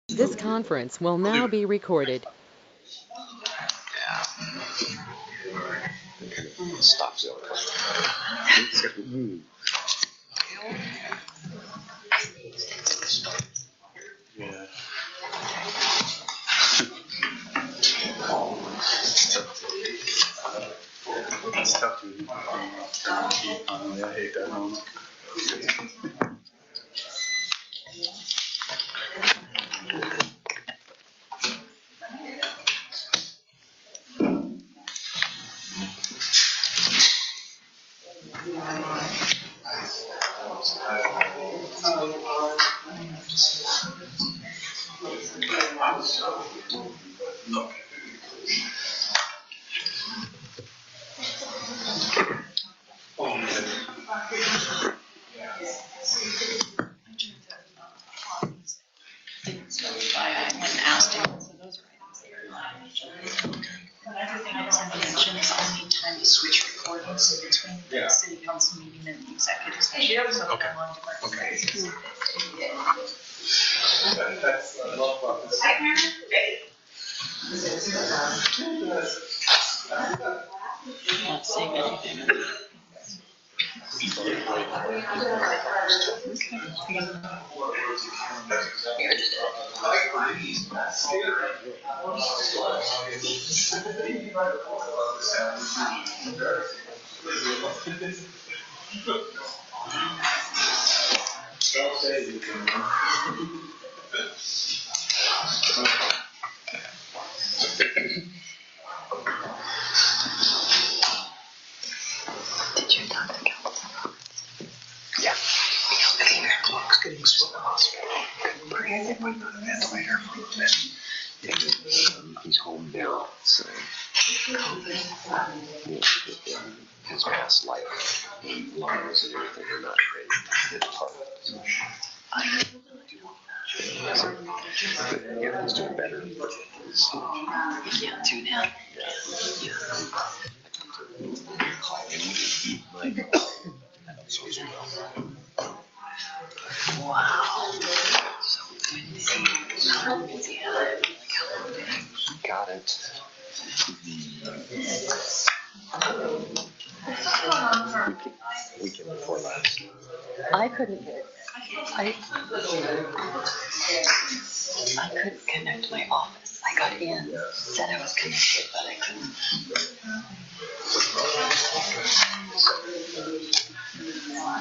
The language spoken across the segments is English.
This conference will now be recorded. Stop zone. Yeah. It's tough to I hate that moment. I went and asked him, so those are items that are not on the agenda. But everything else I mentioned, I need time to switch recordings in between the city council meeting and the executive session. So Okay. I'm on different Okay. places. Not saying anything. Did you talk to council? Yeah. The clock's getting slow in the hospital. We're putting on a ventilator for a little bit. Yeah, he's home now, so his past life, lungs and everything are not ready to get part of it. So. Yeah, he's doing better. You can't do that. Wow. So when did he, how long did he have it? Like how long did he? Got it. Weekend before last. I couldn't I couldn't connect to my office. I got in, said I was connected, but I couldn't.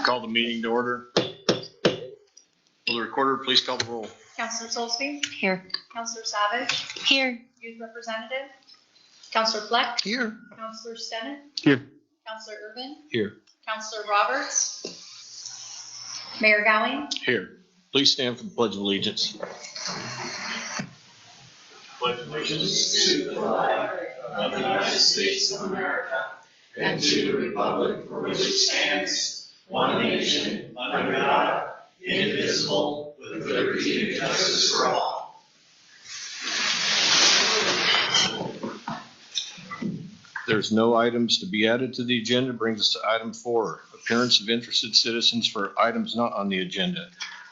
Call the meeting to order. Will the recorder please call the roll? Councillor Solsby, Here. Councillor Savage, Here. Youth Representative, Councillor Fleck, Here. Councillor Stennett, Here. Councillor Urban, Here. Councillor Roberts, Mayor Gowing. Here. Please stand for the Pledge of Allegiance. Pledge allegiance to the flag of the United States of America and to the republic for which it stands, one nation, under God, indivisible, with liberty and justice for all. There's no items to be added to the agenda. Brings us to item 4, appearance of interested citizens for items not on the agenda.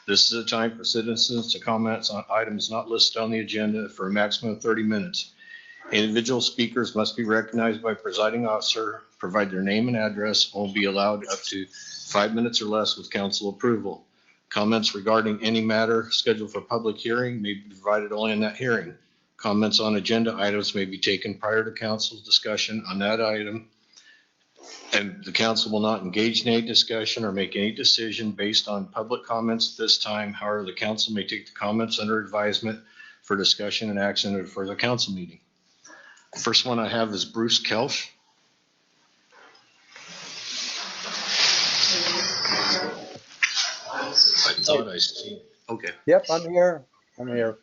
This is a time for citizens to comment on items not listed on the agenda for a maximum of 30 minutes. Individual speakers must be recognized by presiding officer, provide their name and address, and will be allowed up to 5 minutes or less with council approval. Comments regarding any matter scheduled for public hearing may be provided only in that hearing. Comments on agenda items may be taken prior to council's discussion on that item, and the council will not engage in any discussion or make any decision based on public comments at this time. However, the council may take the comments under advisement for discussion and action at a further council meeting. The first one I have is Bruce Kelch. I thought I seen. Okay. Yep, I'm here. Here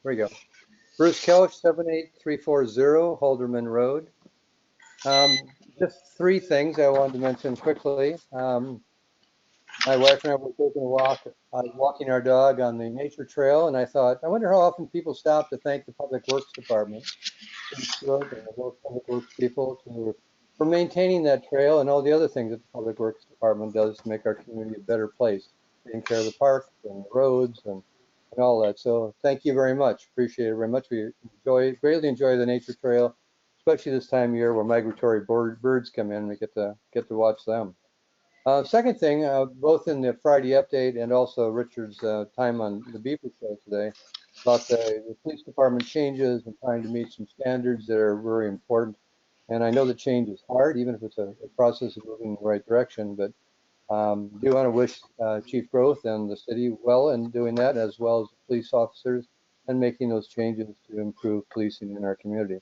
we go. Bruce Kelch, 78340 Halderman Road. Just 3 things I wanted to mention quickly. My wife and I were taking a walk, walking our dog on the nature trail, and I thought, I wonder how often people stop to thank the Public Works Department and the local Public Works people for maintaining that trail and all the other things that the Public Works Department does to make our community a better place, taking care of the parks and the roads and and all that. So thank you very much. Appreciate it very much. We greatly enjoy the nature trail, especially this time of year where migratory birds come in. We get to watch them. Second thing, both in the Friday update and also Richard's time on the Beaver Show today, about the police department changes and trying to meet some standards that are very important. And I know the change is hard, even if it's a process of moving in the right direction. But do want to wish Chief Growth and the city well in doing that, as well as the police officers, and making those changes to improve policing in our community.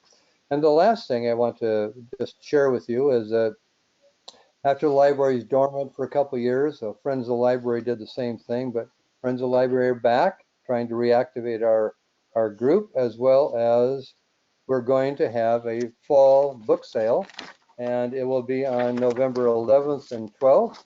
And the last thing I want to just share with you is that after the library is dormant for a couple of years, so Friends of the Library did the same thing, but Friends of the Library are back, trying to reactivate our group, as well as we're going to have a fall book sale, and it will be on November 11th and 12th.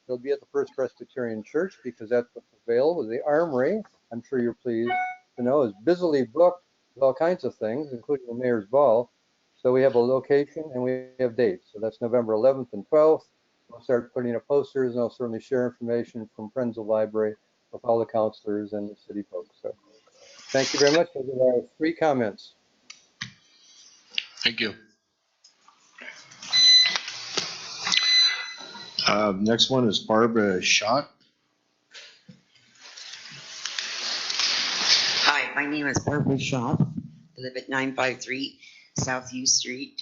It'll be at the First Presbyterian Church because that's what's available. The Armory, I'm sure you're pleased to know, is busily booked with all kinds of things, including the Mayor's Ball. So we have a location and we have dates. So that's November 11th and 12th. We'll start putting up posters, and I'll certainly share information from Friends of the Library with all the counselors and the city folks. So thank you very much. Those are our 3 comments. Thank you. Next one is Barbara Schott. Hi, my name is Barbara Shaw. I live at 953 South U Street.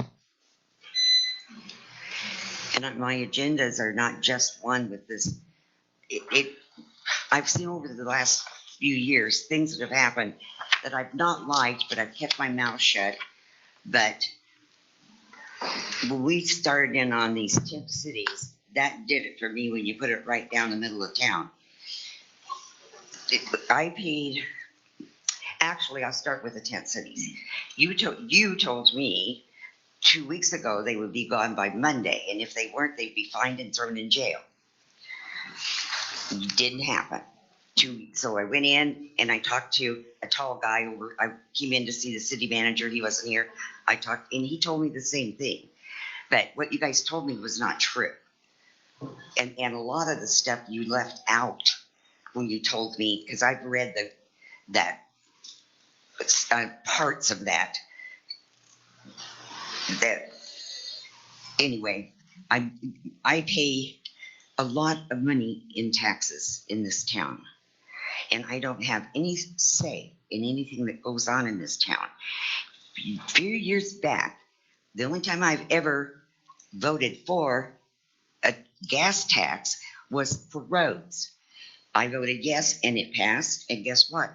And my agendas are not just one with this. I've seen over the last few years things that have happened that I've not liked, but I've kept my mouth shut. But when we started in on these tent cities, that did it for me when you put it right down the middle of town. I paid. Actually, I'll start with the tent cities. You told me 2 weeks ago they would be gone by Monday, and if they weren't, they'd be fined and thrown in jail. It didn't happen. 2 weeks. So I went in and I talked to a tall guy over. I came in to see the city manager. He wasn't here. I talked, and he told me the same thing. But what you guys told me was not true. And a lot of the stuff you left out when you told me, because I've read that parts of that anyway, I pay a lot of money in taxes in this town, and I don't have any say in anything that goes on in this town. A few years back, the only time I've ever voted for a gas tax was for roads. I voted yes, and it passed, and guess what?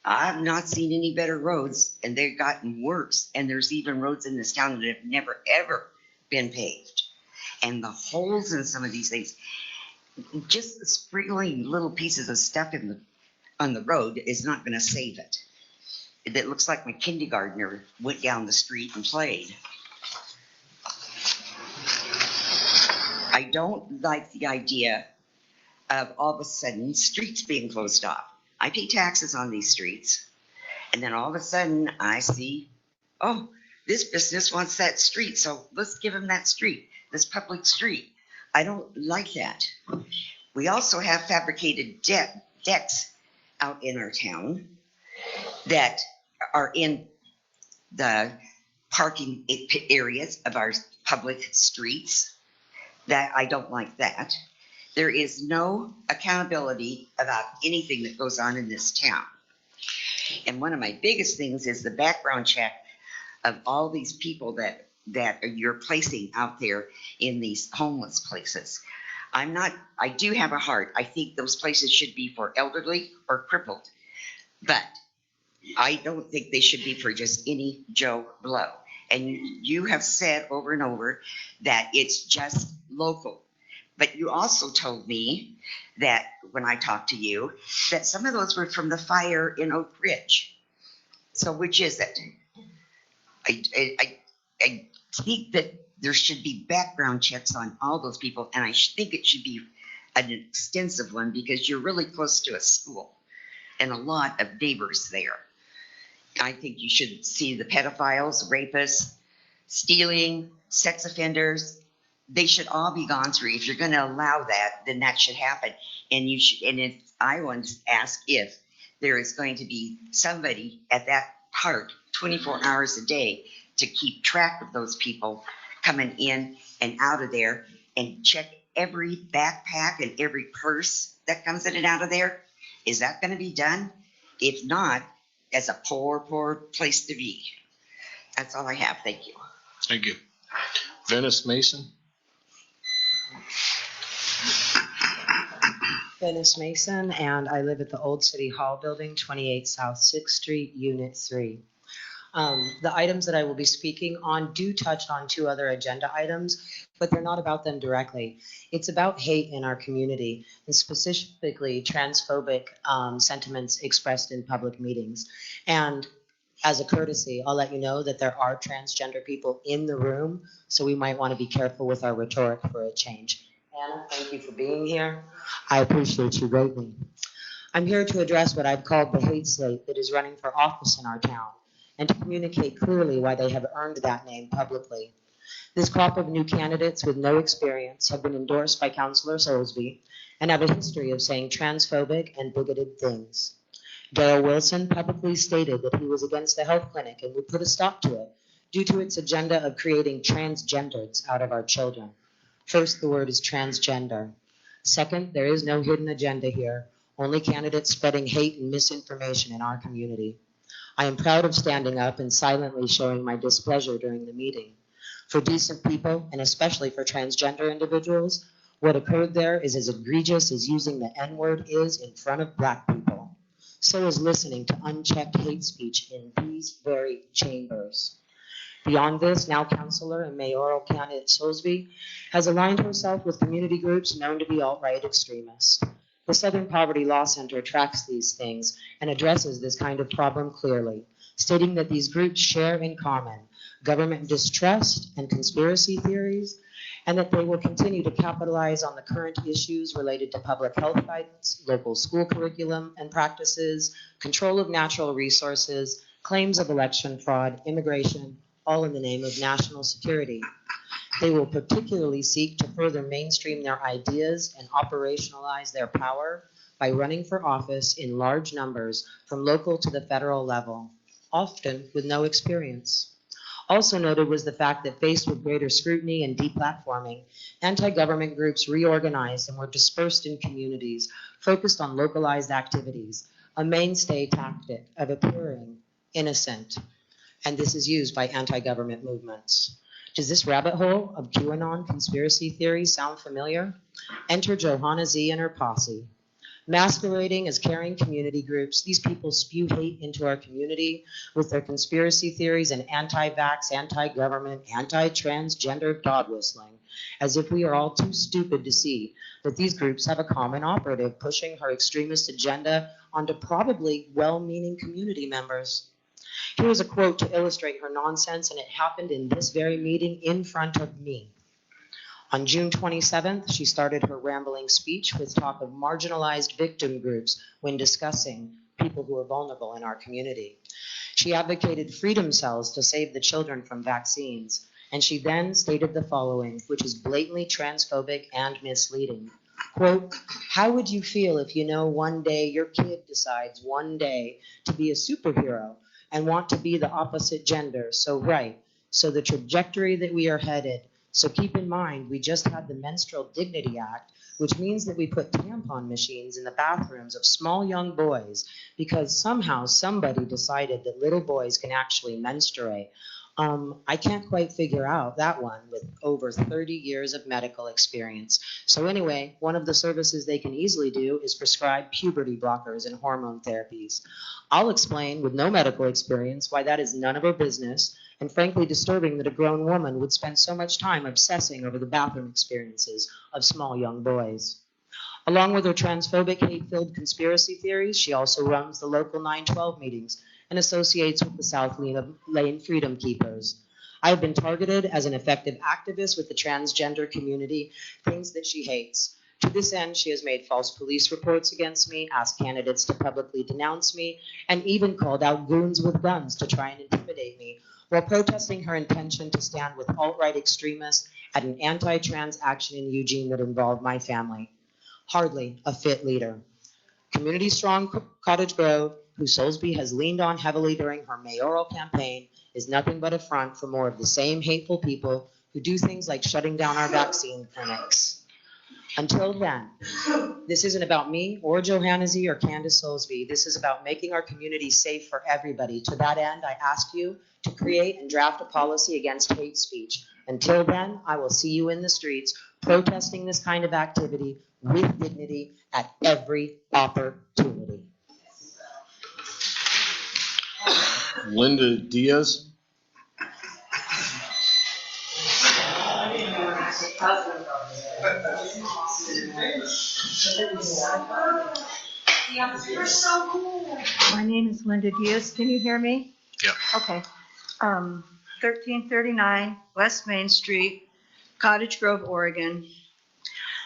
I've not seen any better roads, and they've gotten worse. And there's even roads in this town that have never, ever been paved. And the holes in some of these things, just sprinkling little pieces of stuff on the road is not going to save it. It looks like my kindergartner went down the street and played. I don't like the idea of all of a sudden streets being closed off. I pay taxes on these streets, and then all of a sudden I see, oh, this business wants that street, so let's give them that street, this public street. I don't like that. We also have fabricated decks out in our town that are in the parking areas of our public streets. That I don't like that. There is no accountability about anything that goes on in this town. And one of my biggest things is the background check of all these people that you're placing out there in these homeless places. I do have a heart. I think those places should be for elderly or crippled, but I don't think they should be for just any Joe Blow. And you have said over and over that it's just local. But you also told me that when I talked to you, that some of those were from the fire in Oak Ridge. So which is it? I think that there should be background checks on all those people, and I think it should be an extensive one because you're really close to a school and a lot of neighbors there. I think you should see the pedophiles, rapists, stealing, sex offenders. They should all be gone through. If you're going to allow that, then that should happen. And you should. And if I want to ask if there is going to be somebody at that park 24 hours a day to keep track of those people coming in and out of there and check every backpack and every purse that comes in and out of there? Is that going to be done? If not, that's a poor, poor place to be. That's all I have. Thank you. Thank you. Venice Mason? Dennis Mason, and I live at the Old City Hall Building, 28 South 6th Street, Unit 3. The items that I will be speaking on do touch on 2 other agenda items, but they're not about them directly. It's about hate in our community, and specifically transphobic sentiments expressed in public meetings. And as a courtesy, I'll let you know that there are transgender people in the room, so we might want to be careful with our rhetoric for a change. Anna, thank you for being here. I appreciate you greatly. I'm here to address what I've called the hate slate that is running for office in our town, and to communicate clearly why they have earned that name publicly. This crop of new candidates with no experience have been endorsed by Councillor Soulsby and have a history of saying transphobic and bigoted things. Darrell Wilson publicly stated that he was against the health clinic and would put a stop to it due to its agenda of creating transgenders out of our children. First, the word is transgender. Second, there is no hidden agenda here, only candidates spreading hate and misinformation in our community. I am proud of standing up and silently showing my displeasure during the meeting. For decent people, and especially for transgender individuals, what occurred there is as egregious as using the N-word is in front of Black people. So is listening to unchecked hate speech in these very chambers. Beyond this, now Councillor and mayoral candidate Soulsby has aligned herself with community groups known to be alt-right extremists. The Southern Poverty Law Center tracks these things and addresses this kind of problem clearly, stating that these groups share in common government distrust and conspiracy theories, and that they will continue to capitalize on the current issues related to public health guidance, local school curriculum and practices, control of natural resources, claims of election fraud, immigration, all in the name of national security. They will particularly seek to further mainstream their ideas and operationalize their power by running for office in large numbers from local to the federal level, often with no experience. Also noted was the fact that faced with greater scrutiny and deplatforming, anti-government groups reorganized and were dispersed in communities, focused on localized activities, a mainstay tactic of appearing innocent. And this is used by anti-government movements. Does this rabbit hole of QAnon conspiracy theories sound familiar? Enter Johanna Z and her posse. Masquerading as caring community groups, these people spew hate into our community with their conspiracy theories and anti-vax, anti-government, anti-transgender dog whistling, as if we are all too stupid to see that these groups have a common operative pushing her extremist agenda onto probably well-meaning community members. Here is a quote to illustrate her nonsense, and it happened in this very meeting in front of me. On June 27th, she started her rambling speech with talk of marginalized victim groups when discussing people who are vulnerable in our community. She advocated freedom cells to save the children from vaccines, and she then stated the following, which is blatantly transphobic and misleading. Quote, how would you feel if you know one day your kid decides one day to be a superhero and want to be the opposite gender? So the trajectory that we are headed. So keep in mind, we just had the Menstrual Dignity Act, which means that we put tampon machines in the bathrooms of small young boys because somehow somebody decided that little boys can actually menstruate. I can't quite figure out that one with over 30 years of medical experience. So anyway, one of the services they can easily do is prescribe puberty blockers and hormone therapies. I'll explain with no medical experience why that is none of our business, and frankly disturbing that a grown woman would spend so much time obsessing over the bathroom experiences of small young boys. Along with her transphobic, hate-filled conspiracy theories, she also runs the local 912 meetings and associates with the South Lane Freedom Keepers. I have been targeted as an effective activist with the transgender community, things that she hates. To this end, she has made false police reports against me, asked candidates to publicly denounce me, and even called out goons with guns to try and intimidate me, while protesting her intention to stand with alt-right extremists at an anti-trans action in Eugene that involved my family. Hardly a fit leader. Community Strong Cottage Grove, who Soulsby has leaned on heavily during her mayoral campaign, is nothing but a front for more of the same hateful people who do things like shutting down our vaccine clinics. Until then, this isn't about me or Johannesy or Candace Soulsby. This is about making our community safe for everybody. To that end, I ask you to create and draft a policy against hate speech. Until then, I will see you in the streets protesting this kind of activity with dignity at every opportunity. Linda Diaz. My name is Linda Diaz. Can you hear me? Yep. Okay. 1339 West Main Street, Cottage Grove, Oregon.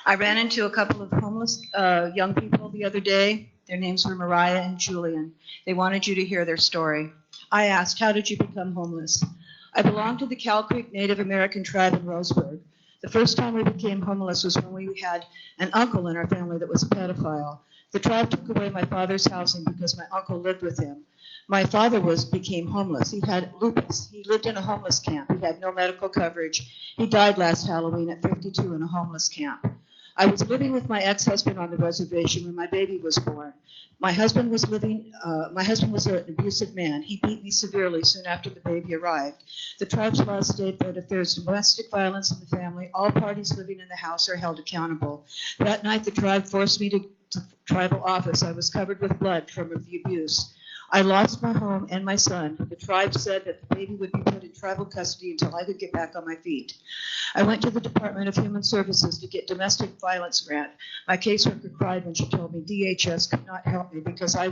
I ran into a couple of homeless young people the other day. Their names were Mariah and Julian. They wanted you to hear their story. I asked, how did you become homeless? I belong to the Cow Creek Native American tribe in Roseburg. The first time we became homeless was when we had an uncle in our family that was a pedophile. The tribe took away my father's housing because my uncle lived with him. My father became homeless. He had lupus. He lived in a homeless camp. He had no medical coverage. He died last Halloween at 52 in a homeless camp. I was living with my ex-husband on the reservation when my baby was born. My husband was an abusive man. He beat me severely soon after the baby arrived. The tribe's laws state that if there's domestic violence in the family, all parties living in the house are held accountable. That night, the tribe forced me to the tribal office. I was covered with blood from the abuse. I lost my home and my son. The tribe said that the baby would be put in tribal custody until I could get back on my feet. I went to the Department of Human Services to get domestic violence grant. My caseworker cried when she told me DHS could not help me because I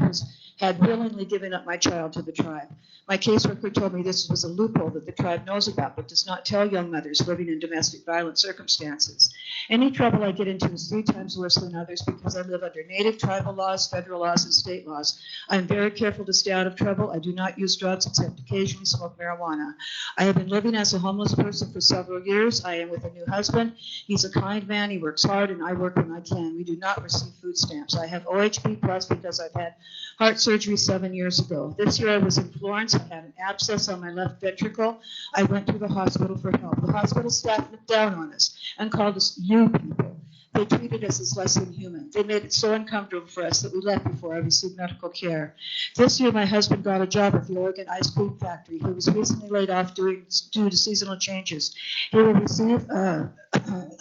had willingly given up my child to the tribe. My caseworker told me this was a loophole that the tribe knows about but does not tell young mothers living in domestic violence circumstances. Any trouble I get into is 3 times worse than others because I live under native tribal laws, federal laws, and state laws. I'm very careful to stay out of trouble. I do not use drugs except occasionally smoke marijuana. I have been living as a homeless person for several years. I am with a new husband. He's a kind man. He works hard, and I work when I can. We do not receive food stamps. I have OHP plus because I've had heart surgery 7 years ago. This year I was in Florence. I had an abscess on my left ventricle. I went to the hospital for help. The hospital staff looked down on us and called us you people. They treated us as less than human. They made it so uncomfortable for us that we left before I received medical care. This year, my husband got a job at the Oregon Ice Cream Factory. He was recently laid off due to seasonal changes. He will receive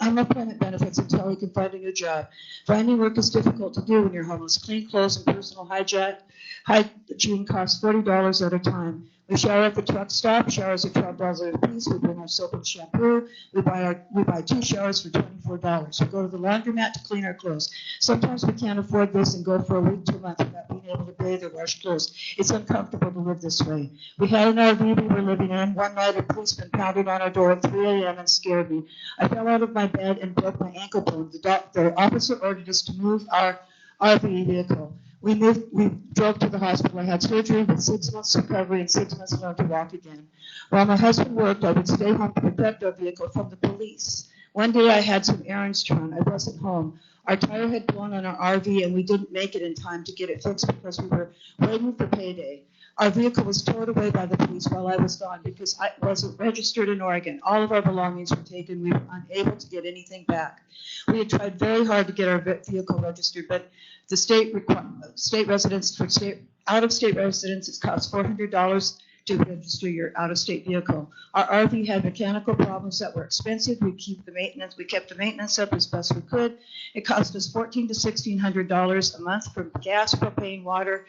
unemployment benefits until he can find a new job. Finding work is difficult to do when you're homeless. Clean clothes and personal hygiene costs $40 at a time. We shower at the truck stop. Showers are $12 a piece. We bring our soap and shampoo. We buy 2 showers for $24. We go to the laundromat to clean our clothes. Sometimes we can't afford this and go for a week to a month without being able to bathe or wash clothes. It's uncomfortable to live this way. We had an RV we were living in. One night a policeman pounded on our door at 3 a.m. and scared me. I fell out of my bed and broke my ankle bone. The officer ordered us to move our RV vehicle. We drove to the hospital. I had surgery with 6 months recovery and 6 months learned to walk again. While my husband worked, I would stay home to protect our vehicle from the police. One day I had some errands to run. I wasn't home. Our tire had blown on our RV and we didn't make it in time to get it fixed because we were waiting for payday. Our vehicle was towed away by the police while I was gone because I wasn't registered in Oregon. All of our belongings were taken. We were unable to get anything back. We had tried very hard to get our vehicle registered, but the state residents for out-of-state residents, it costs $400 to register your out-of-state vehicle. Our RV had mechanical problems that were expensive. We kept the maintenance up as best we could. It cost us $1,400 to $1,600 a month for gas, propane, water,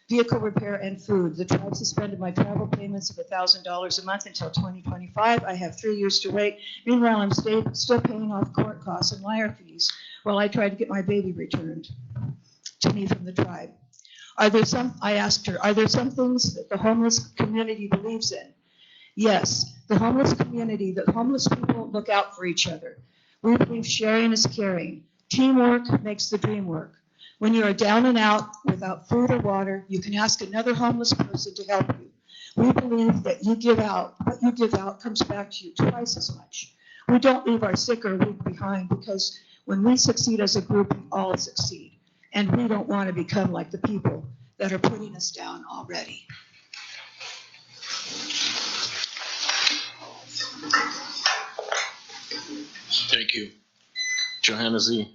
vehicle repair, and food. The tribe suspended my travel payments of $1,000 a month until 2025. I have 3 years to wait. Meanwhile, I'm still paying off court costs and lawyer fees while I try to get my baby returned to me from the tribe. I asked her, are there some things that the homeless community believes in? Yes, the homeless people look out for each other. We believe sharing is caring. Teamwork makes the dream work. When you are down and out without food or water, you can ask another homeless person to help you. We believe that what you give out comes back to you twice as much. We don't leave our sick or weak behind because when we succeed as a group, we all succeed. And we don't want to become like the people that are putting us down already. Thank you. Johanna Z.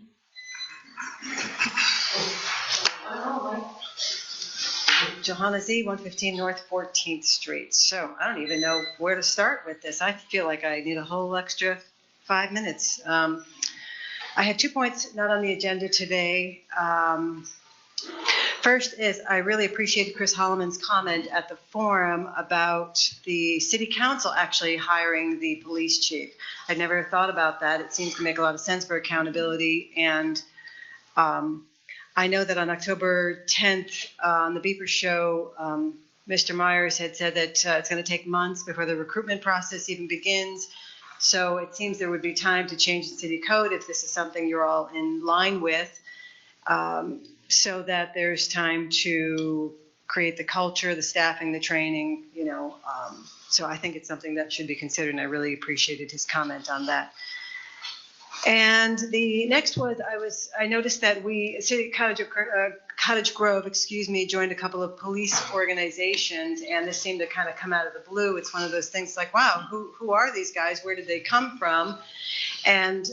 Johanna Z, 115 North 14th Street. So I don't even know where to start with this. I feel like I need a whole extra 5 minutes. I had 2 points not on the agenda today. First is I really appreciated Chris Holloman's comment at the forum about the city council actually hiring the police chief. I'd never thought about that. It seems to make a lot of sense for accountability. And I know that on October 10th on the Beeper Show, Mr. Myers had said that it's going to take months before the recruitment process even begins. So it seems there would be time to change the city code if this is something you're all in line with, so that there's time to create the culture, the staffing, the training, so I think it's something that should be considered, and I really appreciated his comment on that. And the next was I noticed that Cottage Grove, joined a couple of police organizations, and this seemed to kind of come out of the blue. It's one of those things like, wow, who are these guys? Where did they come from? And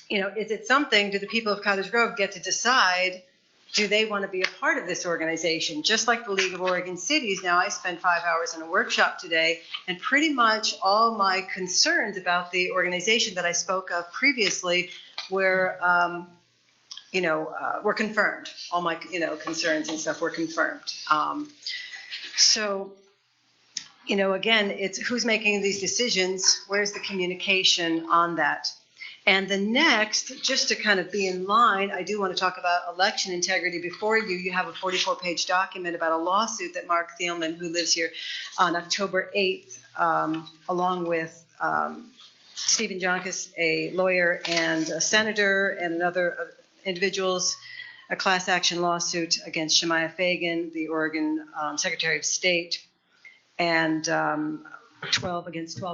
is it something? Do the people of Cottage Grove get to decide? Do they want to be a part of this organization? Just like the League of Oregon Cities. Now, I spent 5 hours in a workshop today, and pretty much all my concerns about the organization that I spoke of previously were confirmed. All my, concerns and stuff were confirmed. Again, it's who's making these decisions? Where's the communication on that? And the next, just to kind of be in line, I do want to talk about election integrity. Before you have a 44-page document about a lawsuit that Mark Thielman, who lives here, on October 8th, along with Stephen Jonkis, a lawyer and a senator, and another individuals, a class action lawsuit against Shemaiah Fagan, the Oregon Secretary of State, and 12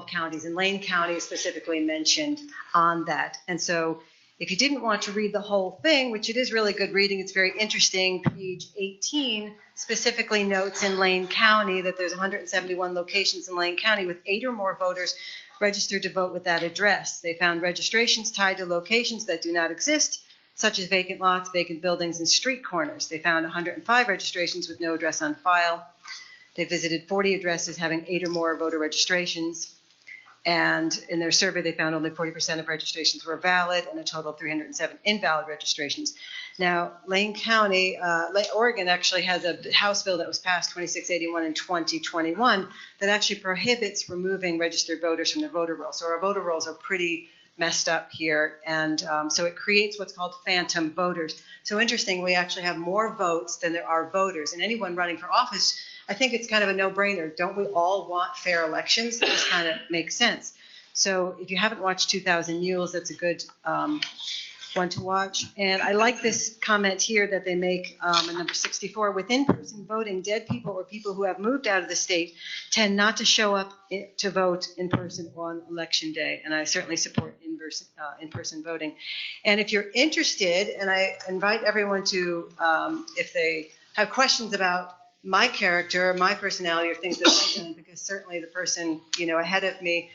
counties, and Lane County is specifically mentioned on that. And so if you didn't want to read the whole thing, which it is really good reading, it's very interesting, page 18 specifically notes in Lane County that there's 171 locations in Lane County with 8 or more voters registered to vote with that address. They found registrations tied to locations that do not exist, such as vacant lots, vacant buildings, and street corners. They found 105 registrations with no address on file. They visited 40 addresses having 8 or more voter registrations. And in their survey, they found only 40% of registrations were valid and a total of 307 invalid registrations. Now, Lane County, Oregon actually has a House bill that was passed 2681 in 2021 that actually prohibits removing registered voters from their voter rolls. So our voter rolls are pretty messed up here. And so it creates what's called phantom voters. So interesting, we actually have more votes than there are voters. And anyone running for office, I think it's kind of a no-brainer. Don't we all want fair elections? That just kind of makes sense. So if you haven't watched 2000 Mules, that's a good one to watch. And I like this comment here that they make in number 64. With in-person voting, dead people or people who have moved out of the state tend not to show up to vote in person on election day. And I certainly support in-person voting. And if you're interested, and I invite everyone to, if they have questions about my character, my personality, or things that I've done, because certainly the person, ahead of me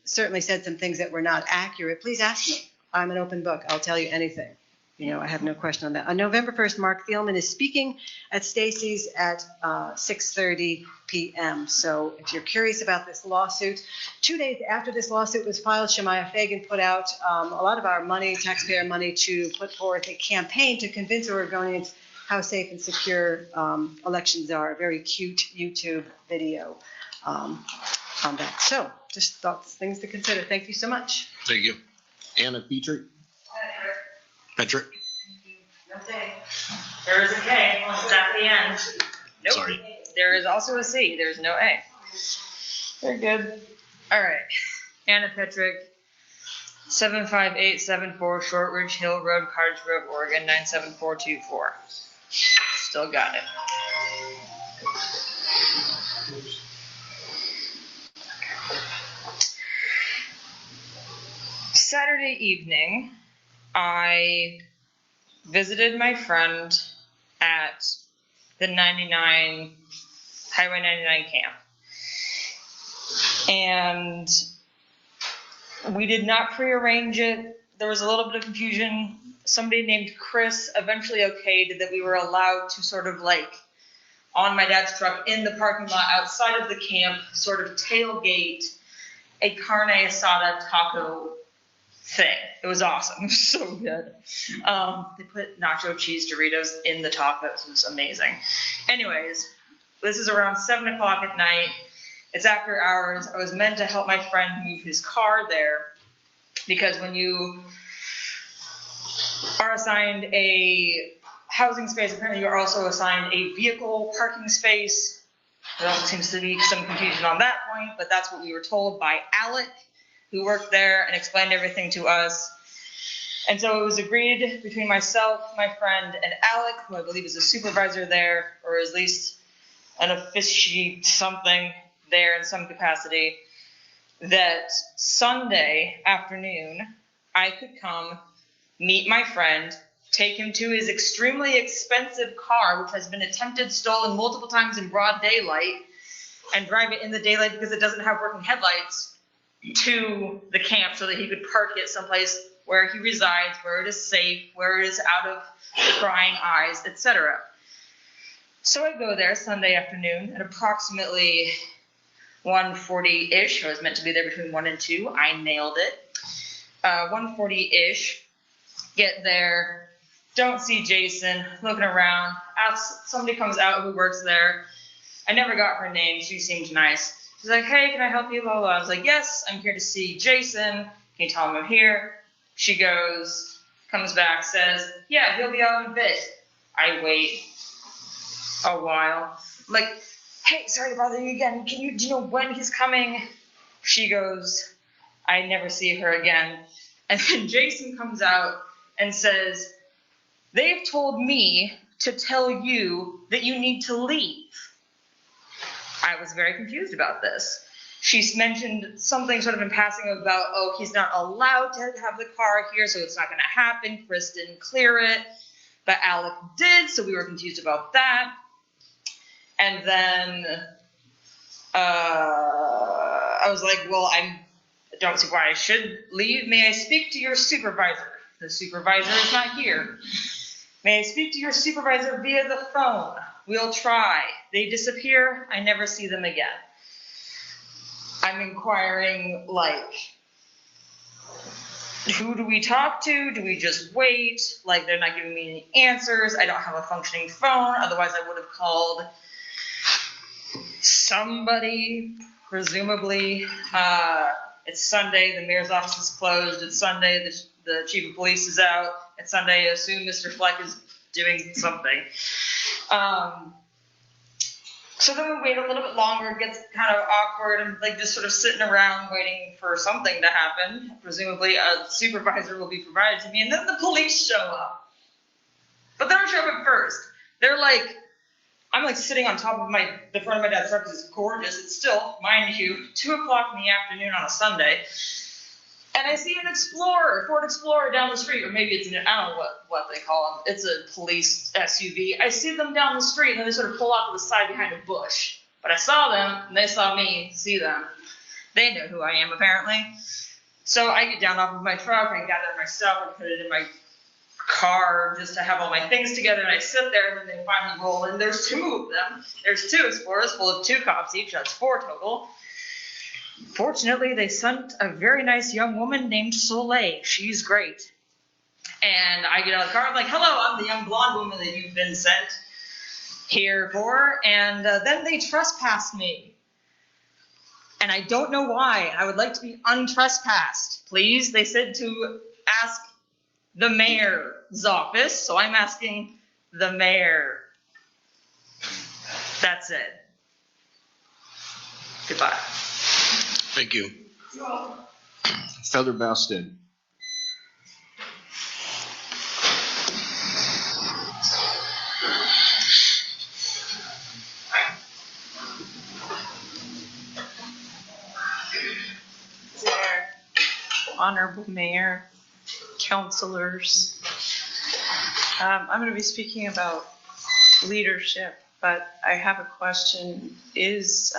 certainly said some things that were not accurate. Please ask me. I'm an open book. I'll tell you anything. I have no question on that. On November 1st, Mark Thielman is speaking at Stacy's at 6:30 p.m. So if you're curious about this lawsuit, 2 days after this lawsuit was filed, Shemaiah Fagan put out a lot of our money, taxpayer money, to put forth a campaign to convince Oregonians how safe and secure elections are. A very cute YouTube video on that. So just thoughts, things to consider. Thank you so much. Thank you. Anna Petrie. Patrick. No day. There is a K. It's at the end. Nope. Sorry. There is also a C. There's no A. Very good. All right. Anna Petrick, 75874 Shortridge Hill Road, Cottage Grove, Oregon, 97424. Still got it. Saturday evening, I visited my friend at the Highway 99 camp. And we did not prearrange it. There was a little bit of confusion. Somebody named Chris eventually okayed that we were allowed to sort of like on my dad's truck in the parking lot outside of the camp, sort of tailgate a carne asada taco thing. It was awesome. It was so good. They put nacho cheese Doritos in the tacos. It was amazing. Anyways, this is around 7 o'clock at night. It's after hours. I was meant to help my friend move his car there because when you are assigned a housing space, apparently you're also assigned a vehicle parking space. There also seems to be some confusion on that point, but that's what we were told by Alec, who worked there and explained everything to us. And so it was agreed between myself, my friend, and Alec, who I believe is a supervisor there, or at least an officiate something there in some capacity, that Sunday afternoon I could come meet my friend, take him to his extremely expensive car, which has been attempted stolen multiple times in broad daylight, and drive it in the daylight because it doesn't have working headlights to the camp so that he could park it someplace where he resides, where it is safe, where it is out of prying eyes, etc. So I go there Sunday afternoon at approximately 1:40-ish. I was meant to be there between 1 and 2. I nailed it. 1:40-ish. Get there. Don't see Jason. Looking around. Somebody comes out who works there. I never got her name. She seemed nice. She's like, hey, can I help you? Blah, blah, blah. I was like, yes, I'm here to see Jason. Can you tell him I'm here? She goes, comes back, says, yeah, he'll be out in a bit. I wait a while. I'm like, hey, sorry to bother you again. Do you know when he's coming? She goes, I never see her again. And then Jason comes out and says, they've told me to tell you that you need to leave. I was very confused about this. She mentioned something sort of in passing about, oh, he's not allowed to have the car here, so it's not going to happen. Chris didn't clear it, but Alec did, so we were confused about that. And then I was like, well, I don't see why I should leave. May I speak to your supervisor? The supervisor is not here. May I speak to your supervisor via the phone? We'll try. They disappear. I never see them again. I'm inquiring, like, who do we talk to? Do we just wait? Like, they're not giving me any answers. I don't have a functioning phone. Otherwise, I would have called somebody, presumably. It's Sunday. The mayor's office is closed. It's Sunday. The chief of police is out. It's Sunday. I assume Mr. Fleck is doing something. So then we wait a little bit longer. It gets kind of awkward. I'm like just sort of sitting around waiting for something to happen. Presumably a supervisor will be provided to me. And then the police show up. But they don't show up at first. They're like, I'm like sitting on top of the front of my dad's truck because it's gorgeous. It's still, mind you, 2 o'clock in the afternoon on a Sunday. And I see an Ford Explorer down the street, or maybe it's I don't know what they call them. It's a police SUV. I see them down the street, and then they sort of pull off to the side behind a bush. But I saw them, and they saw me see them. They know who I am, apparently. So I get down off of my truck, I gather my stuff, I put it in my car just to have all my things together, and I sit there, and then they finally roll in. There's 2 of them. There's 2 Explorers full of 2 cops each. That's 4 total. Fortunately, they sent a very nice young woman named Soleil. She's great. And I get out of the car. I'm like, hello, I'm the young blonde woman that you've been sent here for. And then they trespass me. And I don't know why. I would like to be untrespassed, please. They said to ask the mayor's office. So I'm asking the mayor. That's it. Goodbye. Thank you. Feather Basted. Honorable Mayor, councilors. I'm going to be speaking about leadership, but I have a question. Is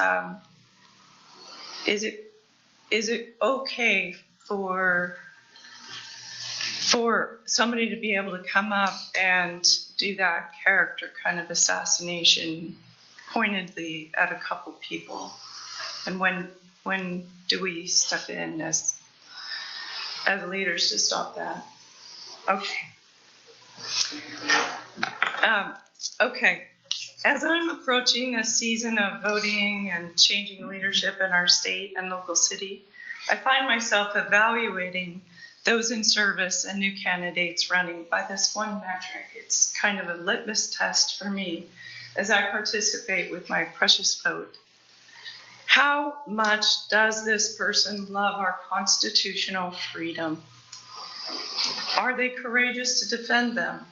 it okay for somebody to be able to come up and do that character kind of assassination pointedly at a couple people? And when do we step in as leaders to stop that? Okay. Okay. As I'm approaching a season of voting and changing leadership in our state and local city, I find myself evaluating those in service and new candidates running by this one metric. It's kind of a litmus test for me as I participate with my precious vote. How much does this person love our constitutional freedom? Are they courageous to defend them?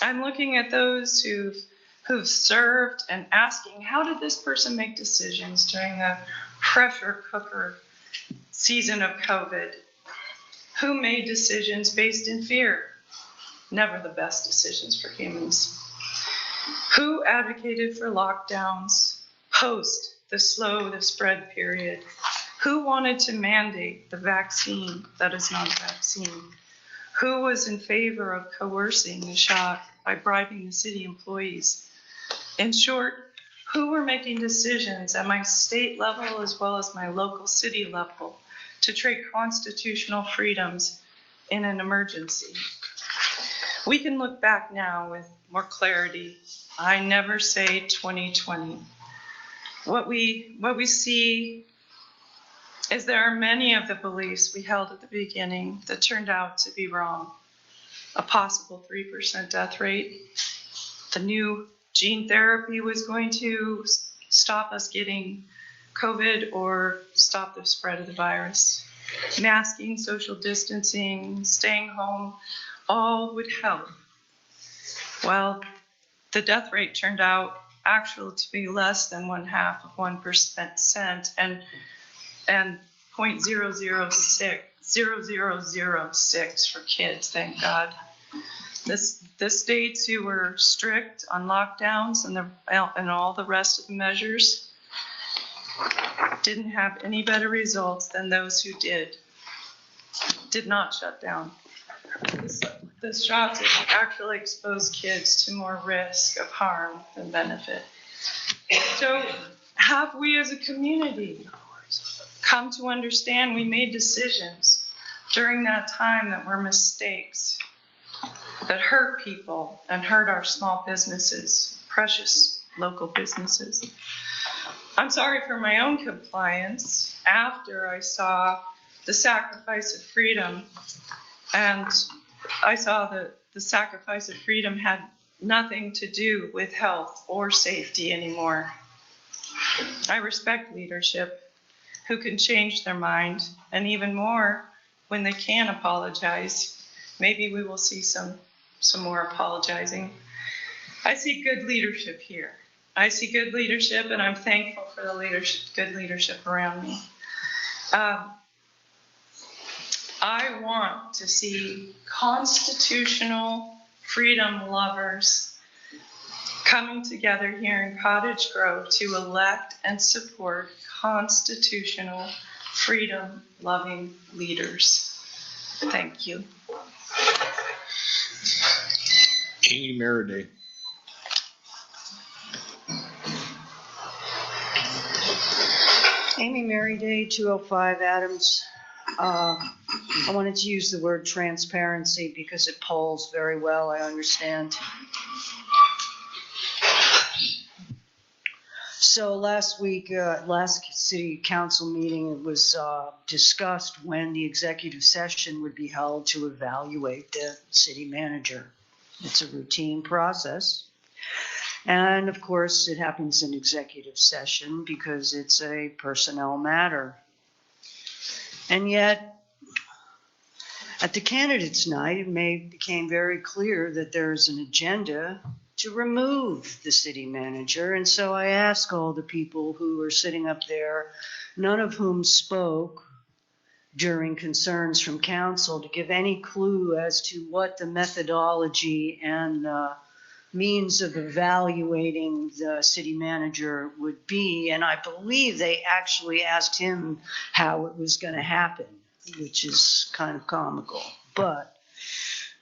I'm looking at those who've served and asking, how did this person make decisions during the pressure cooker season of COVID? Who made decisions based in fear? Never the best decisions for humans. Who advocated for lockdowns post the slow the spread period? Who wanted to mandate the vaccine that is not a vaccine? Who was in favor of coercing the shot by bribing the city employees? In short, who were making decisions at my state level as well as my local city level to trade constitutional freedoms in an emergency? We can look back now with more clarity. I never say 2020. What we see is there are many of the beliefs we held at the beginning that turned out to be wrong. A possible 3% death rate. The new gene therapy was going to stop us getting COVID or stop the spread of the virus. Masking, social distancing, staying home, all would help. Well, the death rate turned out actually to be less than 0.5% and 0.0006 for kids, thank God. The states who were strict on lockdowns and all the rest of the measures didn't have any better results than those who did not shut down. The shots actually exposed kids to more risk of harm than benefit. So have we as a community come to understand we made decisions during that time that were mistakes, that hurt people and hurt our small businesses, precious local businesses? I'm sorry for my own compliance after I saw the sacrifice of freedom, and I saw that the sacrifice of freedom had nothing to do with health or safety anymore. I respect leadership who can change their mind, and even more when they can apologize. Maybe we will see some more apologizing. I see good leadership here. I see good leadership, and I'm thankful for the good leadership around me. I want to see constitutional freedom lovers coming together here in Cottage Grove to elect and support constitutional freedom-loving leaders. Thank you. Amy Maraday. Amy Maryday, 205 Adams. I wanted to use the word transparency because it polls very well, I understand. So last week, last city council meeting, it was discussed when the executive session would be held to evaluate the city manager. It's a routine process. And of course, it happens in executive session because it's a personnel matter. And yet, at the candidates' night, it became very clear that there's an agenda to remove the city manager. And so I asked all the people who were sitting up there, none of whom spoke, during concerns from council to give any clue as to what the methodology and means of evaluating the city manager would be. And I believe they actually asked him how it was going to happen, which is kind of comical. But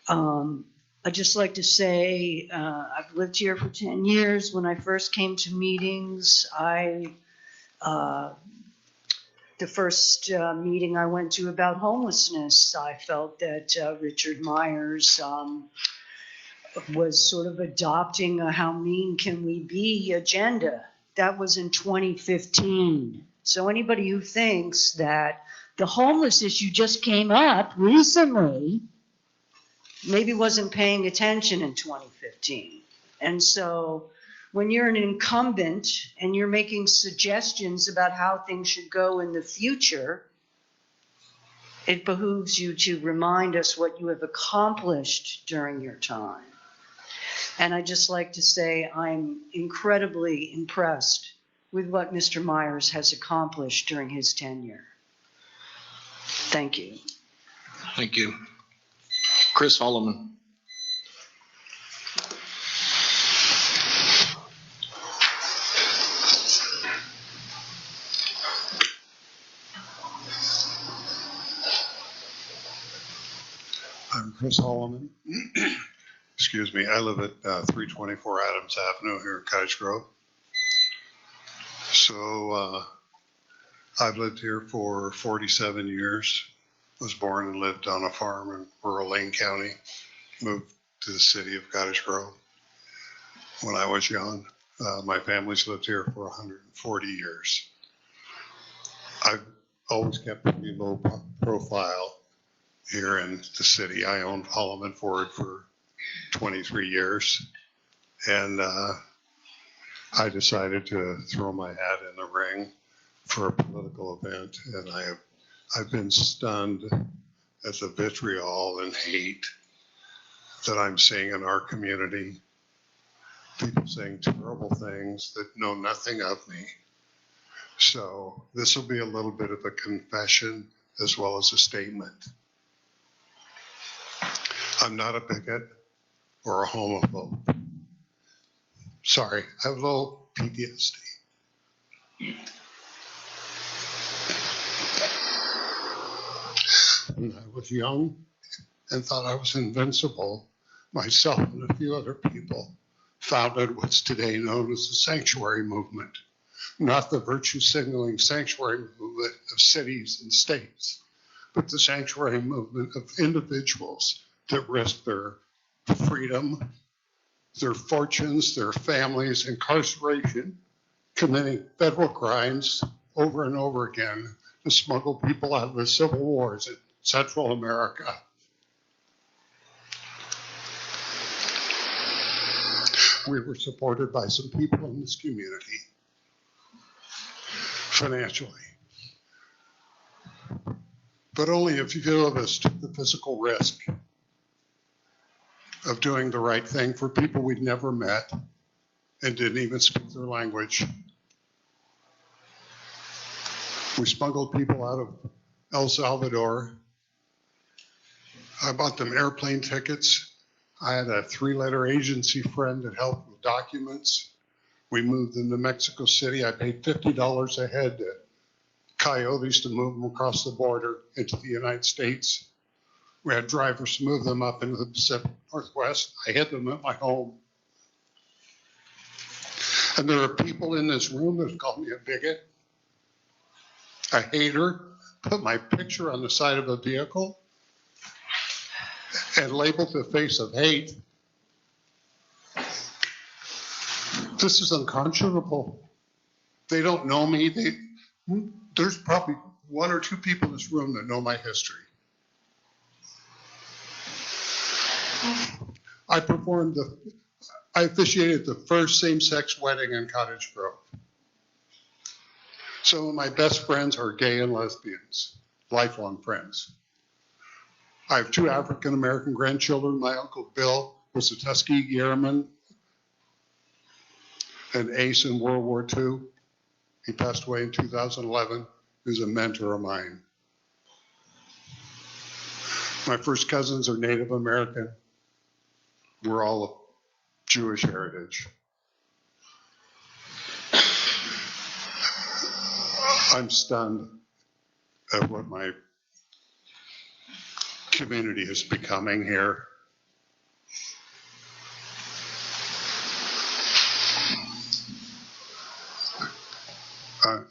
I'd just like to say I've lived here for 10 years. When I first came to meetings, the first meeting I went to about homelessness, I felt that Richard Myers was sort of adopting a how mean can we be agenda. That was in 2015. So anybody who thinks that the homeless issue just came up recently maybe wasn't paying attention in 2015. And so when you're an incumbent and you're making suggestions about how things should go in the future, it behooves you to remind us what you have accomplished during your time. And I'd just like to say I'm incredibly impressed with what Mr. Myers has accomplished during his tenure. Thank you. Thank you. Chris Holloman. I'm Chris Holloman. Excuse me. I live at 324 Adams Avenue here in Cottage Grove. So I've lived here for 47 years. Was born and lived on a farm in rural Lane County. Moved to the city of Cottage Grove when I was young. My family's lived here for 140 years. I've always kept a pretty low profile here in the city. I owned Holloman Ford for 23 years, and I decided to throw my hat in the ring for a political event, and I've been stunned at the vitriol and hate that I'm seeing in our community. People saying terrible things that know nothing of me. So this will be a little bit of a confession as well as a statement. I'm not a bigot or a homophobe. Sorry, I have a little PTSD. When I was young and thought I was invincible, myself and a few other people founded what's today known as the sanctuary movement, not the virtue signaling sanctuary movement of cities and states, but the sanctuary movement of individuals that risk their freedom, their fortunes, their families, incarceration, committing federal crimes over and over again to smuggle people out of the civil wars in Central America. We were supported by some people in this community financially, but only a few of us took the physical risk of doing the right thing for people we'd never met and didn't even speak their language. We smuggled people out of El Salvador. I bought them airplane tickets. I had a 3-letter agency friend that helped with documents. We moved them to Mexico City. I paid $50 a head to coyotes to move them across the border into the United States. We had drivers move them up into the Pacific Northwest. I hid them at my home. And there are people in this room that call me a bigot, a hater, put my picture on the side of a vehicle, and labeled the face of hate. This is unconscionable. They don't know me. There's probably 1 or 2 people in this room that know my history. I officiated the first same-sex wedding in Cottage Grove. Some of my best friends are gay and lesbians, lifelong friends. I have 2 African-American grandchildren. My Uncle Bill was a Tuskegee Airman, an ace in World War II. He passed away in 2011. He was a mentor of mine. My first cousins are Native American. We're all of Jewish heritage. I'm stunned at what my community is becoming here.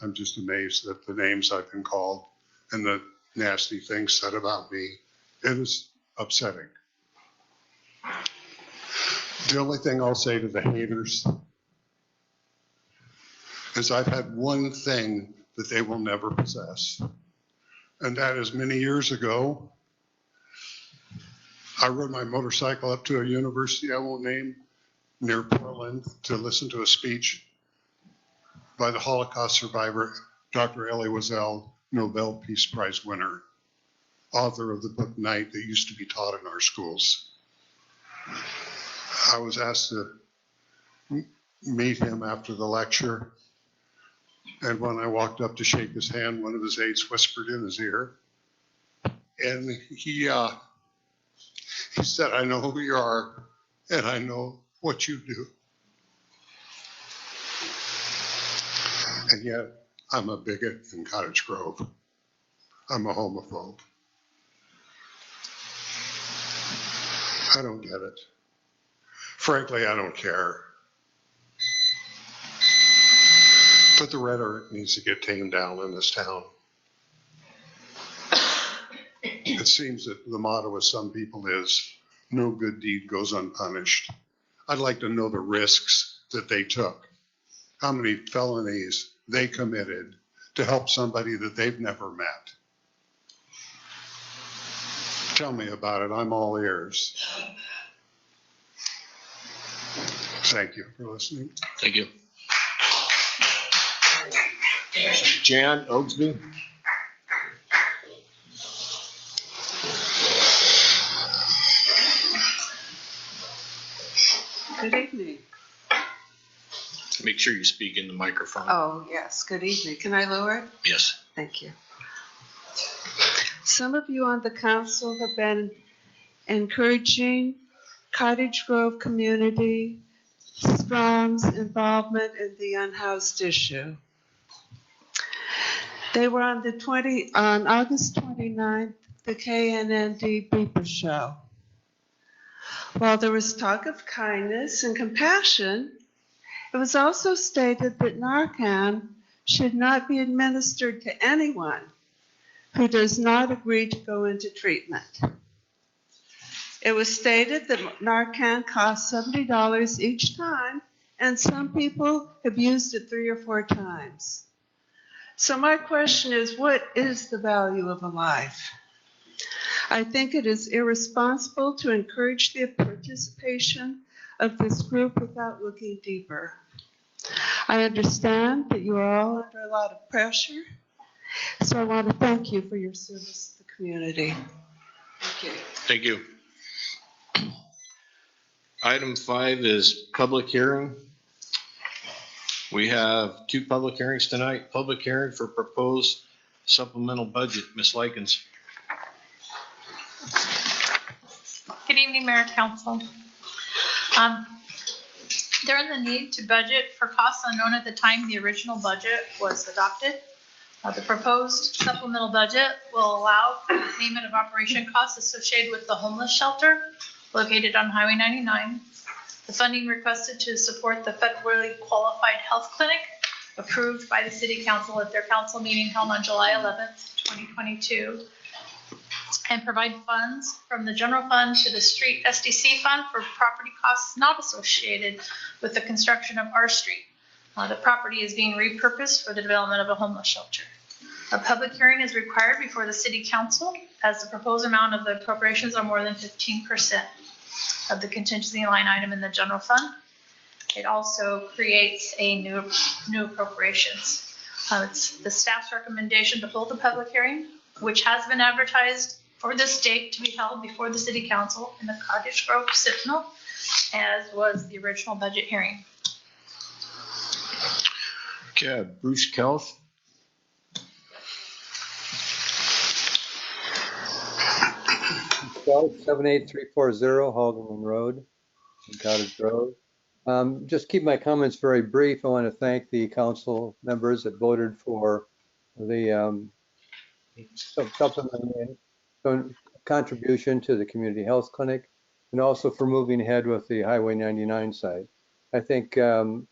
I'm just amazed at the names I've been called and the nasty things said about me. It is upsetting. The only thing I'll say to the haters is I've had one thing that they will never possess. And that is many years ago, I rode my motorcycle up to a university I won't name near Portland to listen to a speech by the Holocaust survivor, Dr. Elie Wiesel, Nobel Peace Prize winner, author of the book Night that used to be taught in our schools. I was asked to meet him after the lecture, and when I walked up to shake his hand, one of his aides whispered in his ear, and he said, "I know who you are, and I know what you do." And yet, I'm a bigot in Cottage Grove. I'm a homophobe. I don't get it. Frankly, I don't care. But the rhetoric needs to get tamed down in this town. It seems that the motto of some people is, no good deed goes unpunished. I'd like to know the risks that they took, how many felonies they committed to help somebody that they've never met. Tell me about it. I'm all ears. Thank you for listening. Thank you. Jan Oaksby. Good evening. Make sure you speak in the microphone. Oh, yes. Good evening. Can I lower it? Yes. Thank you. Some of you on the council have been encouraging Cottage Grove community Strong's involvement in the unhoused issue. They were on August 29th, the KNND Beeper Show. While there was talk of kindness and compassion, it was also stated that Narcan should not be administered to anyone who does not agree to go into treatment. It was stated that Narcan costs $70 each time, and some people have used it 3 or 4 times. So my question is, what is the value of a life? I think it is irresponsible to encourage the participation of this group without looking deeper. I understand that you are all under a lot of pressure, so I want to thank you for your service to the community. Thank you. Thank you. Item 5 is public hearing. We have 2 public hearings tonight. Public hearing for proposed supplemental budget. Ms. Likens. Good evening, Mayor Council. There is a need to budget for costs unknown at the time the original budget was adopted. The proposed supplemental budget will allow for the payment of operation costs associated with the homeless shelter located on Highway 99. The funding requested to support the federally qualified health clinic approved by the City Council at their council meeting held on July 11th, 2022, and provide funds from the general fund to the street SDC fund for property costs not associated with the construction of our street. The property is being repurposed for the development of a homeless shelter. A public hearing is required before the City Council as the proposed amount of the appropriations are more than 15% of the contingency line item in the general fund. It also creates a new appropriations. It's the staff's recommendation to hold a public hearing, which has been advertised for this date to be held before the City Council in the Cottage Grove Sentinel, as was the original budget hearing. Okay, Bruce Kelth. 12, 78340 Haldeman Road in Cottage Grove. Just keep my comments very brief. I want to thank the council members that voted for the supplemental contribution to the community health clinic, and also for moving ahead with the Highway 99 site. I think in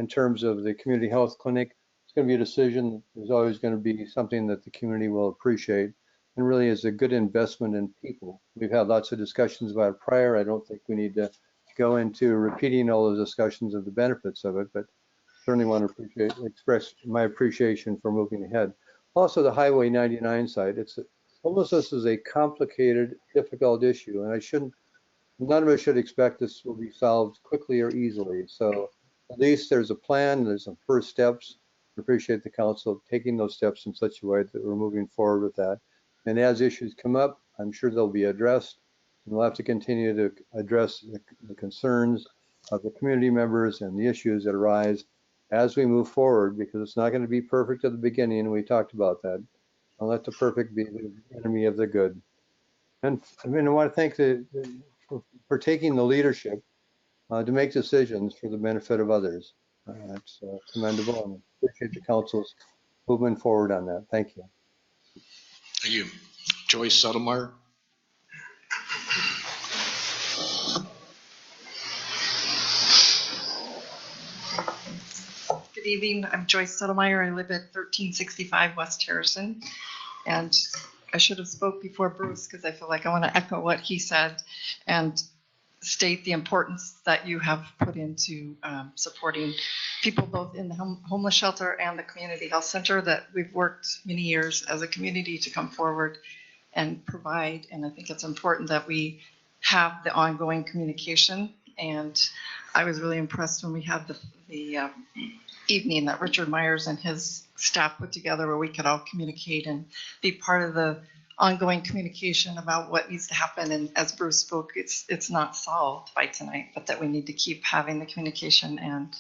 terms of the community health clinic, it's going to be a decision. There's always going to be something that the community will appreciate, and really is a good investment in people. We've had lots of discussions about it prior. I don't think we need to go into repeating all the discussions of the benefits of it, but certainly want to express my appreciation for moving ahead. Also, the Highway 99 site, homelessness is a complicated, difficult issue, and none of us should expect this will be solved quickly or easily. So at least there's a plan, there's some first steps. I appreciate the council taking those steps in such a way that we're moving forward with that. And as issues come up, I'm sure they'll be addressed. And we'll have to continue to address the concerns of the community members and the issues that arise as we move forward, because it's not going to be perfect at the beginning, and we talked about that. Don't let the perfect be the enemy of the good. And I want to thank for taking the leadership to make decisions for the benefit of others. That's commendable, and appreciate the council's movement forward on that. Thank you. Thank you. Joyce Settlemeyer. Good evening. I'm Joyce Settlemeyer. I live at 1365 West Harrison. And I should have spoke before Bruce because I feel like I want to echo what he said and state the importance that you have put into supporting people both in the homeless shelter and the community health center, that we've worked many years as a community to come forward and provide. And I think it's important that we have the ongoing communication. And I was really impressed when we had the evening that Richard Myers and his staff put together, where we could all communicate and be part of the ongoing communication about what needs to happen. And as Bruce spoke, it's not solved by tonight, but that we need to keep having the communication, and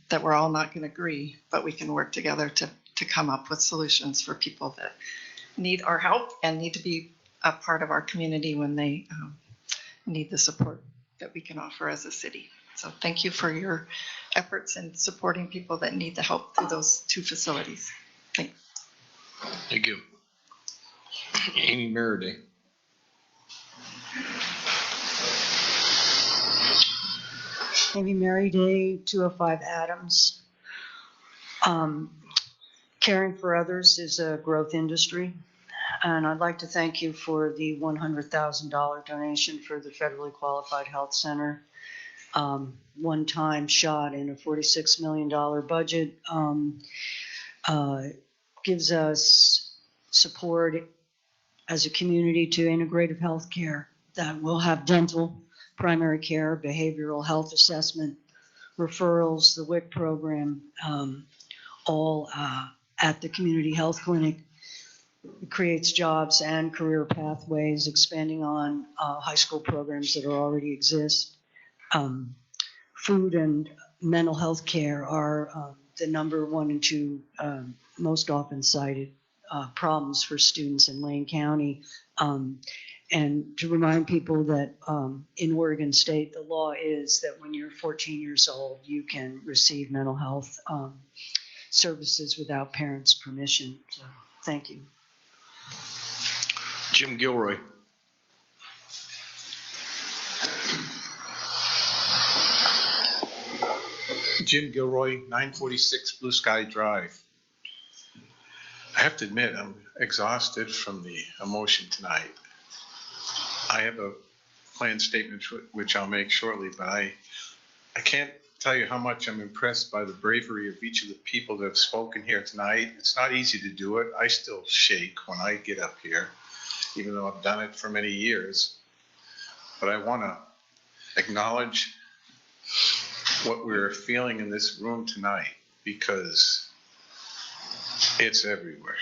that we're all not going to agree, but we can work together to come up with solutions for people that need our help and need to be a part of our community when they need the support that we can offer as a city. So thank you for your efforts in supporting people that need the help through those two facilities. Thanks. Thank you. Amy Meriday. Amy Meriday, 205 Adams. Caring for others is a growth industry, and I'd like to thank you for the $100,000 donation for the federally qualified health center. One-time shot in a $46 million budget, gives us support as a community to integrative health care that will have dental, primary care, behavioral health assessment, referrals, the WIC program, all at the community health clinic. It creates jobs and career pathways, expanding on high school programs that already exist. Food and mental health care are the number 1 and 2 most often cited problems for students in Lane County. And to remind people that in Oregon State, the law is that when you're 14 years old, you can receive mental health services without parents' permission. So, thank you. Jim Gilroy. Jim Gilroy, 946 Blue Sky Drive. I have to admit, I'm exhausted from the emotion tonight. I have a planned statement which I'll make shortly, but I can't tell you how much I'm impressed by the bravery of each of the people that have spoken here tonight. It's not easy to do it. I still shake when I get up here, even though I've done it for many years. But I want to acknowledge what we're feeling in this room tonight, because it's everywhere.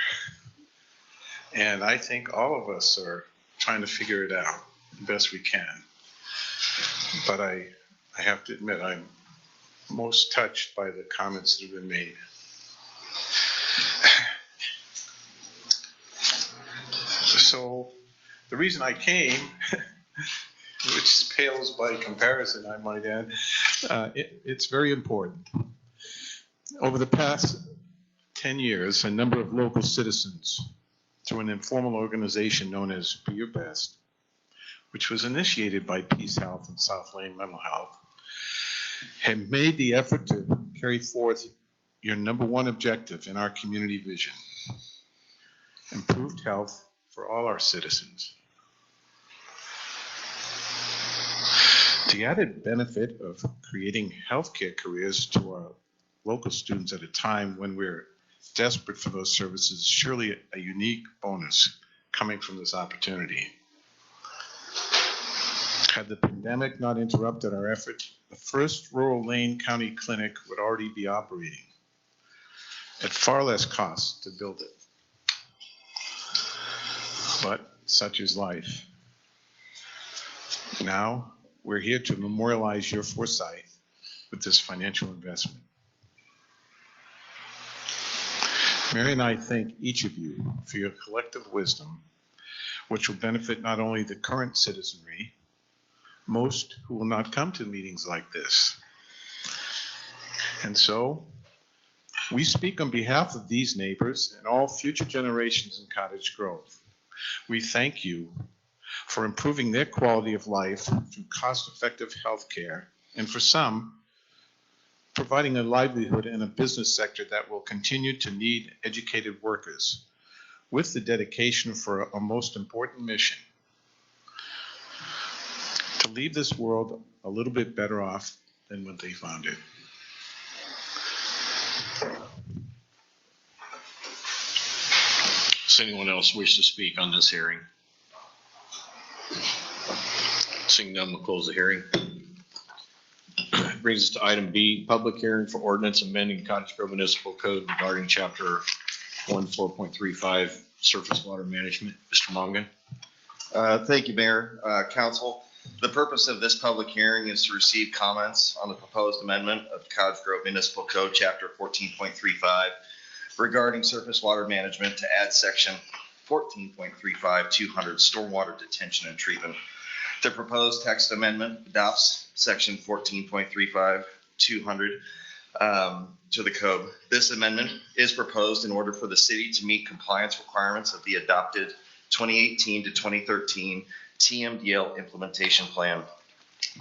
And I think all of us are trying to figure it out the best we can. But I have to admit, I'm most touched by the comments that have been made. So the reason I came, which pales by comparison, I might add, it's very important. Over the past 10 years, a number of local citizens, through an informal organization known as Be Your Best, which was initiated by Peace Health and South Lane Mental Health, have made the effort to carry forth your number one objective in our community vision: improved health for all our citizens. The added benefit of creating healthcare careers to our local students at a time when we're desperate for those services is surely a unique bonus coming from this opportunity. Had the pandemic not interrupted our effort, the first rural Lane County clinic would already be operating at far less cost to build it. But such is life. Now, we're here to memorialize your foresight with this financial investment. Mary and I thank each of you for your collective wisdom, which will benefit not only the current citizenry, most who will not come to meetings like this. And so, we speak on behalf of these neighbors and all future generations in Cottage Grove. We thank you for improving their quality of life through cost-effective health care, and for some, providing a livelihood in a business sector that will continue to need educated workers, with the dedication for a most important mission: to leave this world a little bit better off than when they found it. Does anyone else wish to speak on this hearing? Seeing none, we'll close the hearing. Brings us to item B, public hearing for ordinance amending Cottage Grove Municipal Code regarding Chapter 14.35 Surface Water Management. Mr. Mongan. Thank you, Mayor, Council. The purpose of this public hearing is to receive comments on the proposed amendment of Cottage Grove Municipal Code, Chapter 14.35, regarding surface water management to add Section 14.35 200 stormwater detention and treatment. The proposed text amendment adopts Section 14.35 200 to the code. This amendment is proposed in order for the city to meet compliance requirements of the adopted 2018 to 2013 TMDL implementation plan.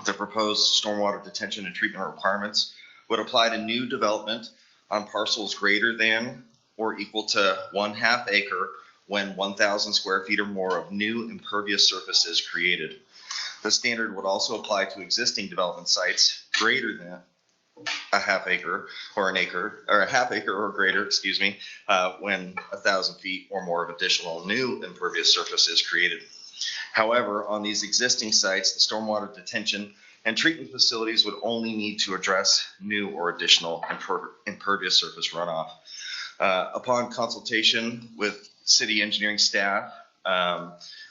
The proposed stormwater detention and treatment requirements would apply to new development on parcels greater than or equal to 1/2 acre when 1,000 square feet or more of new impervious surface is created. The standard would also apply to existing development sites greater than 1/2 acre or an acre, or 1/2 acre or greater, when 1,000 feet or more of additional new impervious surface is created. However, on these existing sites, the stormwater detention and treatment facilities would only need to address new or additional impervious surface runoff. Upon consultation with city engineering staff,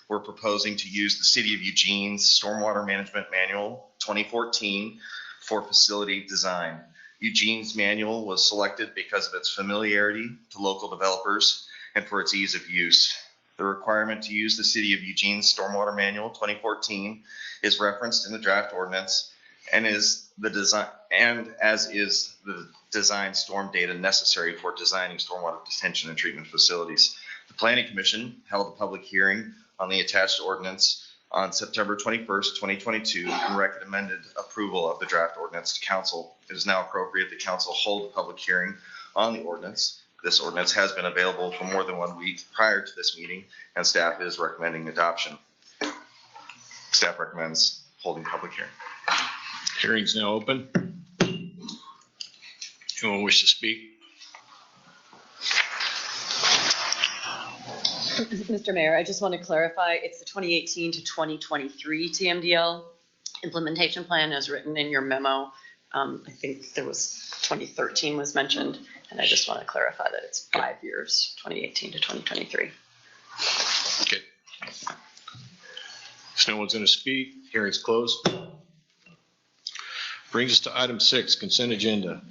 we're proposing to use the City of Eugene's Stormwater Management Manual 2014 for facility design. Eugene's manual was selected because of its familiarity to local developers and for its ease of use. The requirement to use the City of Eugene's Stormwater Manual 2014 is referenced in the draft ordinance and is the design, and as is the design storm data necessary for designing stormwater detention and treatment facilities. The Planning Commission held a public hearing on the attached ordinance on September 21st, 2022, and recommended approval of the draft ordinance to council. It is now appropriate that council hold a public hearing on the ordinance. This ordinance has been available for more than 1 week prior to this meeting, and staff is recommending adoption. Staff recommends holding public hearing. Hearing's now open. Anyone wish to speak? Mr. Mayor, I just want to clarify, it's the 2018 to 2023 TMDL implementation plan as written in your memo. I think there was 2013 was mentioned, and I just want to clarify that it's 5 years, 2018 to 2023. Okay. If no one's going to speak, hearing's closed. Brings us to item 6, consent agenda.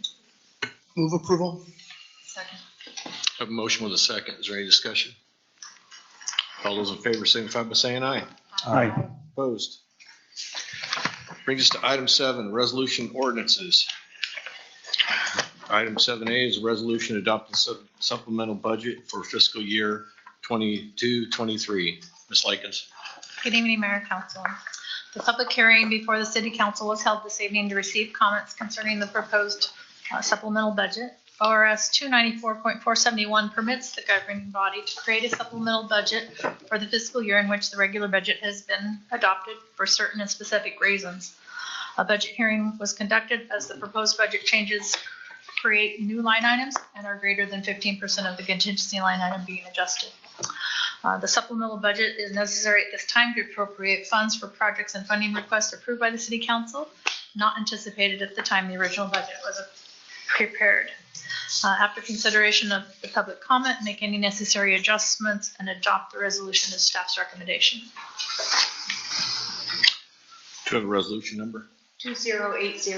Move approval. Second. Have a motion with a second. Is there any discussion? All those in favor signify by saying aye. Aye. Opposed? Brings us to item 7, resolution ordinances. Item 7A is a resolution adopting supplemental budget for fiscal year 22-23. Ms. Likens. Good evening, Mayor and Council. The public hearing before the City Council was held this evening to receive comments concerning the proposed supplemental budget. ORS 294.471 permits the governing body to create a supplemental budget for the fiscal year in which the regular budget has been adopted for certain and specific reasons. A budget hearing was conducted as the proposed budget changes create new line items and are greater than 15% of the contingency line item being adjusted. The supplemental budget is necessary at this time to appropriate funds for projects and funding requests approved by the City Council, not anticipated at the time the original budget was prepared. After consideration of the public comment, make any necessary adjustments and adopt the resolution as staff's recommendation. Do you have a resolution number? 2080.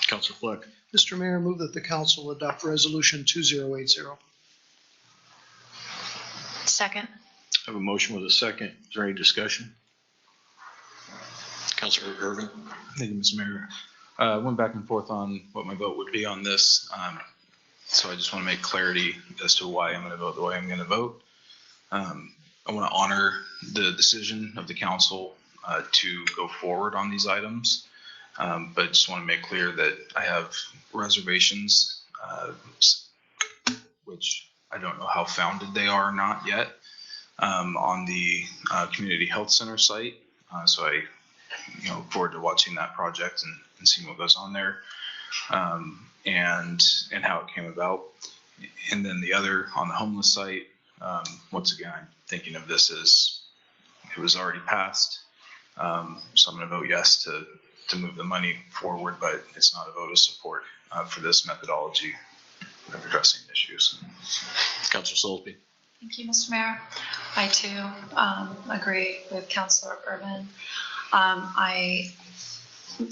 Councilor Fleck. Mr. Mayor, move that the council adopt resolution 2080. Second. I have a motion with a second. Is there any discussion? Councilor Irvin. Thank you, Mr. Mayor. I went back and forth on what my vote would be on this. So I just want to make clarity as to why I'm going to vote the way I'm going to vote. I want to honor the decision of the council to go forward on these items. But just want to make clear that I have reservations, which I don't know how founded they are or not yet, on the community health center site. So I look forward to watching that project and seeing what goes on there, and how it came about. And then the other on the homeless site, once again, I'm thinking of this as it was already passed. So I'm going to vote yes to move the money forward, but it's not a vote of support for this methodology of addressing issues. Councilor Soulsby. Thank you, Mr. Mayor. I too agree with Councilor Urban. I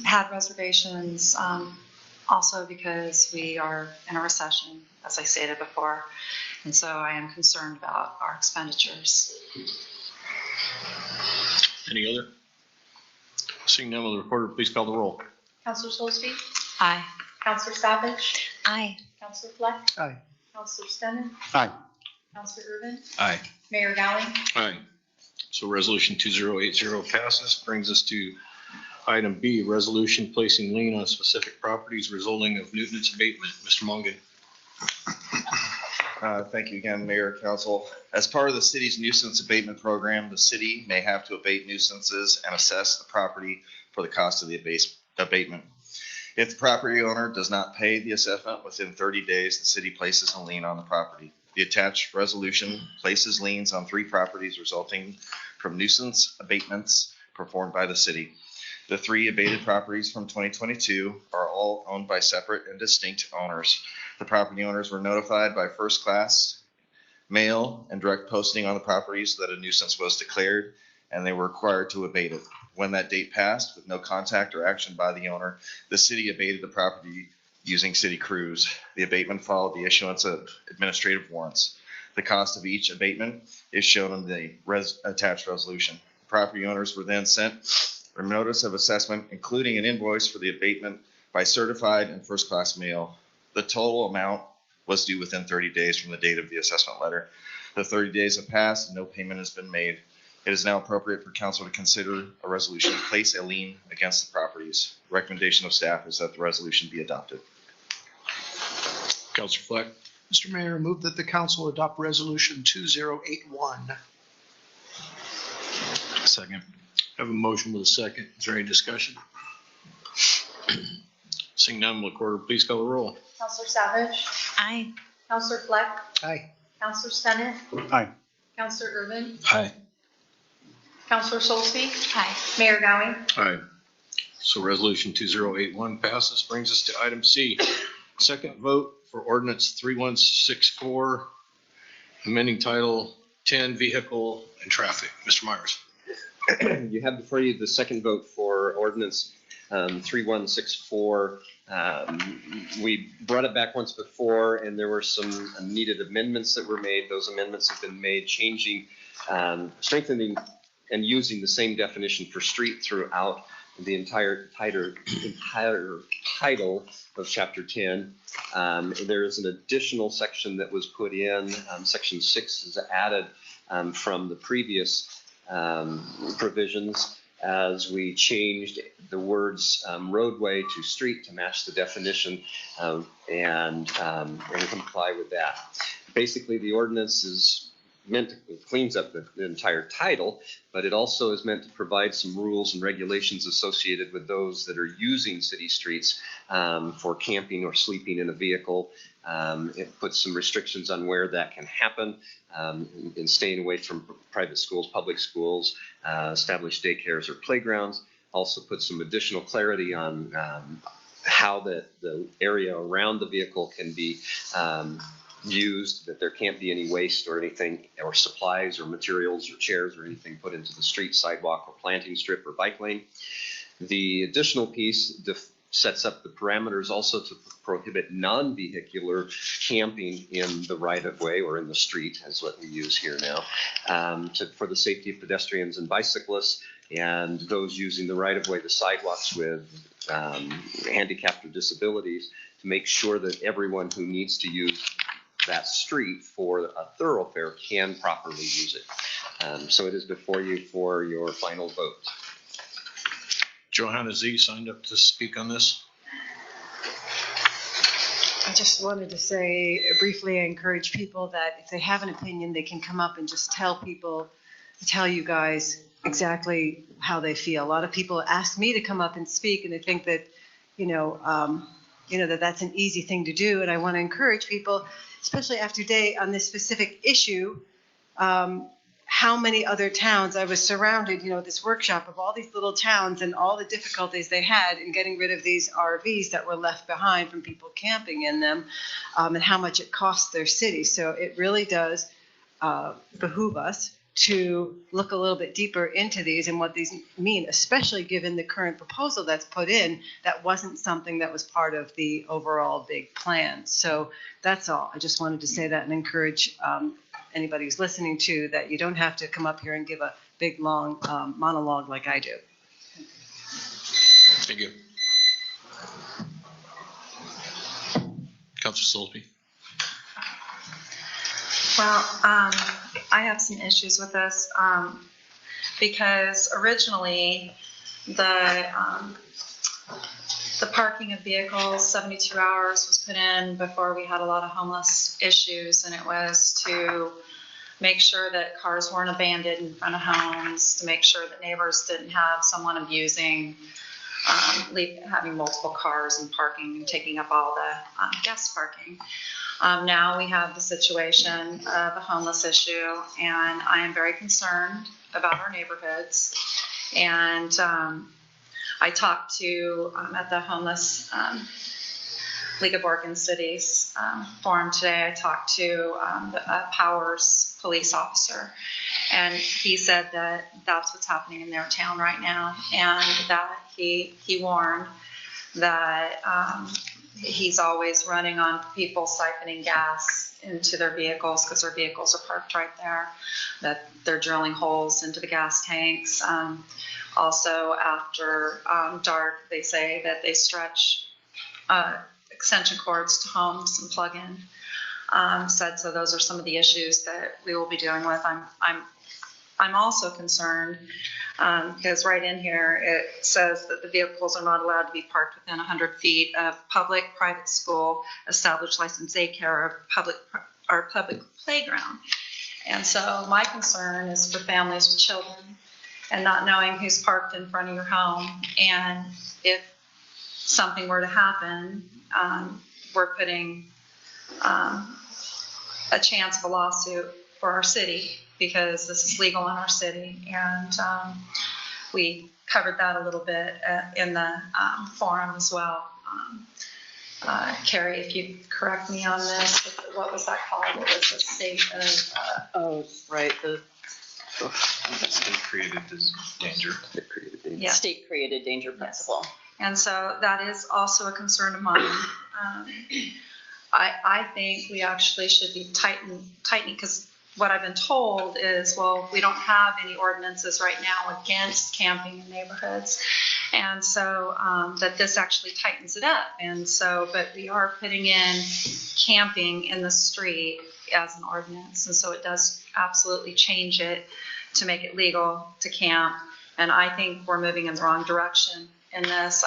had reservations also because we are in a recession, as I stated before, and so I am concerned about our expenditures. Any other? Seeing none, will the recorder please call the roll? Councilor Soulsby. Aye. Councilor Savage. Aye. Councilor Fleck. Aye. Councilor Stenen. Aye. Councilor Urban. Aye. Mayor Gowing. Aye. So resolution 2080 passes. Brings us to item B, resolution placing lien on specific properties resulting of nuisance abatement. Mr. Mongan. Thank you again, Mayor, Council. As part of the city's nuisance abatement program, the city may have to abate nuisances and assess the property for the cost of the abatement. If the property owner does not pay the assessment within 30 days, the city places a lien on the property. The attached resolution places liens on 3 properties resulting from nuisance abatements performed by the city. The 3 abated properties from 2022 are all owned by separate and distinct owners. The property owners were notified by first class mail and direct posting on the properties that a nuisance was declared, and they were required to abate it. When that date passed, with no contact or action by the owner, the city abated the property using city crews. The abatement followed the issuance of administrative warrants. The cost of each abatement is shown in the attached resolution. Property owners were then sent a notice of assessment, including an invoice for the abatement by certified and first class mail. The total amount was due within 30 days from the date of the assessment letter. The 30 days have passed and no payment has been made. It is now appropriate for council to consider a resolution to place a lien against the properties. The recommendation of staff is that the resolution be adopted. Councilor Fleck. Mr. Mayor, move that the council adopt resolution 2081. Second. I have a motion with a second. Is there any discussion? Seeing none, will the recorder please call the roll? Councilor Savage. Aye. Councilor Fleck. Aye. Councilor Stenen. Aye. Councilor Urban. Aye. Councilor Soulsby. Aye. Mayor Gowing. Aye. So resolution 2081 passes. Brings us to item C. Second vote for ordinance 3164, amending title 10, vehicle and traffic. Mr. Myers. You have before you the second vote for ordinance 3164, We brought it back once before, and there were some needed amendments that were made. Those amendments have been made, changing, strengthening, and using the same definition for street throughout the entire title of Chapter 10. There is an additional section that was put in. Section 6 is added from the previous provisions, as we changed the words roadway to street to match the definition and comply with that. Basically, the ordinance is meant to cleans up the entire title, but it also is meant to provide some rules and regulations associated with those that are using city streets for camping or sleeping in a vehicle. It puts some restrictions on where that can happen, in staying away from private schools, public schools, established daycares or playgrounds. Also puts some additional clarity on how the area around the vehicle can be used, that there can't be any waste or anything, or supplies or materials or chairs or anything put into the street, sidewalk, or planting strip or bike lane. The additional piece sets up the parameters also to prohibit non-vehicular camping in the right-of-way or in the street, is what we use here now, for the safety of pedestrians and bicyclists and those using the right-of-way, the sidewalks with handicapped or disabilities, to make sure that everyone who needs to use that street for a thoroughfare can properly use it. So it is before you for your final vote. Johanna Z signed up to speak on this. I just wanted to say briefly, I encourage people that if they have an opinion, they can come up and just tell you guys exactly how they feel. A lot of people ask me to come up and speak, and they think that, that that's an easy thing to do. And I want to encourage people, especially after today on this specific issue, how many other towns I was surrounded, this workshop of all these little towns and all the difficulties they had in getting rid of these RVs that were left behind from people camping in them, and how much it cost their city. So it really does behoove us to look a little bit deeper into these and what these mean, especially given the current proposal that's put in that wasn't something that was part of the overall big plan. So that's all. I just wanted to say that and encourage anybody who's listening to that you don't have to come up here and give a big, long monologue like I do. Thank you. Councilor Solby. Well, I have some issues with this because originally the parking of vehicles, 72 hours was put in before we had a lot of homeless issues, and it was to make sure that cars weren't abandoned in front of homes, to make sure that neighbors didn't have someone abusing, having multiple cars and parking and taking up all the guest parking. Now we have the situation of a homeless issue, and I am very concerned about our neighborhoods. And I talked to, at the Homeless League of Oregon Cities forum today, I talked to the Powers police officer, and he said that that's what's happening in their town right now, and that he warned that he's always running on people siphoning gas into their vehicles because their vehicles are parked right there, that they're drilling holes into the gas tanks. Also, after dark, they say that they stretch extension cords to homes and plug in. So those are some of the issues that we will be dealing with. I'm also concerned because right in here it says that the vehicles are not allowed to be parked within 100 feet of public, private school, established licensed daycare, or public playground. And so my concern is for families with children and not knowing who's parked in front of your home. And if something were to happen, we're putting a chance of a lawsuit for our city, because this is legal in our city. And we covered that a little bit in the forum as well. Carrie, if you correct me on this, what was that called? It was the state of... right. State created danger. Yeah. State created danger principle. And so that is also a concern of mine. I think we actually should be tightening, because what I've been told is, well, we don't have any ordinances right now against camping in neighborhoods. And so that this actually tightens it up. And so, but we are putting in camping in the street as an ordinance. And so it does absolutely change it to make it legal to camp. And I think we're moving in the wrong direction in this.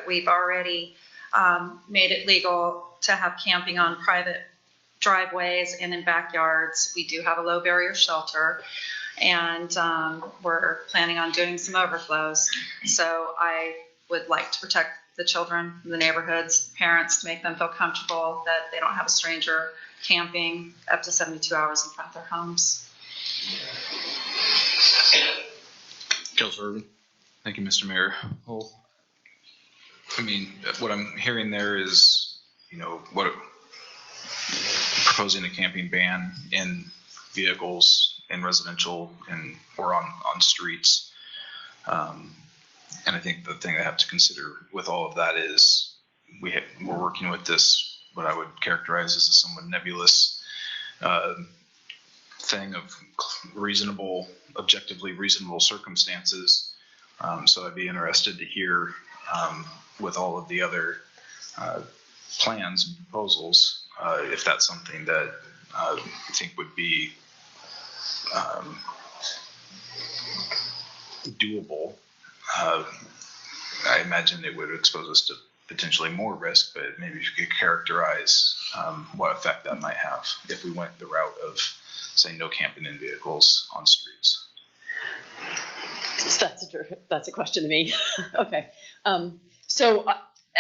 We've already made it legal to have camping on private driveways and in backyards. We do have a low barrier shelter, and we're planning on doing some overflows. So I would like to protect the children in the neighborhoods, parents, to make them feel comfortable that they don't have a stranger camping up to 72 hours in front of their homes. Councilor Irvin. Thank you, Mr. Mayor. Well, I mean, what I'm hearing there is, proposing a camping ban in vehicles in residential or on streets. And I think the thing I have to consider with all of that is we're working with this, what I would characterize as a somewhat nebulous thing of objectively reasonable circumstances. So I'd be interested to hear with all of the other plans and proposals, if that's something that I think would be doable. I imagine it would expose us to potentially more risk, but maybe if you could characterize what effect that might have if we went the route of, say, no camping in vehicles on streets. That's a question to me. Okay. So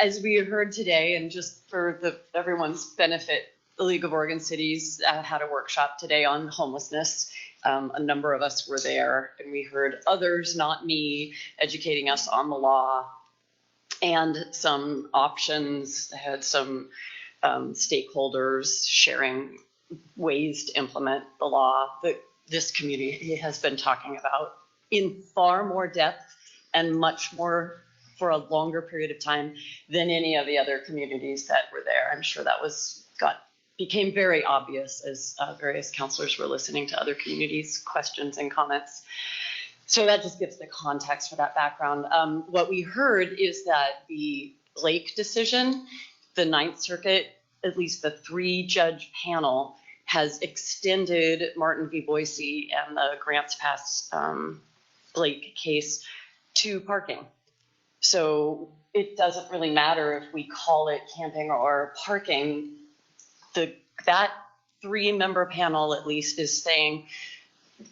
as we heard today, and just for everyone's benefit, the League of Oregon Cities had a workshop today on homelessness. A number of us were there, and we heard others, not me, educating us on the law and some options. Had some stakeholders sharing ways to implement the law that this community has been talking about in far more depth and much more for a longer period of time than any of the other communities that were there. I'm sure that became very obvious as various counselors were listening to other communities' questions and comments. So that just gives the context for that background. What we heard is that the Blake decision, the Ninth Circuit, at least the 3-judge panel, has extended Martin v. Boise and the Grants Pass Blake case to parking. So it doesn't really matter if we call it camping or parking. That 3-member panel at least is saying,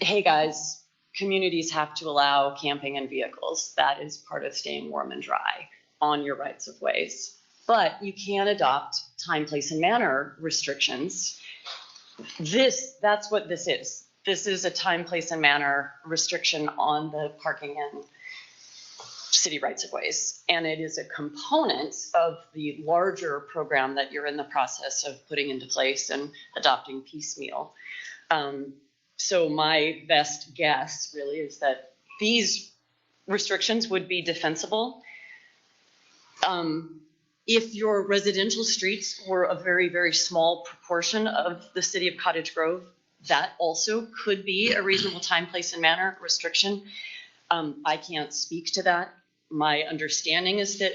hey guys, communities have to allow camping in vehicles. That is part of staying warm and dry on your rights of ways. But you can adopt time, place, and manner restrictions. That's what this is. This is a time, place, and manner restriction on the parking and city rights of ways. And it is a component of the larger program that you're in the process of putting into place and adopting piecemeal. So my best guess really is that these restrictions would be defensible. If your residential streets were a very, very small proportion of the city of Cottage Grove, that also could be a reasonable time, place, and manner restriction. I can't speak to that. My understanding is that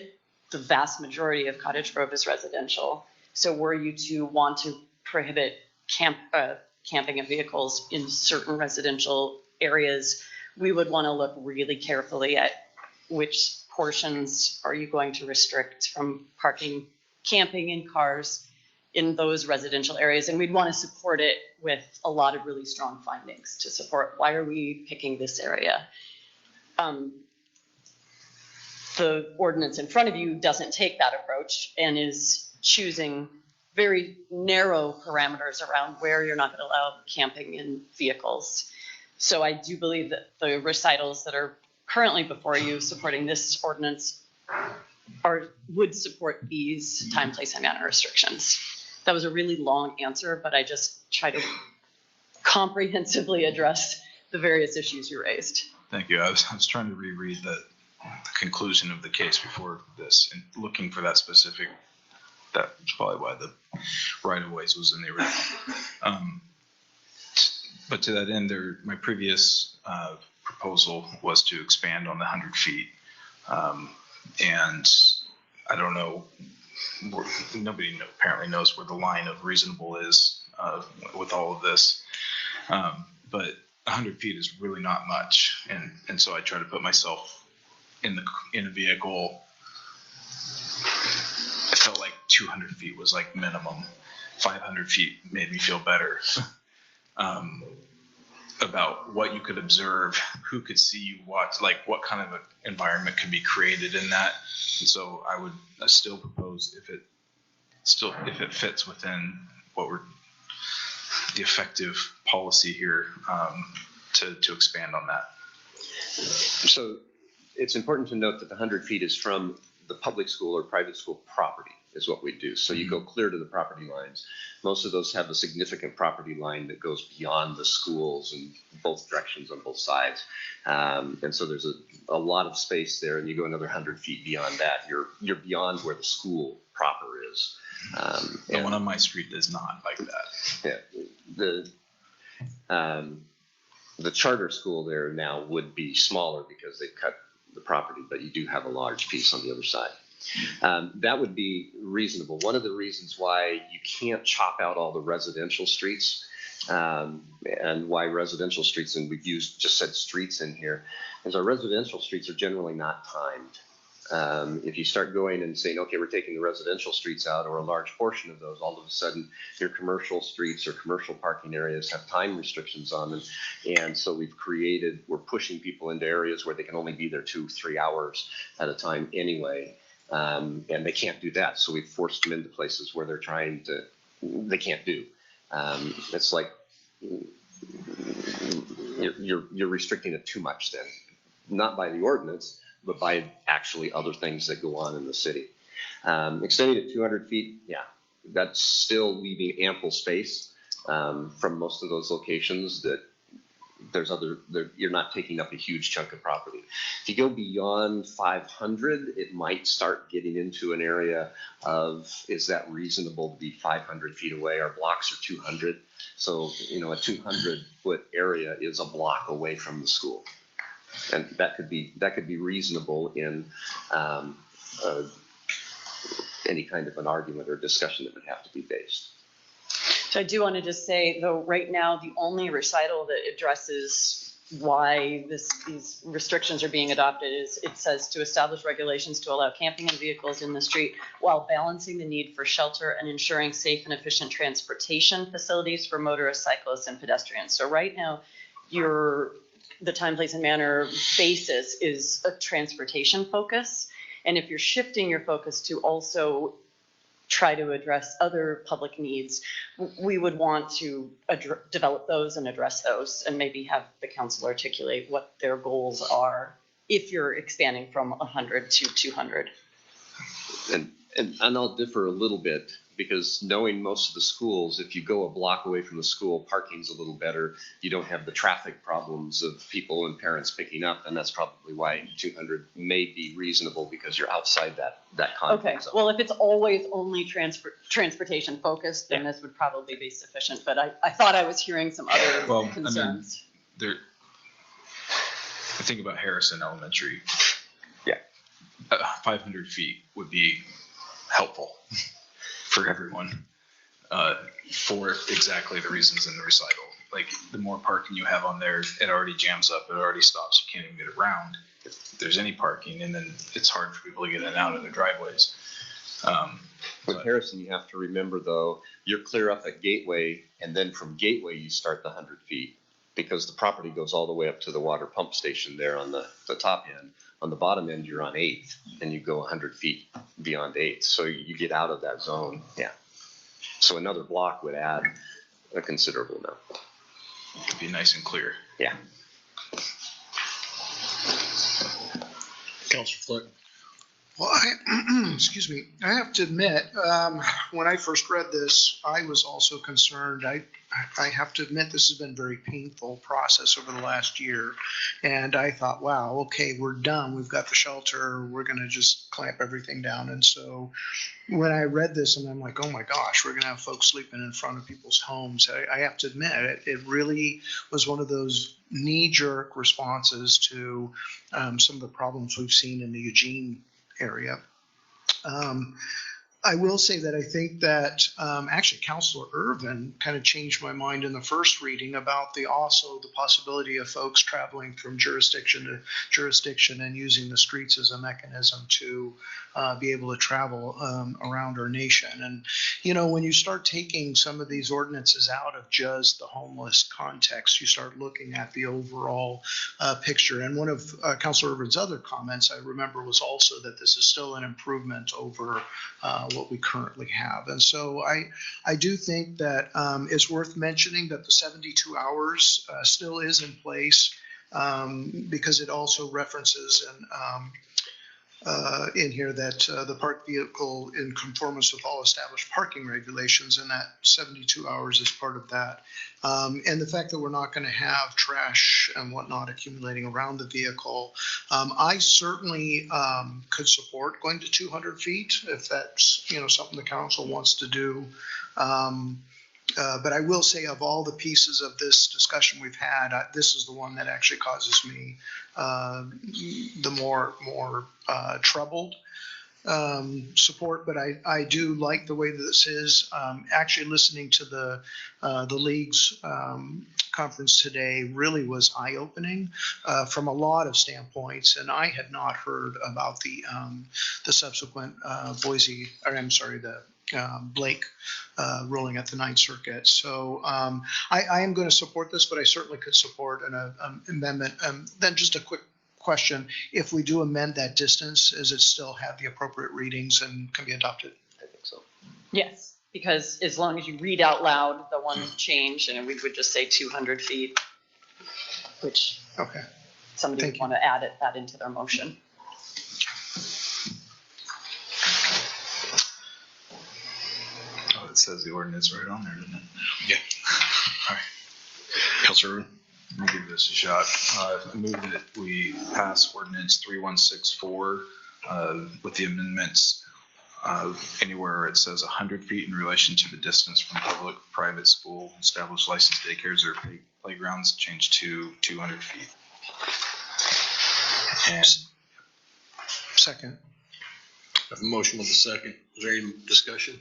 the vast majority of Cottage Grove is residential. So were you to want to prohibit camping of vehicles in certain residential areas, we would want to look really carefully at which portions are you going to restrict from camping in cars in those residential areas. And we'd want to support it with a lot of really strong findings to support why are we picking this area. The ordinance in front of you doesn't take that approach and is choosing very narrow parameters around where you're not going to allow camping in vehicles. So I do believe that the recitals that are currently before you supporting this ordinance would support these time, place, and manner restrictions. That was a really long answer, but I just try to comprehensively address the various issues you raised. Thank you. I was trying to reread conclusion of the case before this and looking for that specific, that's probably why the right of ways was in the original. But to that end, my previous proposal was to expand on the 100 feet. And I don't know, nobody apparently knows where the line of reasonable is with all of this. But 100 feet is really not much. And so I try to put myself in a vehicle. I felt like 200 feet was like minimum. 500 feet made me feel better. About what you could observe, who could see you watch, like what kind of an environment could be created in that. And so I would still propose if it fits within what we're the effective policy here, to expand on that. So it's important to note that the 100 feet is from the public school or private school property is what we do. So you go clear to the property lines. Most of those have a significant property line that goes beyond the schools in both directions on both sides. And so there's a lot of space there, and you go another 100 feet beyond that, you're beyond where the school proper is. The one on my street is not like that. Yeah, the charter school there now would be smaller because they cut the property, but you do have a large piece on the other side. That would be reasonable. One of the reasons why you can't chop out all the residential streets, and why residential streets, and we've just said streets in here, is our residential streets are generally not timed. If you start going and saying, okay, we're taking the residential streets out, or a large portion of those, all of a sudden your commercial streets or commercial parking areas have time restrictions on them. And so we're pushing people into areas where they can only be there 2-3 hours at a time anyway. And they can't do that. So we've forced them into places where they can't do. It's like you're restricting it too much then, not by the ordinance, but by actually other things that go on in the city. Extending it 200 feet, yeah, that's still leaving ample space from most of those locations that you're not taking up a huge chunk of property. If you go beyond 500, it might start getting into an area of, is that reasonable to be 500 feet away? Our blocks are 200. So, a 200-foot area is a block away from the school. And that could be reasonable in any kind of an argument or discussion that would have to be based. So I do want to just say, though, right now, the only recital that addresses why these restrictions are being adopted is it says to establish regulations to allow camping and vehicles in the street while balancing the need for shelter and ensuring safe and efficient transportation facilities for motorists, cyclists, and pedestrians. So right now, the time, place, and manner basis is a transportation focus. And if you're shifting your focus to also try to address other public needs, we would want to develop those and address those, and maybe have the council articulate what their goals are if you're expanding from 100 to 200. And I'll differ a little bit, because knowing most of the schools, if you go a block away from the school, parking's a little better. You don't have the traffic problems of people and parents picking up, and that's probably why 200 may be reasonable, because you're outside that conflict zone. Well, if it's always only transportation focused, then this would probably be sufficient. But I thought I was hearing some other concerns. I think about Harrison Elementary. Yeah. 500 feet would be helpful for everyone, for exactly the reasons in the recital. Like, the more parking you have on there, it already jams up, it already stops, you can't even get around if there's any parking, and then it's hard for people to get in and out of their driveways. With Harrison, you have to remember, though, you're clear up at Gateway, and then from Gateway you start the 100 feet, because the property goes all the way up to the water pump station there on the top end. On the bottom end, you're on 8th, and you go 100 feet beyond 8th. So you get out of that zone. Yeah. So another block would add a considerable amount. It could be nice and clear. Yeah. Councilor Flick. Well, excuse me. I have to admit, when I first read this, I was also concerned. I I have to admit, this has been a very painful process over the last year. And I thought, wow, okay, we're done. We've got the shelter. We're going to just clamp everything down. And so when I read this, and I'm like, oh my gosh, we're going to have folks sleeping in front of people's homes. I have to admit, it really was one of those knee-jerk responses to some of the problems we've seen in the Eugene area. I will say that I think that actually Councilor Irvin kind of changed my mind in the first reading about also the possibility of folks traveling from jurisdiction to jurisdiction and using the streets as a mechanism to be able to travel around our nation. And, you know, when you start taking some of these ordinances out of just the homeless context, you start looking at the overall picture. And one of Councilor Irvin's other comments I remember was also that this is still an improvement over what we currently have. And so I do think that it's worth mentioning that the 72 hours still is in place because it also references in here that the park vehicle in conformance with all established parking regulations, and that 72 hours is part of that. And the fact that we're not going to have trash and whatnot accumulating around the vehicle, I certainly could support going to 200 feet if that's, you know, something the council wants to do. But I will say, of all the pieces of this discussion we've had, this is the one that actually causes me the more troubled support. But I do like the way that this is. Actually, listening to the league's conference today really was eye-opening from a lot of standpoints, and I had not heard about the subsequent Blake ruling at the Ninth Circuit. So I am going to support this, but I certainly could support an amendment. Then just a quick question: if we do amend that distance, does it still have the appropriate readings and can be adopted? I think so. Yes, because as long as you read out loud the one change, and we would just say 200 feet, which somebody would want to add that into their motion. Oh, it says the ordinance right on there, doesn't it? Yeah. All right. Councilor, let me give this a shot. I move that we pass ordinance 3164 with the amendments. Anywhere it says 100 feet in relation to the distance from public, private school, established licensed daycares or playgrounds, change to 200 feet. And second. I have a motion with a second. Is there any discussion?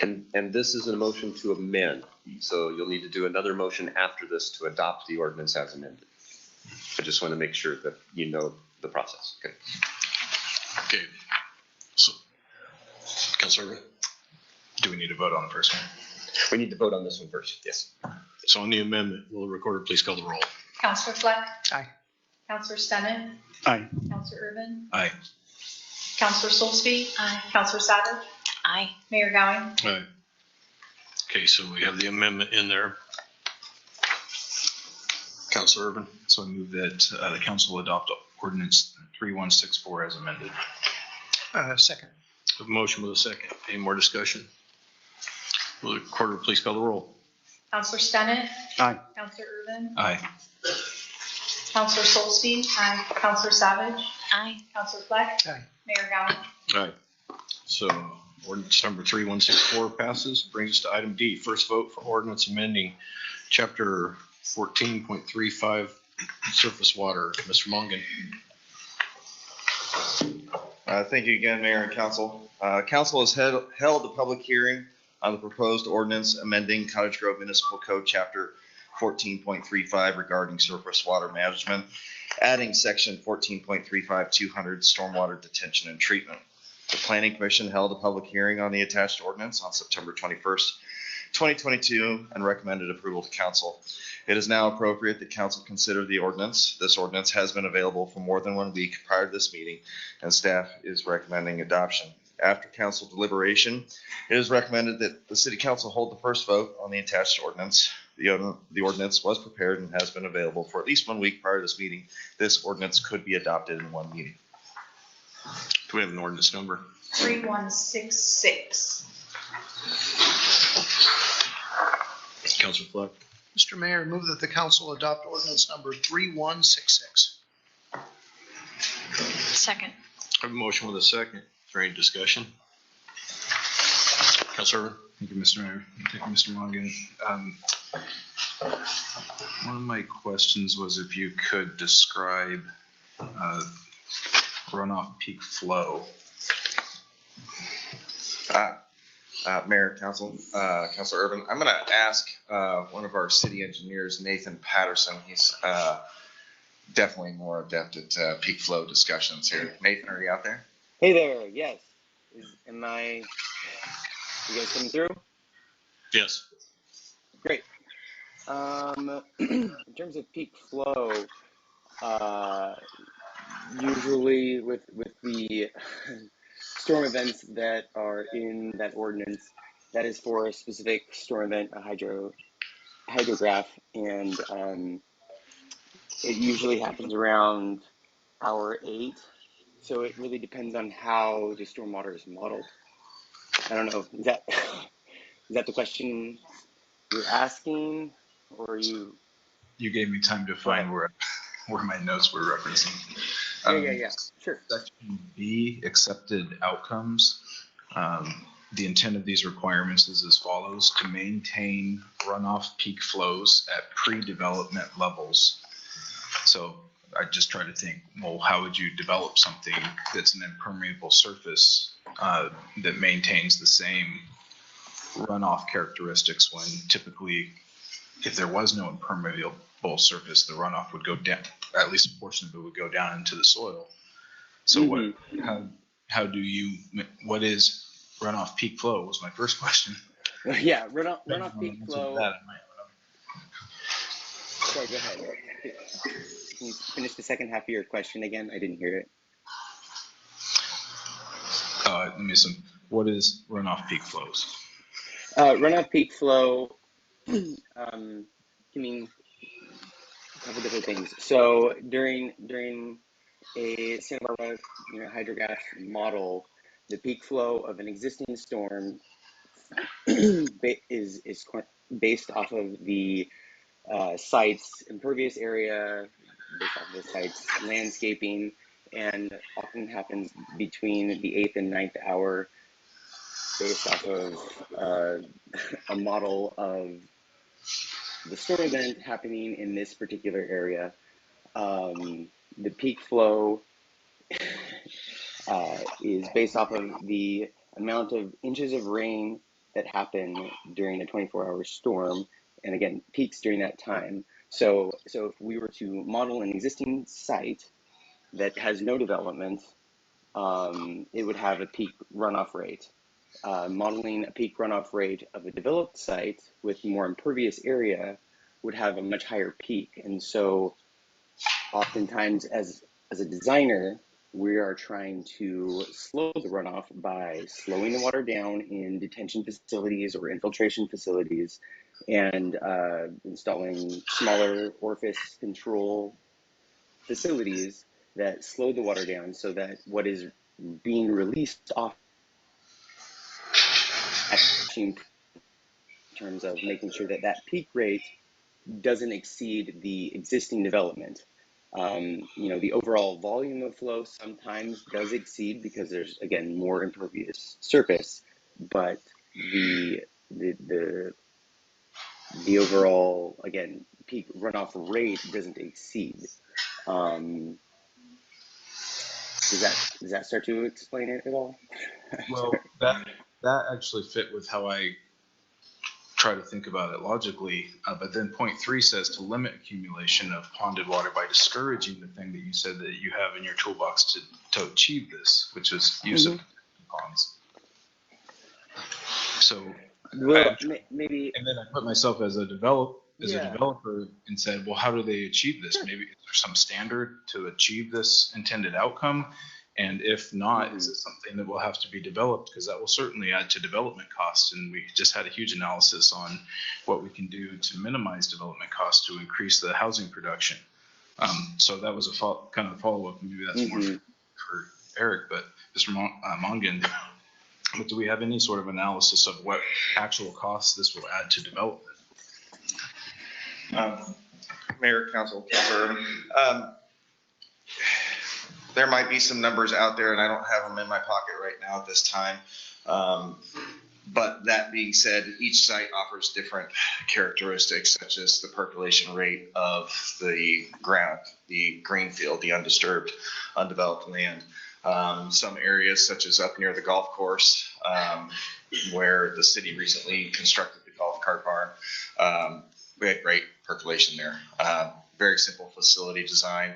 And this is a motion to amend, so you'll need to do another motion after this to adopt the ordinance as amended. I just want to make sure that you know the process. Okay. Okay. So, Councilor, do we need to vote on the first one? We need to vote on this one first. Yes. So on the amendment, will the recorder please call the roll? Councilor Fleck. Aye. Councilor Stennett. Aye. Councilor Irvin. Aye. Councilor Solsby. Aye. Councilor Savage. Aye. Mayor Gowing. Aye. Okay, so we have the amendment in there. Councilor Irvin. So I move that the council adopt ordinance 3164 as amended. Second. A motion with a second. Any more discussion? Will the recorder please call the roll? Councilor Stennett. Aye. Councilor Irvin. Aye. Councilor Solsby. Aye. Councilor Savage. Aye. Councilor Fleck. Aye. Mayor Gowing. Aye. So ordinance number 3164 passes. Brings us to item D, first vote for ordinance amending chapter 14.35 surface water. Mr. Mongan. Thank you again, Mayor and Council. Council has held a public hearing on the proposed ordinance amending Cottage Grove Municipal Code Chapter 14.35 regarding surface water management, adding section 14.35 200 stormwater detention and treatment. The Planning Commission held a public hearing on the attached ordinance on September 21st, 2022, and recommended approval to council. It is now appropriate that council consider the ordinance. This ordinance has been available for more than 1 week prior to this meeting, and staff is recommending adoption. After council deliberation, it is recommended that the city council hold the first vote on the attached ordinance. The ordinance was prepared and has been available for at least 1 week prior to this meeting. This ordinance could be adopted in one meeting. Do we have an ordinance number? 3166. Councilor Fleck. Mr. Mayor, move that the council adopt ordinance number 3166. Second. I have a motion with a second. Is there any discussion? Councilor Irvin. Thank you, Mr. Mayor. Thank you, Mr. Mongan. One of my questions was if you could describe runoff peak flow. Mayor, Councilor Urban, I'm going to ask one of our city engineers, Nathan Patterson. He's definitely more adept at peak flow discussions here. Nathan, are you out there? Hey there, yes. You guys coming through? Yes. Great. In terms of peak flow, usually with the storm events that are in that ordinance, that is for a specific storm event, a hydrograph, and it usually happens around hour 8. So it really depends on how the stormwater is modeled. I don't know, is that the question you're asking, or you? You gave me time to find where my notes were referencing. Yeah, sure. Section B, accepted outcomes. The intent of these requirements is as follows: to maintain runoff peak flows at pre-development levels. So I just try to think, well, how would you develop something that's an impermeable surface that maintains the same runoff characteristics when typically, if there was no impermeable surface, the runoff would go down, at least a portion of it would go down into the soil. So what is runoff peak flow was my first question. Yeah, runoff peak flow. Sorry, go ahead. Can you finish the second half of your question again? I didn't hear it. What is runoff peak flows? Runoff peak flow can mean a couple different things. So during a Santa Barbara hydrograph model, the peak flow of an existing storm is based off of the site's impervious area, based off of the site's landscaping, and often happens between the 8th and 9th hour, based off of a model of the storm event happening in this particular area. The peak flow is based off of the amount of inches of rain that happen during a 24-hour storm, and again, peaks during that time. So if we were to model an existing site that has no development, it would have a peak runoff rate. Modeling a peak runoff rate of a developed site with more impervious area would have a much higher peak. And so oftentimes as a designer, we are trying to slow the runoff by slowing the water down in detention facilities or infiltration facilities, and installing smaller orifice control facilities that slow the water down so that what is being released off in terms of making sure that that peak rate doesn't exceed the existing development. The overall volume of flow sometimes does exceed because there's, again, more impervious surface, but the overall, again, peak runoff rate doesn't exceed. Does that start to explain it at all? Well, that actually fit with how I try to think about it logically, but then point 3 says to limit accumulation of ponded water by discouraging the thing that you said that you have in your toolbox to achieve this, which is use of ponds. So maybe, and then I put myself as a developer and said, well, how do they achieve this? Maybe is there some standard to achieve this intended outcome? And if not, is it something that will have to be developed? Because that will certainly add to development costs. And we just had a huge analysis on what we can do to minimize development costs to increase the housing production. So that was a kind of follow-up. Maybe that's more for Eric, but Mr. Mongan, but do we have any sort of analysis of what actual costs this will add to development? Mayor, Council, Councilor, there might be some numbers out there, and I don't have them in my pocket right now at this time. But that being said, each site offers different characteristics, such as the percolation rate of the ground, the greenfield, the undisturbed, undeveloped land. Some areas, such as up near the golf course, where the city recently constructed the golf cart barn, we had great percolation there. Very simple facility design,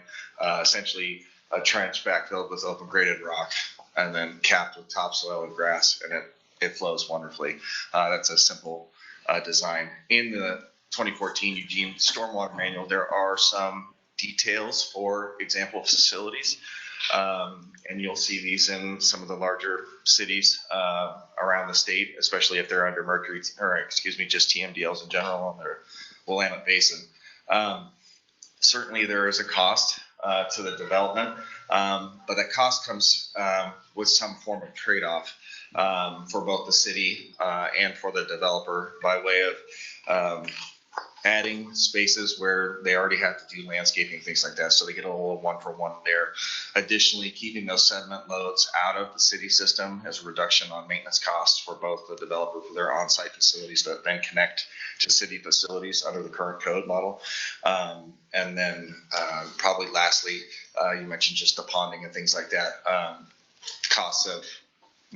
essentially a trench backfilled with open graded rock and then capped with topsoil and grass, and it flows wonderfully. That's a simple design. In the 2014 Eugene Stormwater Manual, there are some details for example facilities, and you'll see these in some of the larger cities around the state, especially if they're under just TMDLs in general on their Willamette Basin. Certainly there is a cost to the development, but that cost comes with some form of trade-off for both the city and for the developer by way of adding spaces where they already have to do landscaping, things like that. So they get a little one-for-one there. Additionally, keeping those sediment loads out of the city system as a reduction on maintenance costs for both the developer for their on-site facilities that then connect to city facilities under the current code model. And then probably lastly, you mentioned just the ponding and things like that. Costs of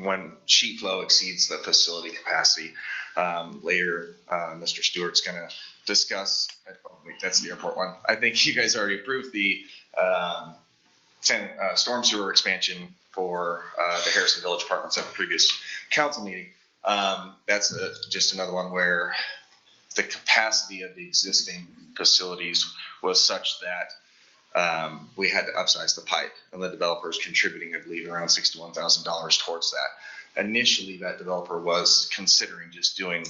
when sheet flow exceeds the facility capacity. Later, Mr. Stewart's going to discuss, that's the airport one. I think you guys already approved the storm sewer expansion for the Harrison Village Apartments at the previous council meeting. That's just another one where the capacity of the existing facilities was such that we had to upsize the pipe, and the developer is contributing, I believe, around $61,000 towards that. Initially, that developer was considering just doing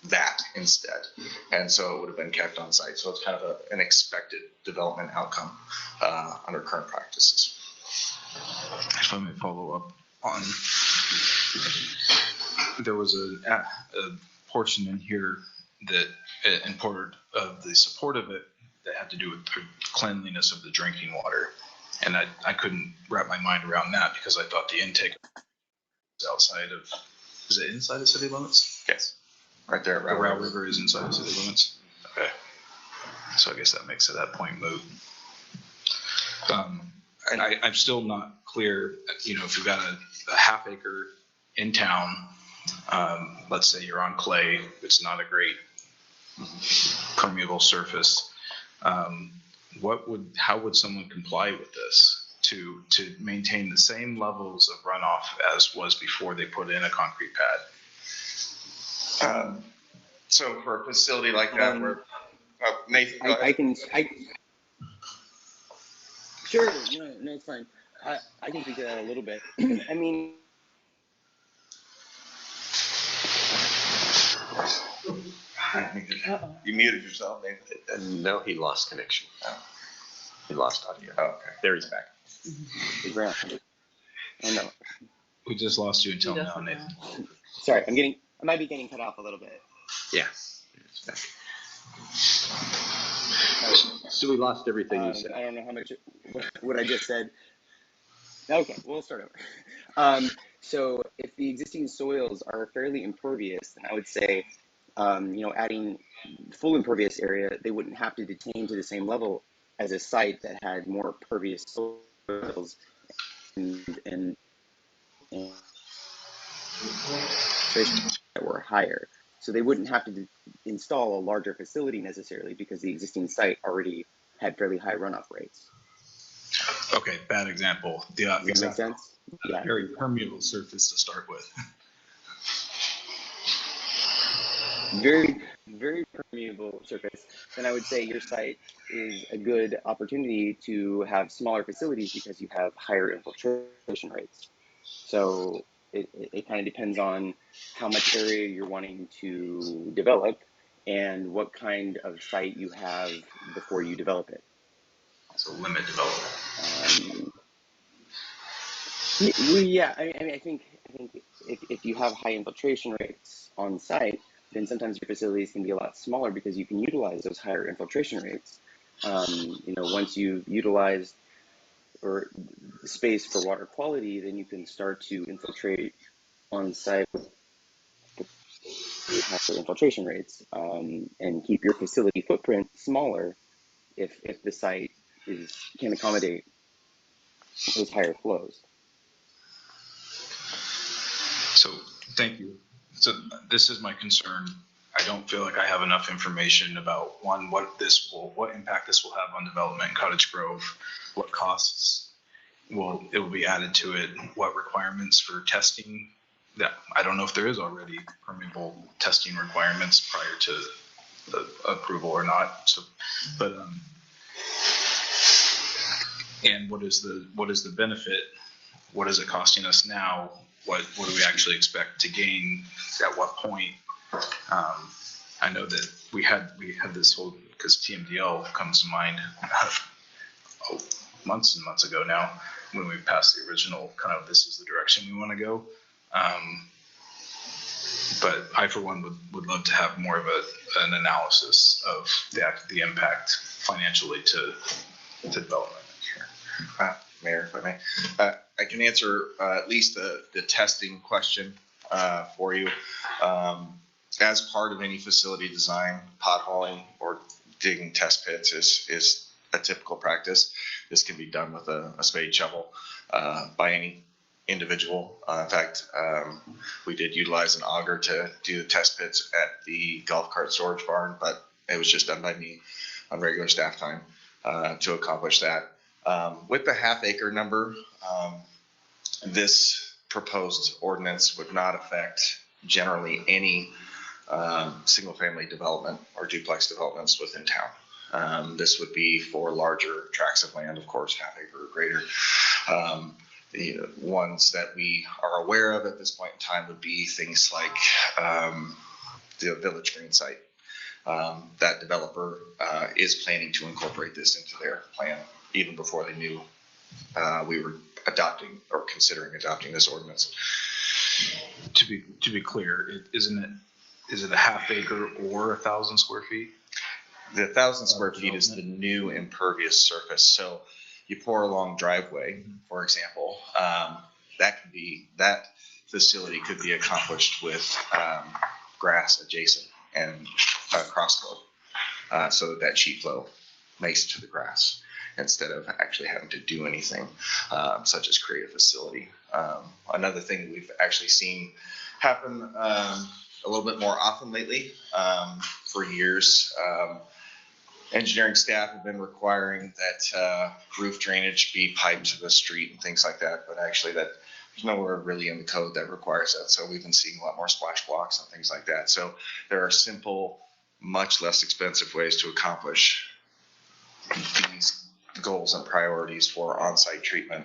that instead, and so it would have been kept on site. So it's kind of an expected development outcome under current practices. If I may follow up on, there was a portion in here that in part of the support of it that had to do with the cleanliness of the drinking water, and I couldn't wrap my mind around that because I thought the intake was outside of, is it inside the city limits? Yes. Right there. The Row River is inside the city limits? Okay. So I guess that makes it that point moot. And I'm still not clear, if you've got a half acre in town, let's say you're on clay, it's not a great permeable surface. How would someone comply with this to maintain the same levels of runoff as was before they put in a concrete pad? So for a facility like that, where Nathan, go ahead. Sure, no, it's fine. I can speak to that a little bit. I mean, you muted yourself, Nathan. No, he lost connection. He lost audio. Oh, okay. There he's back. Oh no. We just lost you until now, Nathan. Sorry, I might be getting cut off a little bit. Yeah. It's back. So we lost everything you said. I don't know how much what I just said. Okay, we'll start over. So if the existing soils are fairly impervious, then I would say, adding full impervious area, they wouldn't have to detain to the same level as a site that had more pervious soils and that were higher. So they wouldn't have to install a larger facility necessarily because the existing site already had fairly high runoff rates. Okay, bad example. Does that make sense? Yeah. Very permeable surface to start with. Very, very permeable surface. Then I would say your site is a good opportunity to have smaller facilities because you have higher infiltration rates. So it kind of depends on how much area you're wanting to develop and what kind of site you have before you develop it. So limit development. Yeah, I mean, I think if you have high infiltration rates on site, then sometimes your facilities can be a lot smaller because you can utilize those higher infiltration rates. Once you've utilized or space for water quality, then you can start to infiltrate on site with higher infiltration rates, and keep your facility footprint smaller if the site can accommodate those higher flows. So thank you. So this is my concern. I don't feel like I have enough information about what impact this will have on development in Cottage Grove, what costs it will be added to it, what requirements for testing. That I don't know if there is already permeable testing requirements prior to the approval or not. So, but and what is the benefit? What is it costing us now? What do we actually expect to gain at what point? I know that we had this whole, because TMDL comes to mind months and months ago now, when we passed the original kind of this is the direction we want to go. But I, for one, would love to have more of an analysis of the impact financially to development. Sure. Mayor, if I may, I can answer at least the testing question for you. As part of any facility design, potholing or digging test pits is a typical practice. This can be done with a spade shovel by any individual. In fact, we did utilize an auger to do the test pits at the golf cart storage barn, but it was just done by me on regular staff time to accomplish that. With the half-acre number, this proposed ordinance would not affect generally any single-family development or duplex developments within town. This would be for larger tracts of land, of course, half-acre or greater. The ones that we are aware of at this point in time would be things like the Village Green site. That developer is planning to incorporate this into their plan even before they knew we were adopting or considering adopting this ordinance. To be clear, is it a half acre or 1,000 square feet? The 1,000 square feet is the new impervious surface. So you pour a long driveway, for example, that facility could be accomplished with grass adjacent and crossflow, so that sheet flow makes it to the grass instead of actually having to do anything such as create a facility. Another thing we've actually seen happen a little bit more often lately, for years, engineering staff have been requiring that roof drainage be piped to the street and things like that, but actually there's nowhere really in the code that requires that. So we've been seeing a lot more splash blocks and things like that. So there are simple, much less expensive ways to accomplish these goals and priorities for on-site treatment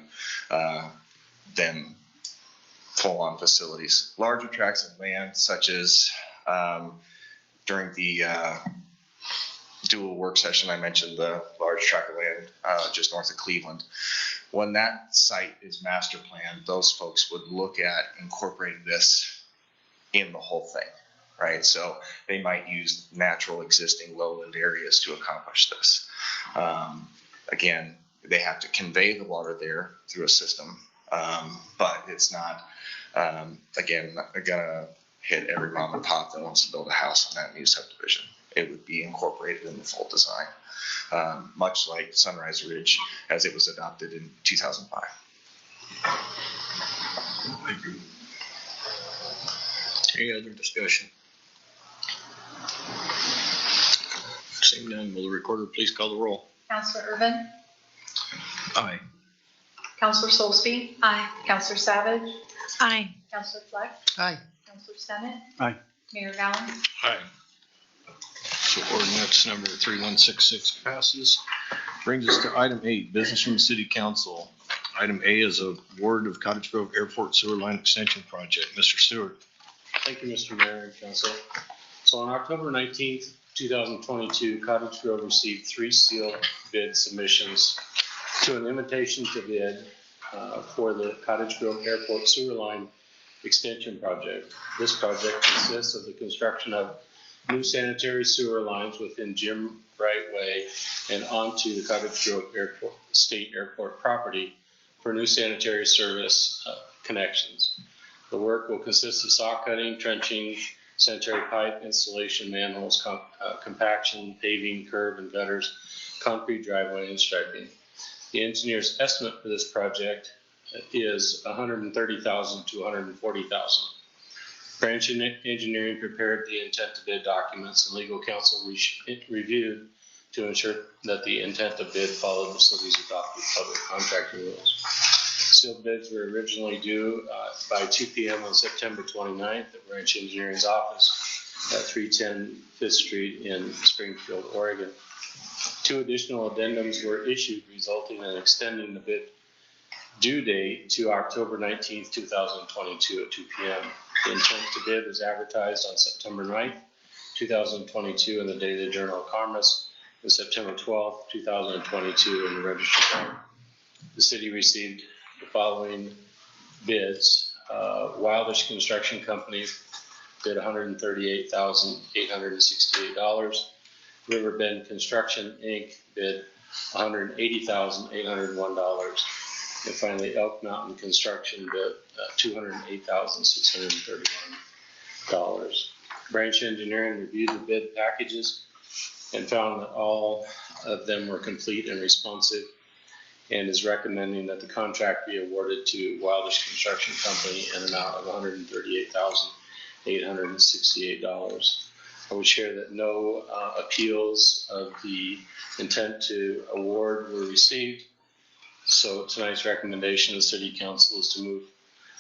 than full-on facilities. Larger tracts of land, such as during the dual work session, I mentioned the large tract of land just north of Cleveland. When that site is master planned, those folks would look at incorporating this in the whole thing, right? So they might use natural existing lowland areas to accomplish this. Again, they have to convey the water there through a system, but it's not, again, not gonna hit every mom and pop that wants to build a house on that new subdivision. It would be incorporated in the full design, much like Sunrise Ridge as it was adopted in 2005. Thank you. Any other discussion? Seeing none, will the recorder please call the roll? Counselor Irvin? Aye. Counselor Solsby? Aye. Counselor Savage? Aye. Counselor Fleck? Aye. Counselor Stemmett? Aye. Mayor Allen? Aye. So ordinance number 3166 passes. Brings us to item 8, business from the city council. Item A is a award of Cottage Grove Airport Sewer Line Extension Project. Mr. Stewart. Thank you, Mr. Mayor and Council. So on October 19th, 2022, Cottage Grove received 3 sealed bid submissions to an invitation to bid for the Cottage Grove Airport Sewer Line Extension Project. This project consists of the construction of new sanitary sewer lines within Jim Wright Way and onto the Cottage Grove Airport, State Airport property for new sanitary service connections. The work will consist of saw cutting, trenching, sanitary pipe installation, manholes, compaction, paving, curb and gutters, concrete driveway, and striping. The engineer's estimate for this project is $130,000 to $140,000. Branch Engineering prepared the intent to bid documents, and legal counsel reviewed to ensure that the intent to bid followed the city's adopted public contracting rules. Sealed bids were originally due by 2 p.m. on September 29th at Branch Engineering's office at 310 5th Street in Springfield, Oregon. 2 additional addendums were issued, resulting in extending the bid due date to October 19th, 2022 at 2 p.m. The intent to bid was advertised on September 9th, 2022 in the Daily Journal of Commerce and September 12th, 2022 in the Register Guide. The city received the following bids. Wildish Construction Company bid $138,868. Riverbend Construction Inc. bid $180,801. And finally, Elk Mountain Construction bid $208,631. Branch Engineering reviewed the bid packages and found that all of them were complete and responsive, and is recommending that the contract be awarded to Wildish Construction Company in an amount of $138,868. I would share that no appeals of the intent to award were received. So tonight's recommendation of the City Council is to move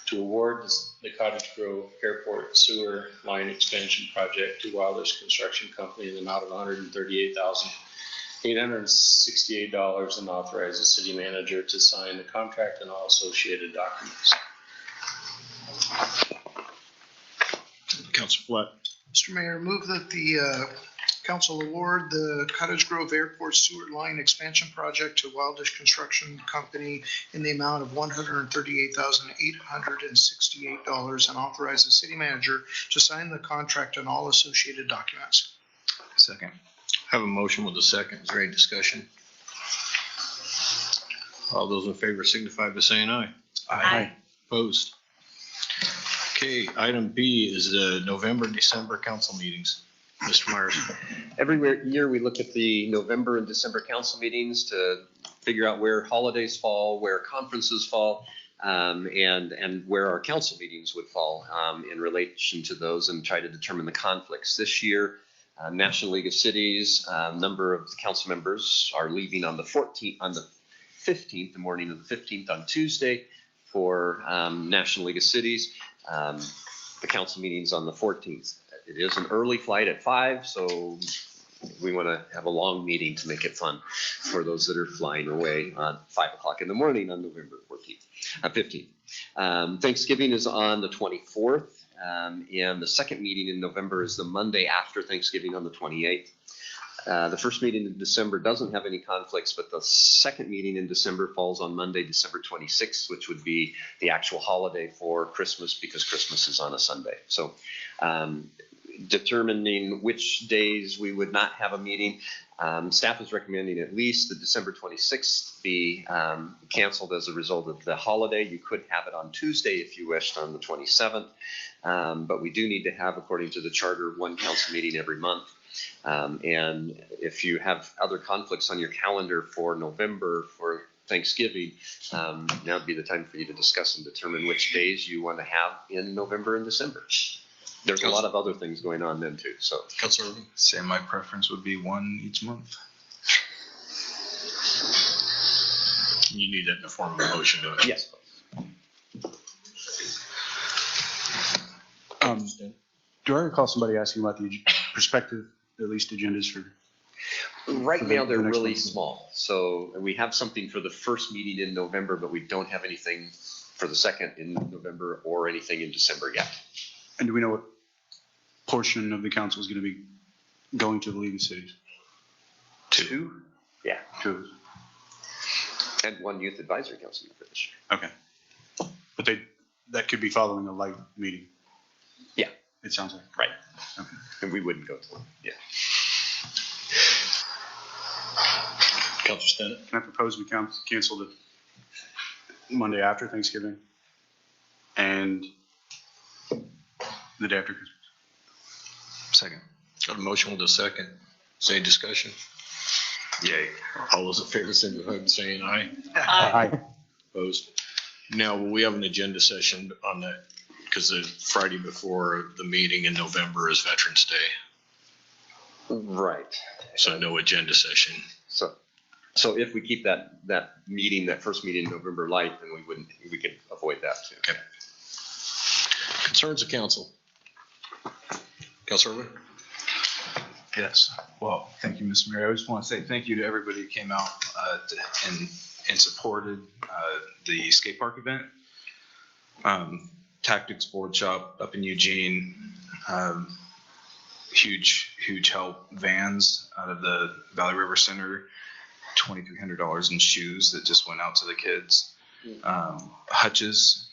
to award the Cottage Grove Airport Sewer Line Expansion Project to Wildish Construction Company in the amount of $138,868 and authorize the city manager to sign the contract and all associated documents. Councilor Flatt. Mr. Mayor, move that the council award the Cottage Grove Airport Sewer Line Expansion Project to Wildish Construction Company in the amount of $138,868 and authorize the city manager to sign the contract and all associated documents. Second. Have a motion with a second. Is there any discussion? All those in favor signify by saying aye. Aye. Opposed? Okay, item B is the November, December council meetings. Mr. Myers. Every year we look at the November and December council meetings to figure out where holidays fall, where conferences fall, and where our council meetings would fall in relation to those, and try to determine the conflicts. This year, National League of Cities, a number of the council members are leaving on the 15th, the morning of the 15th on Tuesday for National League of Cities. The council meeting's on the 14th. It is an early flight at 5, so we want to have a long meeting to make it fun for those that are flying away on 5 o'clock in the morning on November 15th. Thanksgiving is on the 24th, and the second meeting in November is the Monday after Thanksgiving on the 28th. The first meeting in December doesn't have any conflicts, but the second meeting in December falls on Monday, December 26th, which would be the actual holiday for Christmas, because Christmas is on a Sunday. So determining which days we would not have a meeting, staff is recommending at least the December 26th be canceled as a result of the holiday. You could have it on Tuesday if you wished on the 27th, but we do need to have, according to the charter, one council meeting every month. And if you have other conflicts on your calendar for November for Thanksgiving, now would be the time for you to discuss and determine which days you want to have in November and December. There's a lot of other things going on then too. So, Councilor, say my preference would be one each month. You need that in the form of a motion, don't you? Yes. Do I recall somebody asking about the prospective, at least agendas for? Right now, they're really small. So we have something for the first meeting in November, but we don't have anything for the second in November or anything in December yet. And do we know what portion of the council is going to be going to the League of Cities? Two? Yeah. 2. And one youth advisory council member this year. Okay. But that could be following a light meeting. Yeah. It sounds like. Right. Okay. And we wouldn't go to one. Yeah. Counselor Stennett? Can I propose we cancel the Monday after Thanksgiving and the day after Christmas? Second. Got a motion with a second. Is there any discussion? Yay. All those in favor, signify by saying aye. Aye. Opposed? Now, will we have an agenda session on that? Because the Friday before the meeting in November is Veterans Day. Right. So no agenda session. So if we keep that meeting, that first meeting in November light, then we could avoid that too. Okay. Concerns of council? Councilor Irwin? Yes. Well, thank you, Mr. Mayor. I just want to say thank you to everybody who came out and supported the skate park event. Tactics Board Shop up in Eugene, huge help. Vans out of the Valley River Center, $2,300 in shoes that just went out to the kids. Hutches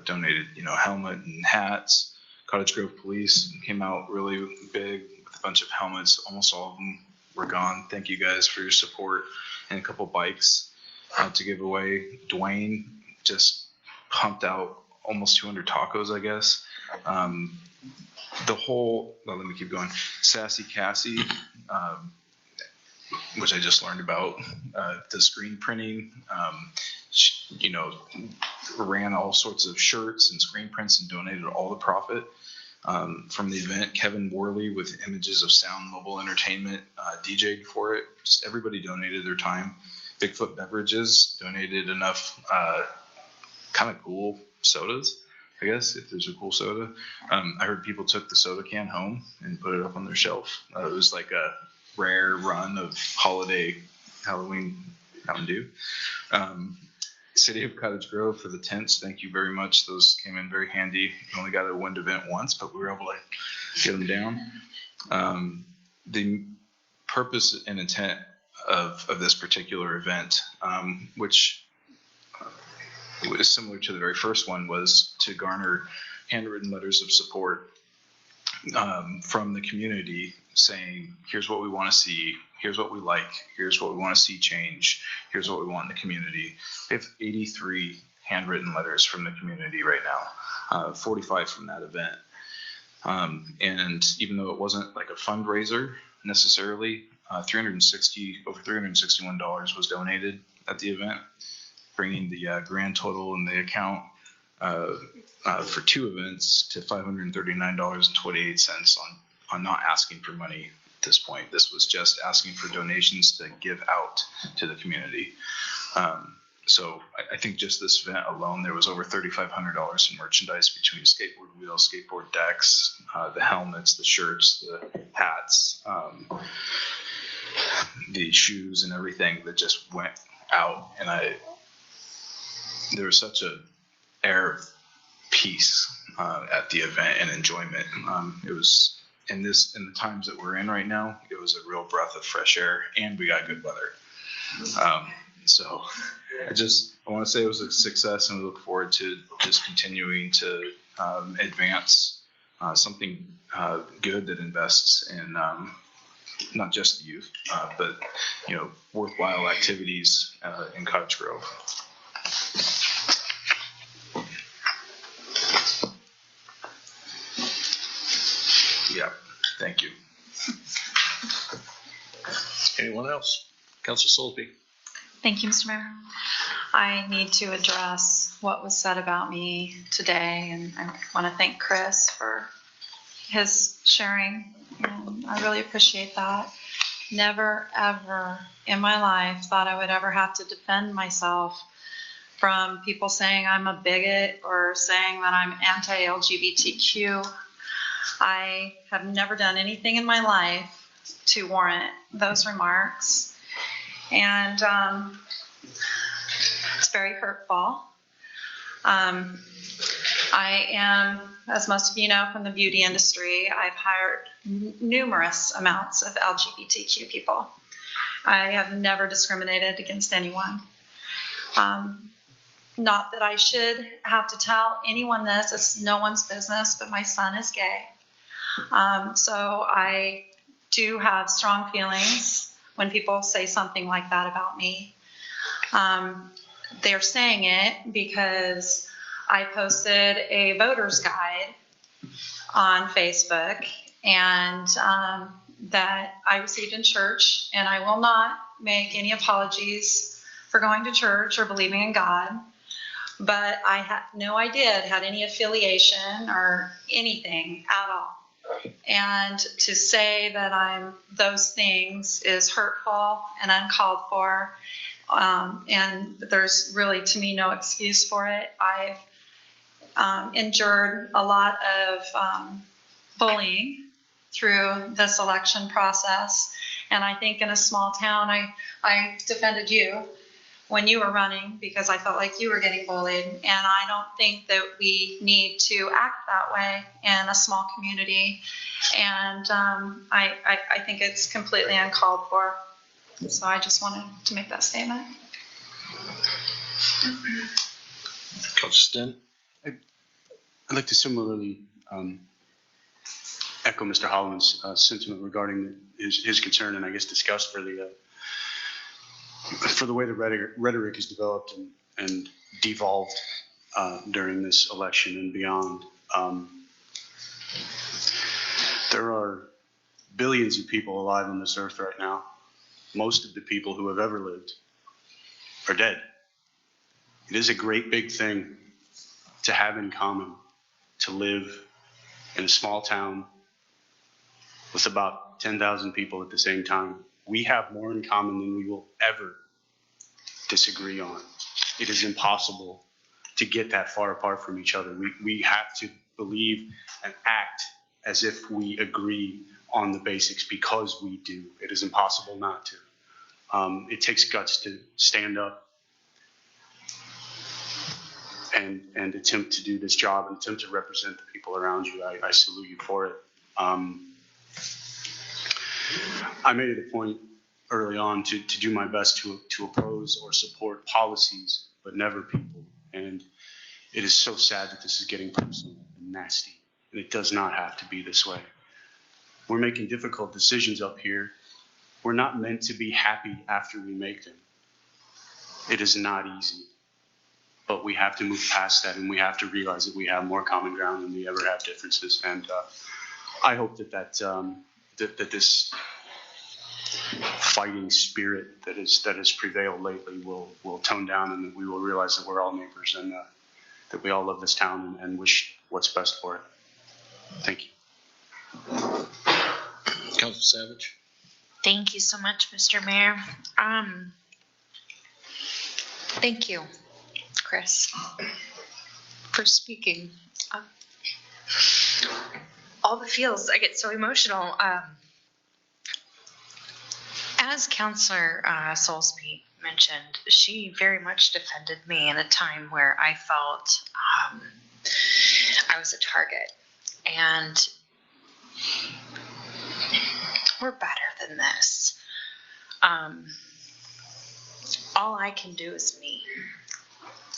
donated, helmet and hats. Cottage Grove Police came out really big with a bunch of helmets. Almost all of them were gone. Thank you guys for your support, and a couple bikes to give away. Dwayne just pumped out almost 200 tacos, I guess. Let me keep going. Sassy Cassie, which I just learned about, the screen printing, ran all sorts of shirts and screen prints and donated all the profit from the event. Kevin Worley with Images of Sound Mobile Entertainment DJ'd for it. Just everybody donated their time. Bigfoot Beverages donated enough kind of cool sodas, I guess, if there's a cool soda. I heard people took the soda can home and put it up on their shelf. It was like a rare run of Halloween Mountain Dew. City of Cottage Grove for the tents, thank you very much. Those came in very handy. We only got a wind event once, but we were able to get them down. The purpose and intent of this particular event, which was similar to the very first one, was to garner handwritten letters of support from the community saying, here's what we want to see, here's what we like, here's what we want to see change, here's what we want in the community. We have 83 handwritten letters from the community right now, 45 from that event. And even though it wasn't like a fundraiser necessarily, over $361 was donated at the event, bringing the grand total in the account for two events to $539.28 on not asking for money at this point. This was just asking for donations to give out to the community. So I think just this event alone, there was over $3,500 in merchandise between skateboard wheels, skateboard decks, the helmets, the shirts, the hats, the shoes and everything that just went out. And there was such a air of peace at the event and enjoyment. It was in the times that we're in right now, it was a real breath of fresh air, and we got good weather. So I want to say it was a success, and we look forward to just continuing to advance something good that invests in not just the youth, but worthwhile activities in Cottage Grove. Yeah, thank you. Anyone else? Councilor Soulsby. Thank you, Mr. Mayor. I need to address what was said about me today, and I want to thank Chris for his sharing. I really appreciate that. Never, ever in my life thought I would ever have to defend myself from people saying I'm a bigot or saying that I'm anti-LGBTQ. I have never done anything in my life to warrant those remarks. And it's very hurtful. I am, as most of you know from the beauty industry, I've hired numerous amounts of LGBTQ people. I have never discriminated against anyone. Not that I should have to tell anyone this, it's no one's business, but my son is gay. So I do have strong feelings when people say something like that about me. They're saying it because I posted a voter's guide on Facebook and that I received in church, and I will not make any apologies for going to church or believing in God. But I had no idea it had any affiliation or anything at all. And to say that I'm those things is hurtful and uncalled for. And there's really, to me, no excuse for it. I've endured a lot of bullying through this election process. And I think in a small town, I defended you when you were running because I felt like you were getting bullied. And I don't think that we need to act that way in a small community. And I think it's completely uncalled for. So I just wanted to make that statement. Coach Stent? I'd like to similarly echo Mr. Holland's sentiment regarding his concern, and I guess disgust for the way the rhetoric is developed and devolved during this election and beyond. There are billions of people alive on this earth right now. Most of the people who have ever lived are dead. It is a great big thing to have in common, to live in a small town with about 10,000 people at the same time. We have more in common than we will ever disagree on. It is impossible to get that far apart from each other. We have to believe and act as if we agree on the basics because we do. It is impossible not to. It takes guts to stand up and attempt to do this job and attempt to represent the people around you. I salute you for it. I made it a point early on to do my best to oppose or support policies, but never people. And it is so sad that this is getting personal and nasty. And it does not have to be this way. We're making difficult decisions up here. We're not meant to be happy after we make them. It is not easy. But we have to move past that, and we have to realize that we have more common ground than we ever have differences. And I hope that this fighting spirit that has prevailed lately will tone down, and that we will realize that we're all neighbors and that we all love this town and wish what's best for it. Thank you. Councilor Savage? Thank you so much, Mr. Mayor. Thank you, Chris, for speaking. All the feels, I get so emotional. As Councilor Soulsby mentioned, she very much defended me in a time where I felt I was a target. And we're better than this. All I can do is me.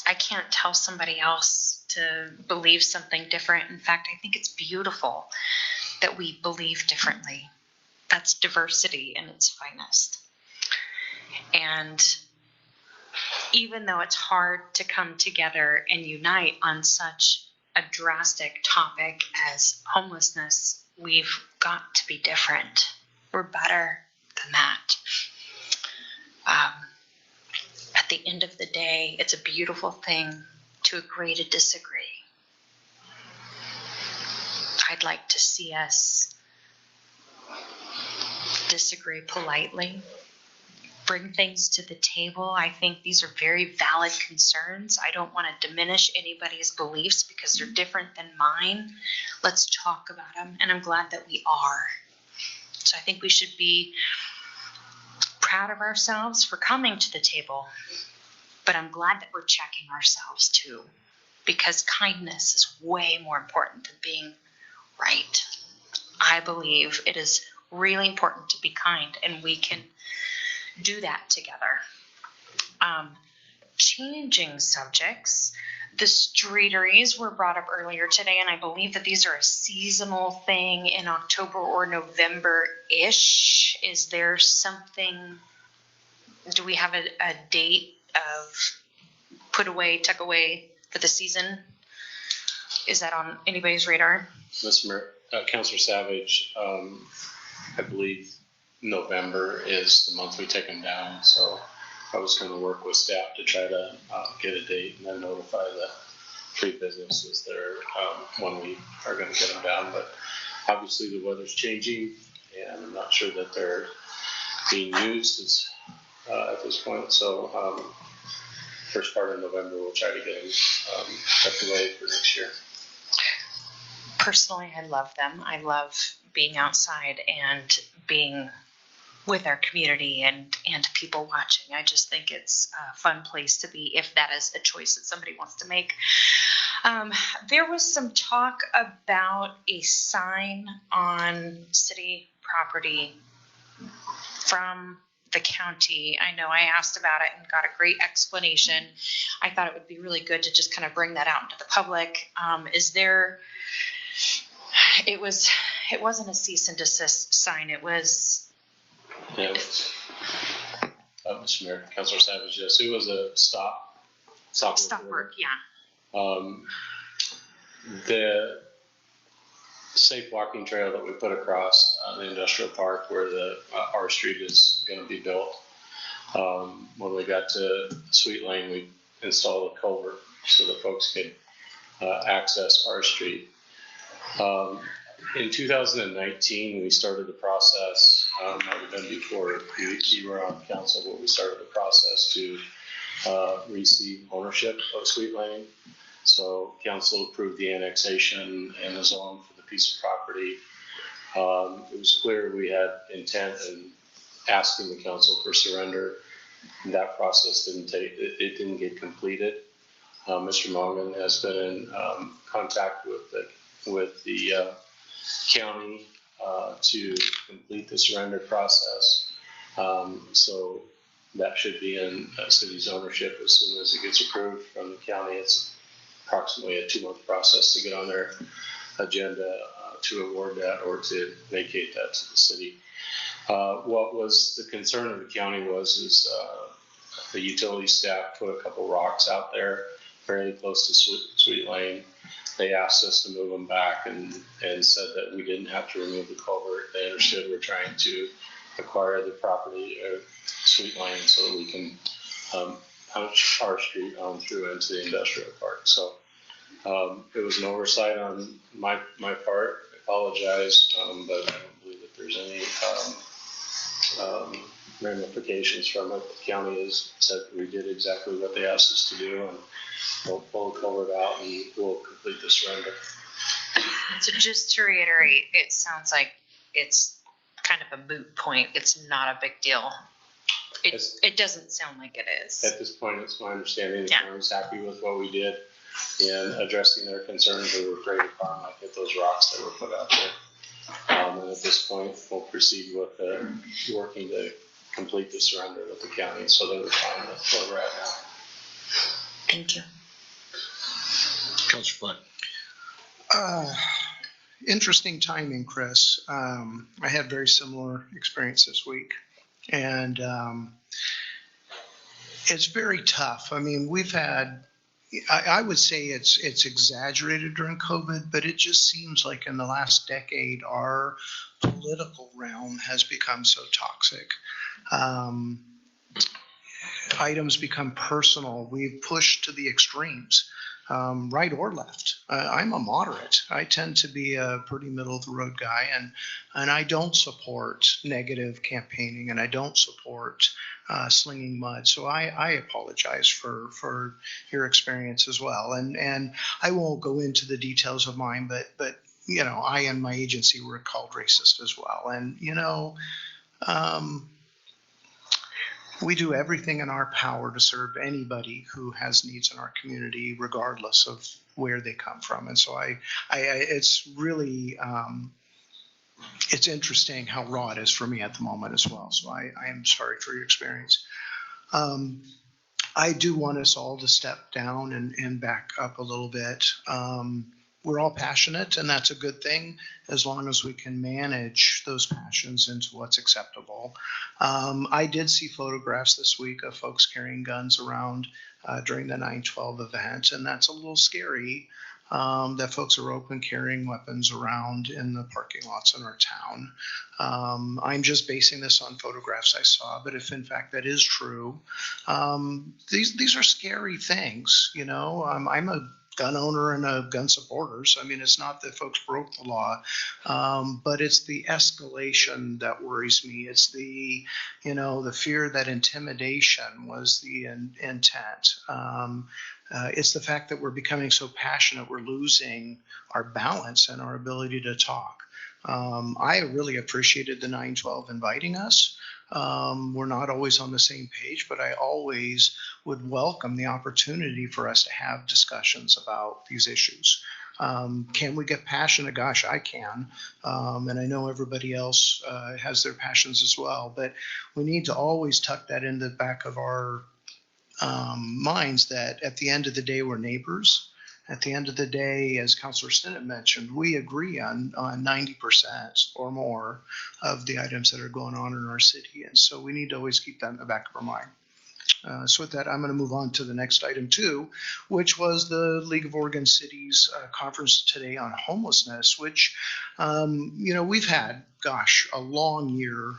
I can't tell somebody else to believe something different. In fact, I think it's beautiful that we believe differently. That's diversity in its finest. And even though it's hard to come together and unite on such a drastic topic as homelessness, we've got to be different. We're better than that. At the end of the day, it's a beautiful thing to agree to disagree. I'd like to see us disagree politely, bring things to the table. I think these are very valid concerns. I don't want to diminish anybody's beliefs because they're different than mine. Let's talk about them, and I'm glad that we are. So I think we should be proud of ourselves for coming to the table, but I'm glad that we're checking ourselves too, because kindness is way more important than being right. I believe it is really important to be kind, and we can do that together. Changing subjects, the streeteries were brought up earlier today, and I believe that these are a seasonal thing in October or November-ish. Is there something, do we have a date of put away, tuck away for the season? Is that on anybody's radar? Councilor Savage, I believe November is the month we take them down, so I was going to work with staff to try to get a date and then notify the three businesses that are when we are going to get them down. But obviously the weather's changing, and I'm not sure that they're being used at this point. So first part of November, we'll try to get them tucked away for next year. Personally, I love them. I love being outside and being with our community and people watching. I just think it's a fun place to be if that is a choice that somebody wants to make. There was some talk about a sign on city property from the county. I know I asked about it and got a great explanation. I thought it would be really good to just kind of bring that out into the public. It wasn't a cease and desist sign. It was. Yeah, Mr. Mayor, Councilor Savage, yes, it was a stop work. Yeah. The safe walking trail that we put across the industrial park where the R Street is going to be built. When we got to Sweet Lane, we installed a culvert so that folks could access R Street. In 2019, we started the process, might have been before you were on council, but we started the process to receive ownership of Sweet Lane. So council approved the annexation and the zone for the piece of property. It was clear we had intent in asking the council for surrender. That process didn't get completed. Mr. Mongan has been in contact with the county to complete the surrender process. So that should be in city's ownership as soon as it gets approved from the county. It's approximately a 2-month process to get on their agenda to award that or to vacate that to the city. What was the concern of the county was the utility staff put a couple rocks out there fairly close to Sweet Lane. They asked us to move them back and said that we didn't have to remove the culvert. They understood we're trying to acquire the property of Sweet Lane so that we can punch our street on through into the industrial park. So it was an oversight on my part. I apologize, but I don't believe that there's any ramifications from it. The county has said we did exactly what they asked us to do, and we'll pull the culvert out and we'll complete the surrender. So just to reiterate, it sounds like it's kind of a moot point. It's not a big deal. It doesn't sound like it is. At this point, it's my understanding the county's happy with what we did in addressing their concerns. They were afraid of harm like at those rocks that were put out there. And at this point, we'll proceed with working to complete the surrender with the county, so that we're fine with where we're at now. Thank you. Councilor Flood. Interesting timing, Chris. I had very similar experience this week, and it's very tough. I mean, we've had, I would say it's exaggerated during COVID, but it just seems like in the last decade, our political realm has become so toxic. Items become personal. We've pushed to the extremes, right or left. I'm a moderate. I tend to be a pretty middle of the road guy, and I don't support negative campaigning, and I don't support slinging mud. So I apologize for your experience as well. And I won't go into the details of mine, but you know, I and my agency were called racist as well. And you know, we do everything in our power to serve anybody who has needs in our community, regardless of where they come from. And so it's really, it's interesting how raw it is for me at the moment as well. So I am sorry for your experience. I do want us all to step down and back up a little bit. We're all passionate, and that's a good thing as long as we can manage those passions into what's acceptable. I did see photographs this week of folks carrying guns around during the 9/12 event, and that's a little scary that folks are open carrying weapons around in the parking lots in our town. I'm just basing this on photographs I saw, but if in fact that is true, these are scary things. You know, I'm a gun owner and a gun supporter. So, I mean, it's not that folks broke the law, but it's the escalation that worries me. It's the, you know, the fear that intimidation was the intent. It's the fact that we're becoming so passionate, we're losing our balance and our ability to talk. I really appreciated the 9/12 inviting us. We're not always on the same page, but I always would welcome the opportunity for us to have discussions about these issues. Can we get passionate? Gosh, I can. And I know everybody else has their passions as well, but we need to always tuck that in the back of our minds that at the end of the day, we're neighbors. At the end of the day, as Councilor Stinnett mentioned, we agree on 90% or more of the items that are going on in our city. And so we need to always keep that in the back of our mind. So with that, I'm going to move on to the next item too, which was the League of Oregon Cities conference today on homelessness, which, you know, we've had, gosh, a long year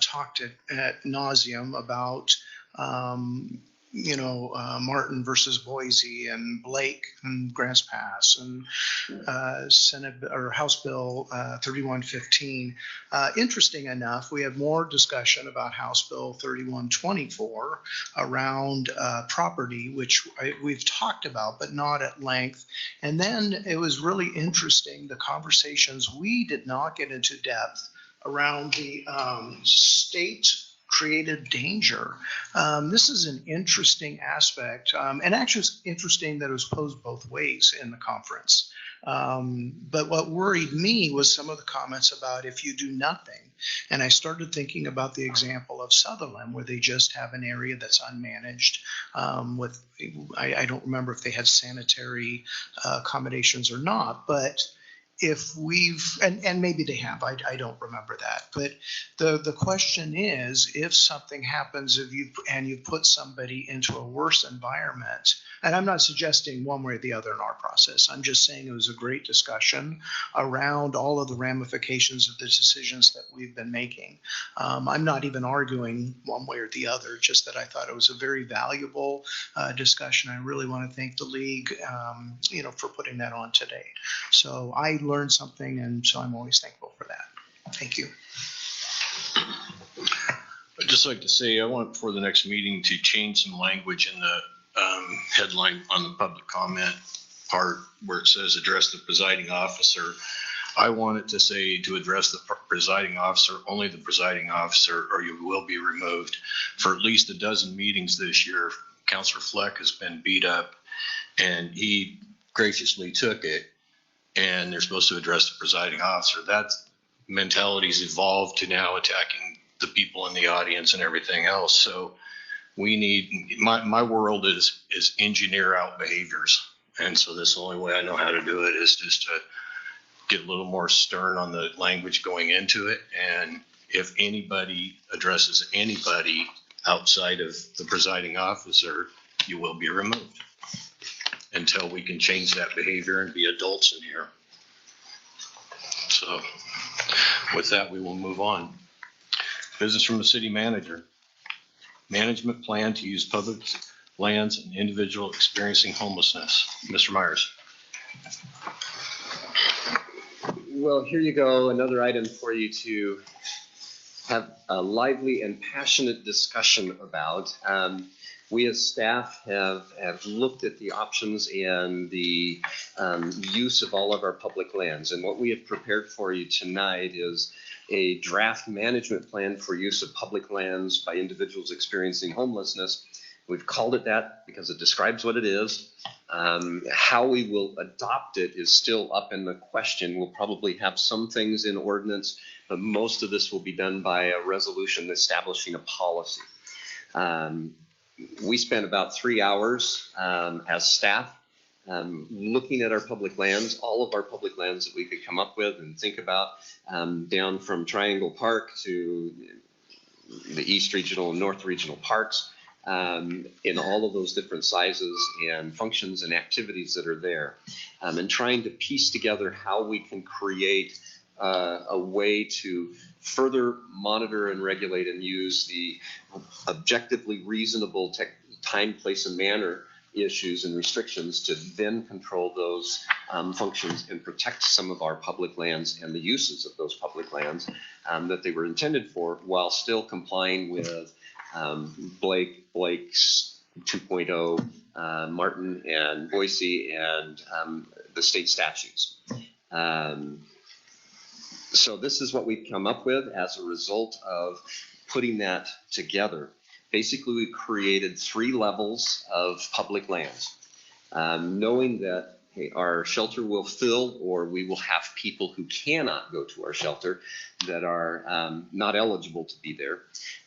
talked at nauseum about, you know, Martin versus Boise and Blake and Grants Pass and Senate or House Bill 3115. Interesting enough, we have more discussion about House Bill 3124 around property, which we've talked about, but not at length. And then it was really interesting, the conversations we did not get into depth around the state created danger. This is an interesting aspect, and actually it's interesting that it was posed both ways in the conference. But what worried me was some of the comments about if you do nothing. And I started thinking about the example of Sutherland, where they just have an area that's unmanaged with, I don't remember if they had sanitary accommodations or not, but if we've, and maybe they have, I don't remember that. But the question is, if something happens, if you put somebody into a worse environment, and I'm not suggesting one way or the other in our process, I'm just saying it was a great discussion around all of the ramifications of the decisions that we've been making. I'm not even arguing one way or the other, just that I thought it was a very valuable discussion. I really want to thank the league, you know, for putting that on today. So I learned something, and so I'm always thankful for that. Thank you. I'd just like to say I want for the next meeting to change some language in the headline on the public comment part where it says address the presiding officer. I want it to say to address the presiding officer, only the presiding officer, or you will be removed. For at least a dozen meetings this year, Councilor Fleck has been beat up, and he graciously took it, and they're supposed to address the presiding officer. That mentality's evolved to now attacking the people in the audience and everything else. So we need, my world is engineer out behaviors. And so this, the only way I know how to do it is just to get a little more stern on the language going into it. And if anybody addresses anybody outside of the presiding officer, you will be removed until we can change that behavior and be adults in here. So with that, we will move on. Business from the city manager. Management plan to use public lands and individual experiencing homelessness. Mr. Myers. Well, here you go, another item for you to have a lively and passionate discussion about. We as staff have looked at the options and the use of all of our public lands. And what we have prepared for you tonight is a draft management plan for use of public lands by individuals experiencing homelessness. We've called it that because it describes what it is. How we will adopt it is still up in the question. We'll probably have some things in ordinance, but most of this will be done by a resolution establishing a policy. we spent about 3 hours as staff looking at our public lands, all of our public lands that we could come up with and think about, down from Triangle Park to the East Regional and North Regional parks, in all of those different sizes and functions and activities that are there, and trying to piece together how we can create a way to further monitor and regulate and use the objectively reasonable time, place, and manner issues and restrictions to then control those functions and protect some of our public lands and the uses of those public lands that they were intended for, while still complying with Blake's 2.0, Martin and Boise, and the state statutes. So this is what we've come up with as a result of putting that together. Basically, we created 3 levels of public lands, knowing that our shelter will fill, or we will have people who cannot go to our shelter that are not eligible to be there,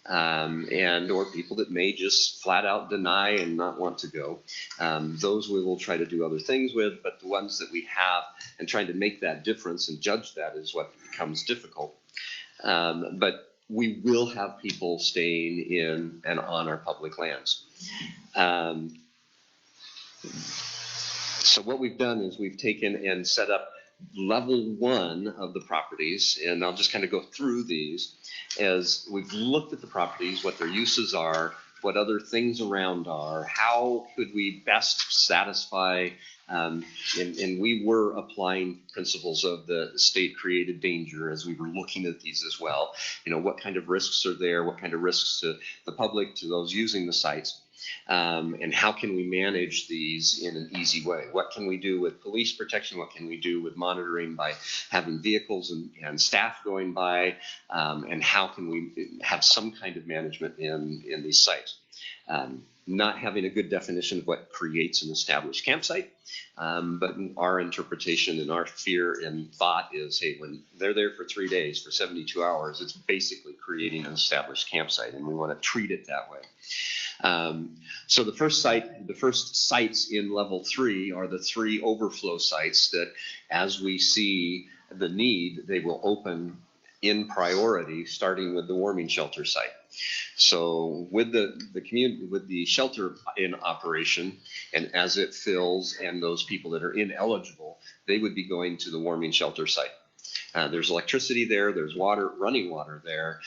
and or people that may just flat out deny and not want to go. Those we will try to do other things with, but the ones that we have and trying to make that difference and judge that is what becomes difficult. But we will have people staying in and on our public lands. So what we've done is we've taken and set up level 1 of the properties, and I'll just kind of go through these as we've looked at the properties, what their uses are, what other things around are, how could we best satisfy, and we were applying principles of the state created danger as we were looking at these as well. You know, what kind of risks are there, what kind of risks to the public, to those using the sites. And how can we manage these in an easy way? What can we do with police protection? What can we do with monitoring by having vehicles and staff going by? And how can we have some kind of management in these sites? Not having a good definition of what creates an established campsite, but our interpretation and our fear and thought is, hey, when they're there for 3 days, for 72 hours, it's basically creating an established campsite, and we want to treat it that way. So the first sites in level 3 are the 3 overflow sites that, as we see the need, they will open in priority, starting with the warming shelter site. So with the community, with the shelter in operation, and as it fills, and those people that are ineligible, they would be going to the warming shelter site. There's electricity there, there's water, running water there,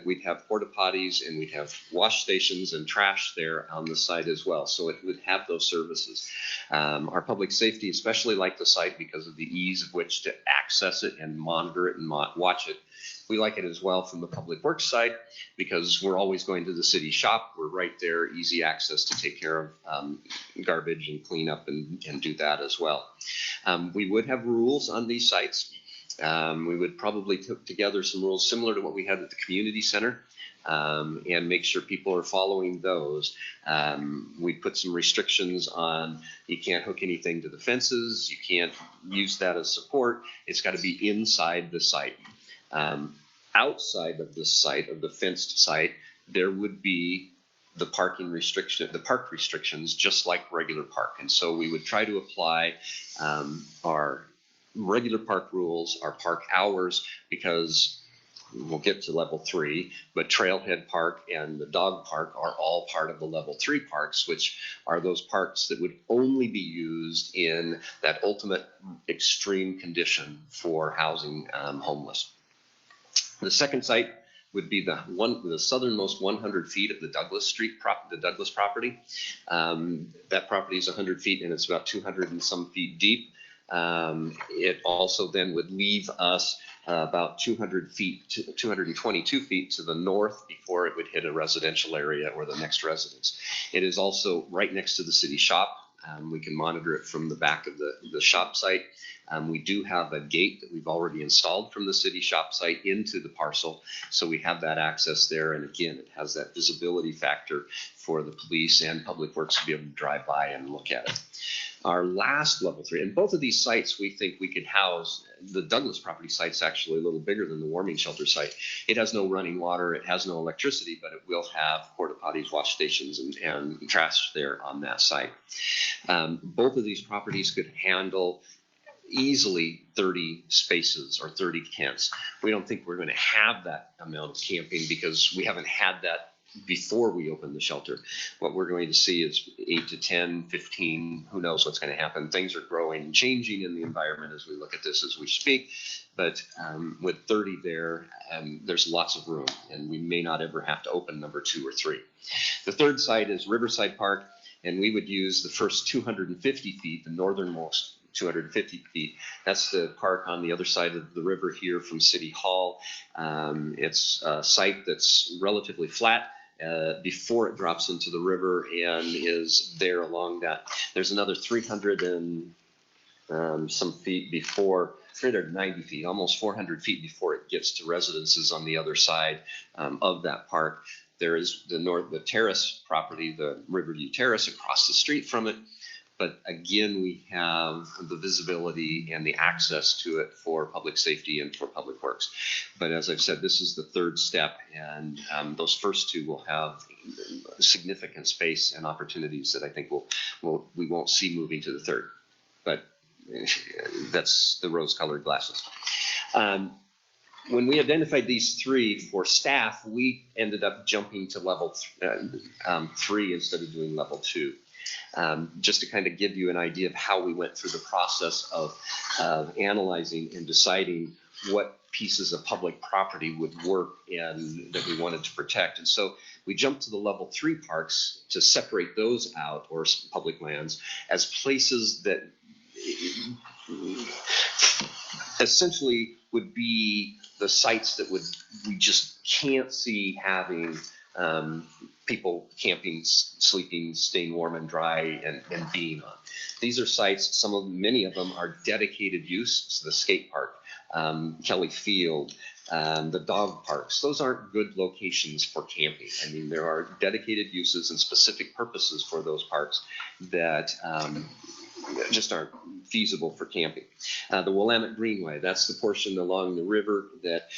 we'd have porta potties, and we'd have wash stations and trash there on the site as well. So it would have those services. Our public safety especially like the site because of the ease of which to access it and monitor it and watch it. We like it as well from the public works side because we're always going to the city shop. We're right there, easy access to take care of garbage and clean up and do that as well. We would have rules on these sites. We would probably put together some rules similar to what we had at the community center and make sure people are following those. We put some restrictions on you can't hook anything to the fences. You can't use that as support. It's got to be inside the site. Outside of the site, of the fenced site, there would be the park restrictions, just like regular park. And so we would try to apply our regular park rules, our park hours, because we'll get to level 3, but Trailhead Park and the dog park are all part of the level 3 parks, which are those parks that would only be used in that ultimate extreme condition for housing homeless. The second site would be the southernmost 100 feet of the Douglas property. That property is 100 feet and it's about 200 and some feet deep. It also then would leave us about 200 feet, 222 feet to the north before it would hit a residential area or the next residence. It is also right next to the city shop. We can monitor it from the back of the shop site. We do have a gate that we've already installed from the city shop site into the parcel, so we have that access there. And again, it has that visibility factor for the police and public works to be able to drive by and look at it. Our last level 3, and both of these sites we think we could house. The Douglas property site's actually a little bigger than the warming shelter site. It has no running water, it has no electricity, but it will have porta potties, wash stations, and trash there on that site. Both of these properties could handle easily 30 spaces or 30 tents. We don't think we're going to have that amount of camping because we haven't had that before we open the shelter. What we're going to see is 8 to 10, 15, who knows what's going to happen. Things are growing and changing in the environment as we look at this as we speak. But with 30 there, there's lots of room, and we may not ever have to open number 2 or 3. The third site is Riverside Park, and we would use the first 250 feet, the northernmost 250 feet. That's the park on the other side of the river here from City Hall. It's a site that's relatively flat before it drops into the river and is there along that. There's another 300 and some feet before, 390 feet, almost 400 feet before it gets to residences on the other side of that park. There is the terrace property, the Riverview Terrace across the street from it. But again, we have the visibility and the access to it for public safety and for public works. But as I've said, this is the third step, and those first 2 will have significant space and opportunities that I think we won't see moving to the third. But that's the rose-colored glasses. When we identified these 3 for staff, we ended up jumping to level 3 instead of doing level 2. Just to kind of give you an idea of how we went through the process of analyzing and deciding what pieces of public property would work and that we wanted to protect. And so we jumped to the level 3 parks to separate those out, or public lands, as places that essentially would be the sites that we just can't see having people camping, sleeping, staying warm and dry, and being on. These are sites, many of them are dedicated use. So the skate park, Kelly Field, the dog parks, those aren't good locations for camping. I mean, there are dedicated uses and specific purposes for those parks that just aren't feasible for camping. The Willamette Greenway, that's the portion along the river that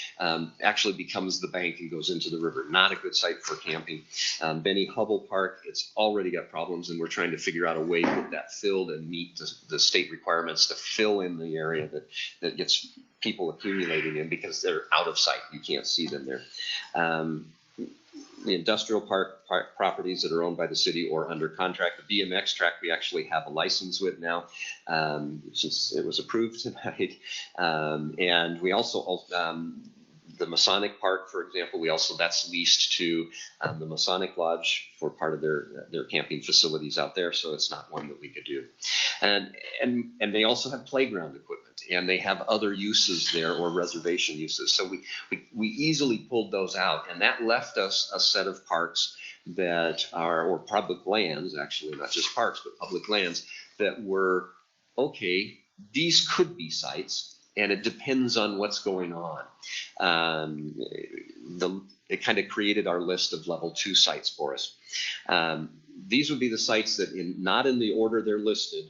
actually becomes the bank and goes into the river. Not a good site for camping. Benny Hubble Park, it's already got problems, and we're trying to figure out a way to get that filled and meet the state requirements to fill in the area that gets people accumulating in because they're out of sight. You can't see them there. The industrial park properties that are owned by the city or under contract. The BMX track we actually have a license with now, since it was approved tonight. And we also, the Masonic Park, for example, that's leased to the Masonic Lodge for part of their camping facilities out there, so it's not one that we could do. And they also have playground equipment, and they have other uses there, or reservation uses. So we easily pulled those out, and that left us a set of parks that are, or public lands, actually, not just parks, but public lands that were, okay, these could be sites, and it depends on what's going on. It kind of created our list of level 2 sites for us. These would be the sites that, not in the order they're listed,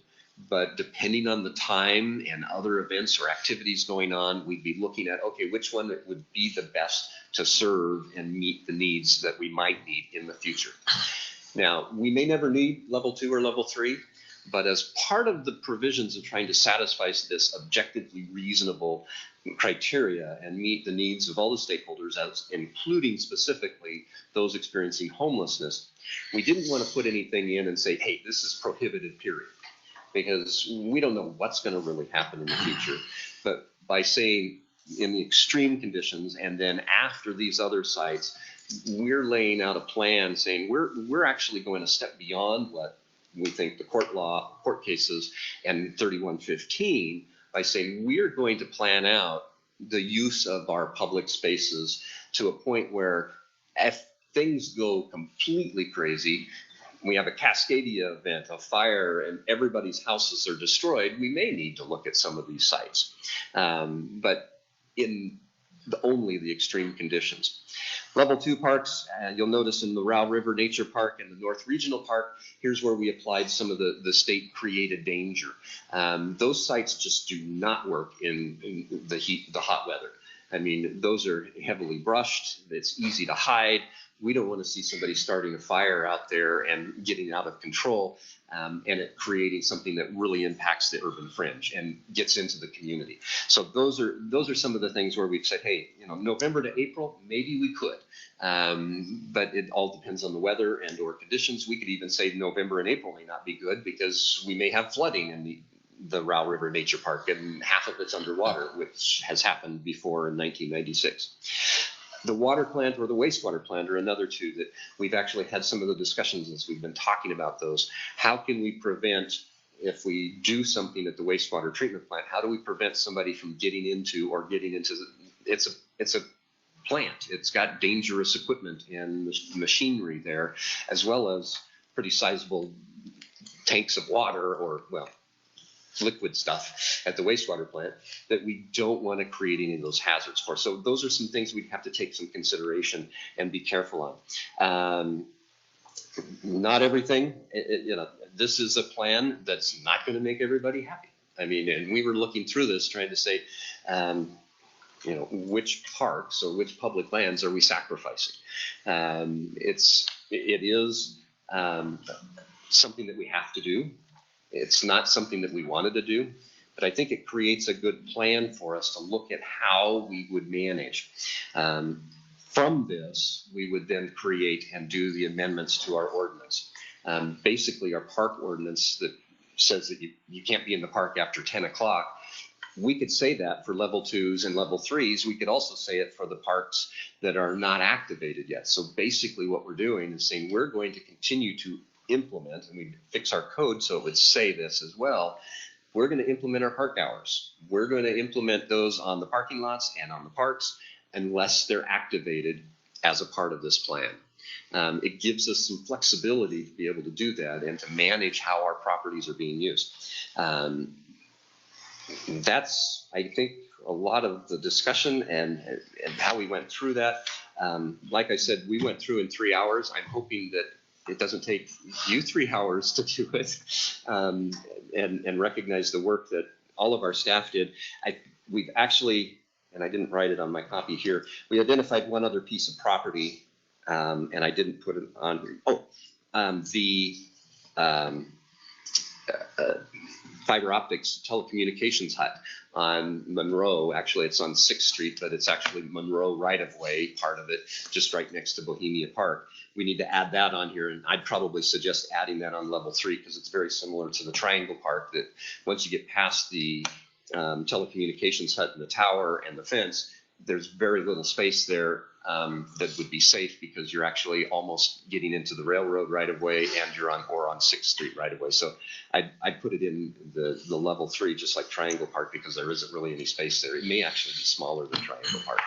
but depending on the time and other events or activities going on, we'd be looking at, okay, which one would be the best to serve and meet the needs that we might need in the future. Now, we may never need level 2 or level 3, but as part of the provisions of trying to satisfy this objectively reasonable criteria and meet the needs of all the stakeholders, including specifically those experiencing homelessness, we didn't want to put anything in and say, hey, this is prohibited, period, because we don't know what's going to really happen in the future. But by saying in the extreme conditions, and then after these other sites, we're laying out a plan saying we're actually going a step beyond what we think the court cases and 3115, by saying we're going to plan out the use of our public spaces to a point where if things go completely crazy, we have a Cascadia event, a fire, and everybody's houses are destroyed, we may need to look at some of these sites. But in only the extreme conditions. Level 2 parks, you'll notice in the Row River Nature Park and the North Regional Park, here's where we applied some of the state created danger. Those sites just do not work in the heat, the hot weather. I mean, those are heavily brushed. It's easy to hide. We don't want to see somebody starting a fire out there and getting out of control, and it creating something that really impacts the urban fringe and gets into the community. So those are some of the things where we've said, hey, November to April, maybe we could, but it all depends on the weather and or conditions. We could even say November and April may not be good because we may have flooding in the Row River Nature Park, and half of it's underwater, which has happened before in 1996. The water plant or the wastewater plant are another two that we've actually had some of the discussions as we've been talking about those. How can we prevent, if we do something at the wastewater treatment plant, how do we prevent somebody from getting into it's a plant. It's got dangerous equipment and machinery there, as well as pretty sizable tanks of water or, well, liquid stuff at the wastewater plant that we don't want to create any of those hazards for. So those are some things we have to take some consideration and be careful on. Not everything, this is a plan that's not going to make everybody happy. I mean, and we were looking through this trying to say, which parks or which public lands are we sacrificing? It is something that we have to do. It's not something that we wanted to do, but I think it creates a good plan for us to look at how we would manage. From this, we would then create and do the amendments to our ordinance. Basically, our park ordinance that says that you can't be in the park after 10 o'clock, we could say that for level 2s and level 3s. We could also say it for the parks that are not activated yet. So basically what we're doing is saying we're going to continue to implement, and we fix our code so it would say this as well. We're going to implement our park hours. We're going to implement those on the parking lots and on the parks unless they're activated as a part of this plan. It gives us some flexibility to be able to do that and to manage how our properties are being used. That's, I think, a lot of the discussion and how we went through that. Like I said, we went through in 3 hours. I'm hoping that it doesn't take you 3 hours to do it, and recognize the work that all of our staff did. We've actually, and I didn't write it on my copy here, we identified one other piece of property, and I didn't put it on here. The fiber optics telecommunications hut on Monroe. Actually, it's on 6th Street, but it's actually Monroe right-of-way, part of it, just right next to Bohemia Park. We need to add that on here, and I'd probably suggest adding that on level 3 because it's very similar to the Triangle Park, that once you get past the telecommunications hut and the tower and the fence, there's very little space there that would be safe because you're actually almost getting into the railroad right of way and you're on 6th Street right of way. So I'd put it in the level 3, just like Triangle Park, because there isn't really any space there. It may actually be smaller than Triangle Park.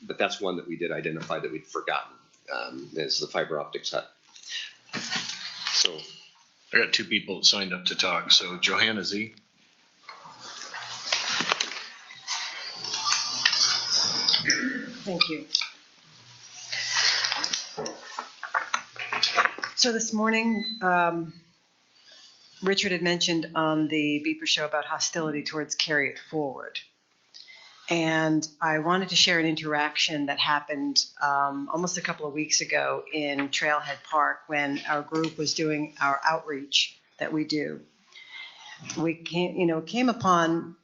But that's one that we did identify that we'd forgotten, is the fiber optics hut. So I got 2 people that signed up to talk. So Johanna Z. Thank you. So this morning, Richard had mentioned on the Beeper Show about hostility towards Carry It Forward. And I wanted to share an interaction that happened almost a couple of weeks ago in Trailhead Park when our group was doing our outreach that we do. We came upon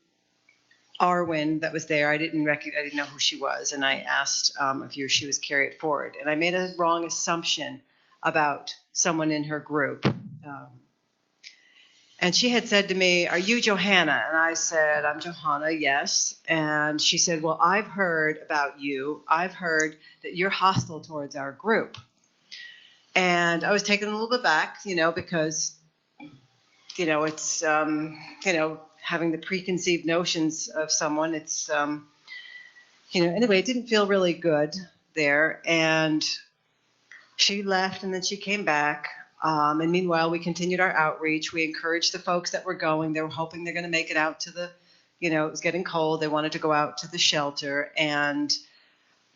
Arwen that was there. I didn't know who she was, and I asked if she was Carry It Forward, and I made a wrong assumption about someone in her group. And she had said to me, "Are you Johanna?" And I said, "I'm Johanna, yes." And she said, "Well, I've heard about you. I've heard that you're hostile towards our group." And I was taken a little bit back, because, it's, having the preconceived notions of someone, it's, anyway, it didn't feel really good there. And she left and then she came back. And meanwhile, we continued our outreach. We encouraged the folks that were going. They were hoping they're going to make it out to the, it was getting cold. They wanted to go out to the shelter, and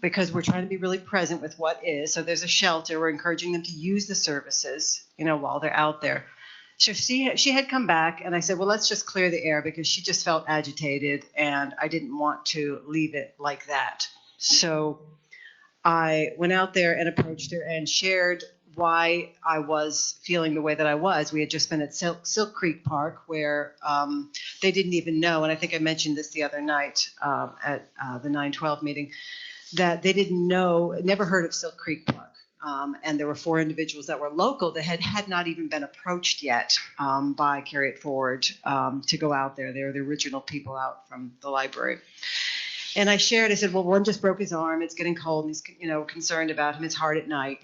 because we're trying to be really present with what is. So there's a shelter. We're encouraging them to use the services, while they're out there. So she had come back, and I said, well, let's just clear the air, because she just felt agitated, and I didn't want to leave it like that. So I went out there and approached her and shared why I was feeling the way that I was. We had just been at Silk Creek Park, where they didn't even know, and I think I mentioned this the other night at the 9/12 meeting, that they didn't know, never heard of Silk Creek Park. And there were 4 individuals that were local that had not even been approached yet by Carry It Forward to go out there. They were the original people out from the library. And I said, well, one just broke his arm. It's getting cold, and he's, concerned about him. It's hard at night,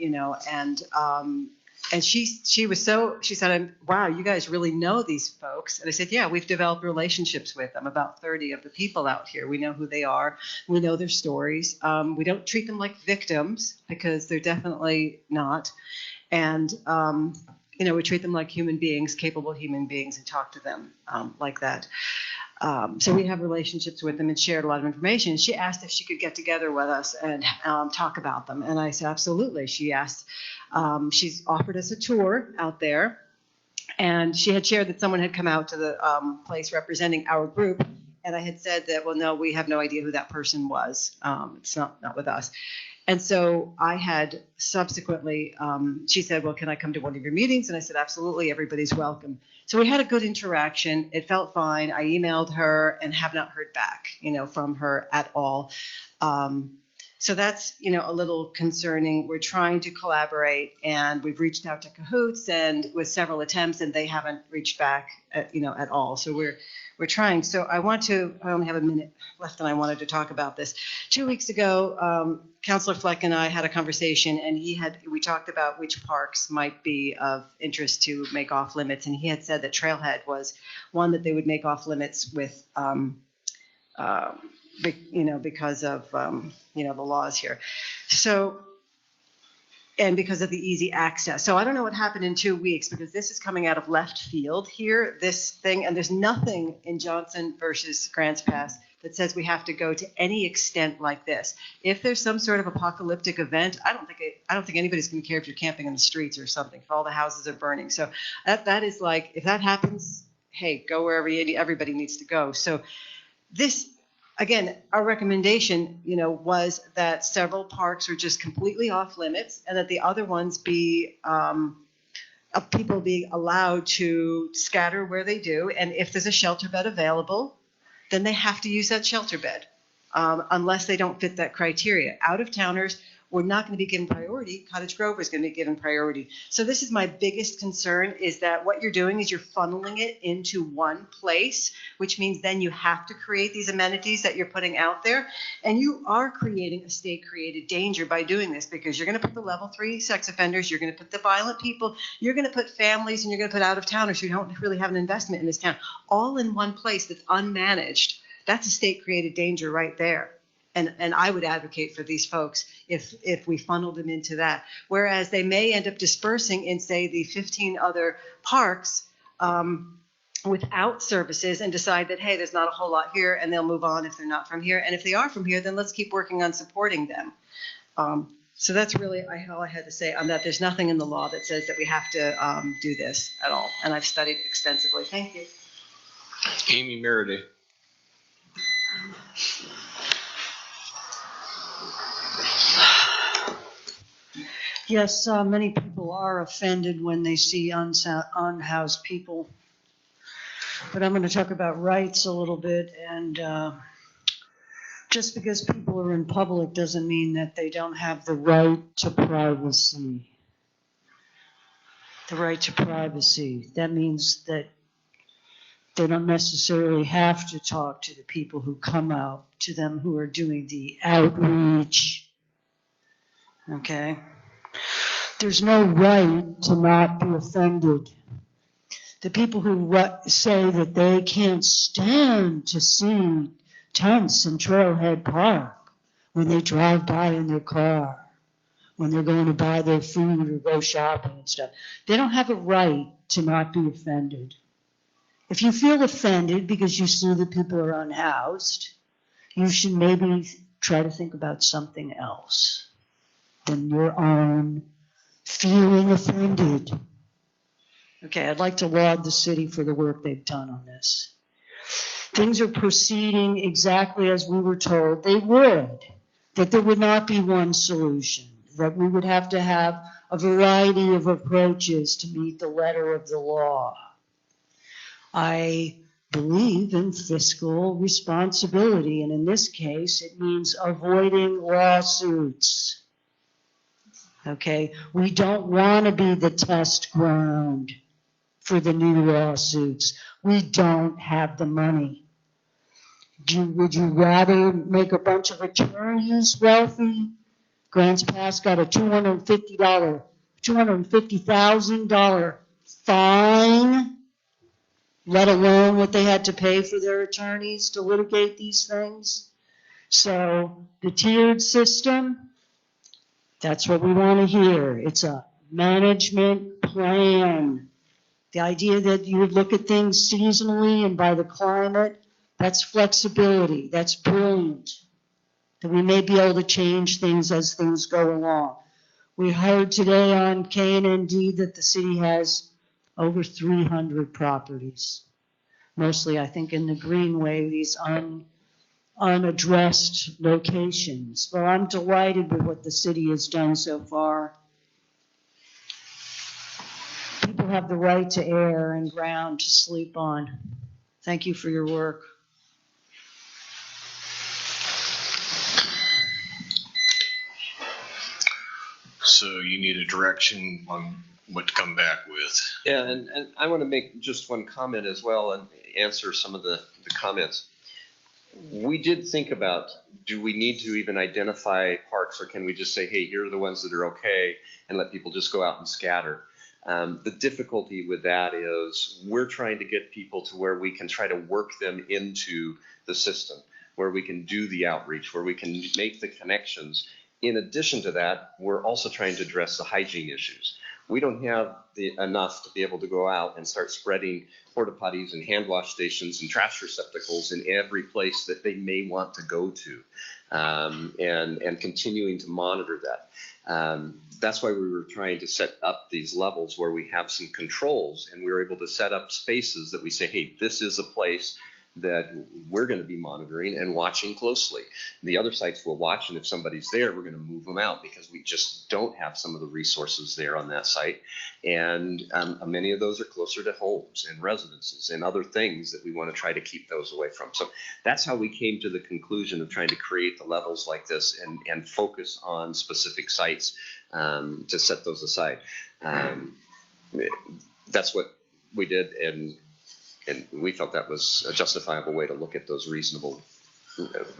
and she said, wow, you guys really know these folks. And I said, yeah, we've developed relationships with them, about 30 of the people out here. We know who they are. We know their stories. We don't treat them like victims, because they're definitely not. And, we treat them like human beings, capable human beings, and talk to them like that. So we have relationships with them and shared a lot of information. She asked if she could get together with us and talk about them. And I said, absolutely. She asked, she's offered us a tour out there. And she had shared that someone had come out to the place representing our group. And I had said that, well, no, we have no idea who that person was. It's not with us. And so I had subsequently, she said, well, can I come to one of your meetings? And I said, absolutely, everybody's welcome. So we had a good interaction. It felt fine. I emailed her and have not heard back, from her at all. So that's, a little concerning. We're trying to collaborate, and we've reached out to Cahoots and with several attempts, and they haven't reached back, at all. So we're trying. So I only have a minute left, and I wanted to talk about this. 2 weeks ago, Councilor Fleck and I had a conversation, and we talked about which parks might be of interest to make off limits, and he had said that Trailhead was one that they would make off limits with, because of, the laws here. So, and because of the easy access. So I don't know what happened in 2 weeks, because this is coming out of left field here, this thing, and there's nothing in Johnson versus Grants Pass that says we have to go to any extent like this. If there's some sort of apocalyptic event, I don't think anybody's going to care if you're camping in the streets or something, if all the houses are burning. So that is like, if that happens, hey, go wherever everybody needs to go. So this, again, our recommendation, was that several parks are just completely off limits, and that the other ones be of people being allowed to scatter where they do. And if there's a shelter bed available, then they have to use that shelter bed, unless they don't fit that criteria. Out of towners, we're not going to be given priority. Cottage Grove is going to be given priority. So this is my biggest concern, is that what you're doing is you're funneling it into one place, which means then you have to create these amenities that you're putting out there. And you are creating a state-created danger by doing this, because you're going to put the level 3 sex offenders, you're going to put the violent people, you're going to put families, and you're going to put out-of-towners who don't really have an investment in this town, all in one place that's unmanaged. That's a state-created danger right there. And I would advocate for these folks if we funnel them into that. Whereas they may end up dispersing in, say, the 15 other parks without services, and decide that, hey, there's not a whole lot here, and they'll move on if they're not from here. And if they are from here, then let's keep working on supporting them. So that's really all I had to say on that. There's nothing in the law that says that we have to do this at all. And I've studied it extensively. Thank you. Amy Meredith. Yes, many people are offended when they see unhoused people. But I'm going to talk about rights a little bit. And just because people are in public doesn't mean that they don't have the right to privacy. The right to privacy. That means that they don't necessarily have to talk to the people who come out to them, who are doing the outreach. Okay? There's no right to not be offended. The people who say that they can't stand to see tents in Trailhead Park when they drive by in their car, when they're going to buy their food or go shopping and stuff, they don't have a right to not be offended. If you feel offended because you see that people are unhoused, you should maybe try to think about something else than your own feeling offended. Okay, I'd like to laud the city for the work they've done on this. Things are proceeding exactly as we were told they would, that there would not be one solution, that we would have to have a variety of approaches to meet the letter of the law. I believe in fiscal responsibility, and in this case, it means avoiding lawsuits. Okay, we don't want to be the test ground for the new lawsuits. We don't have the money. Would you rather make a bunch of attorneys wealthy? Grants Pass got a $250,000 fine, let alone what they had to pay for their attorneys to litigate these things. So the tiered system, that's what we want to hear. It's a management plan. The idea that you would look at things seasonally and by the climate, that's flexibility. That's brilliant. That we may be able to change things as things go along. We heard today on KNND that the city has over 300 properties. Mostly, I think, in the Greenway, these unaddressed locations. Well, I'm delighted with what the city has done so far. People have the right to air and ground to sleep on. Thank you for your work. So you need a direction on what to come back with. Yeah, and I want to make just one comment as well and answer some of the comments. We did think about, do we need to even identify parks, or can we just say, hey, here are the ones that are okay, and let people just go out and scatter? The difficulty with that is we're trying to get people to where we can try to work them into the system, where we can do the outreach, where we can make the connections. In addition to that, we're also trying to address the hygiene issues. We don't have enough to be able to go out and start spreading porta potties and hand wash stations and trash receptacles in every place that they may want to go to, and continuing to monitor that. That's why we were trying to set up these levels where we have some controls, and we were able to set up spaces that we say, hey, this is a place that we're going to be monitoring and watching closely. The other sites will watch, and if somebody's there, we're going to move them out because we just don't have some of the resources there on that site. And many of those are closer to homes and residences and other things that we want to try to keep those away from. So that's how we came to the conclusion of trying to create the levels like this and focus on specific sites to set those aside. That's what we did, and we felt that was a justifiable way to look at those reasonable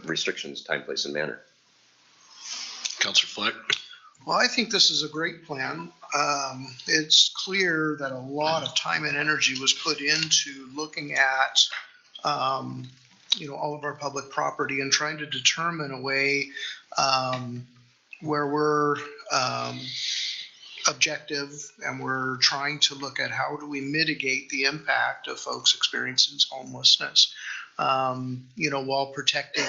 restrictions, time, place, and manner. Councilor Fleck? Well, I think this is a great plan. It's clear that a lot of time and energy was put into looking at, all of our public property and trying to determine a way where we're objective, and we're trying to look at how do we mitigate the impact of folks experiencing homelessness, while protecting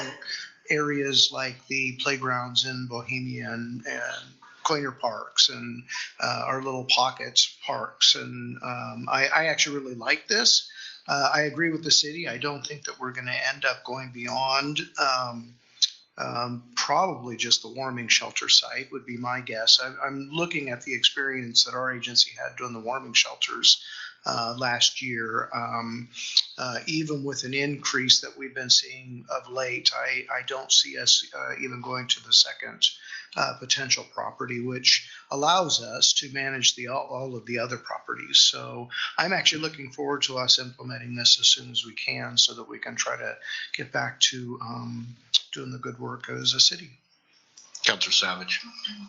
areas like the playgrounds in Bohemia and Coiner Parks and our little pockets parks. And I actually really like this. I agree with the city. I don't think that we're going to end up going beyond probably just the warming shelter site would be my guess. I'm looking at the experience that our agency had doing the warming shelters last year. Even with an increase that we've been seeing of late, I don't see us even going to the second potential property, which allows us to manage all of the other properties. So I'm actually looking forward to us implementing this as soon as we can, so that we can try to get back to doing the good work as a city. Councilor Savage?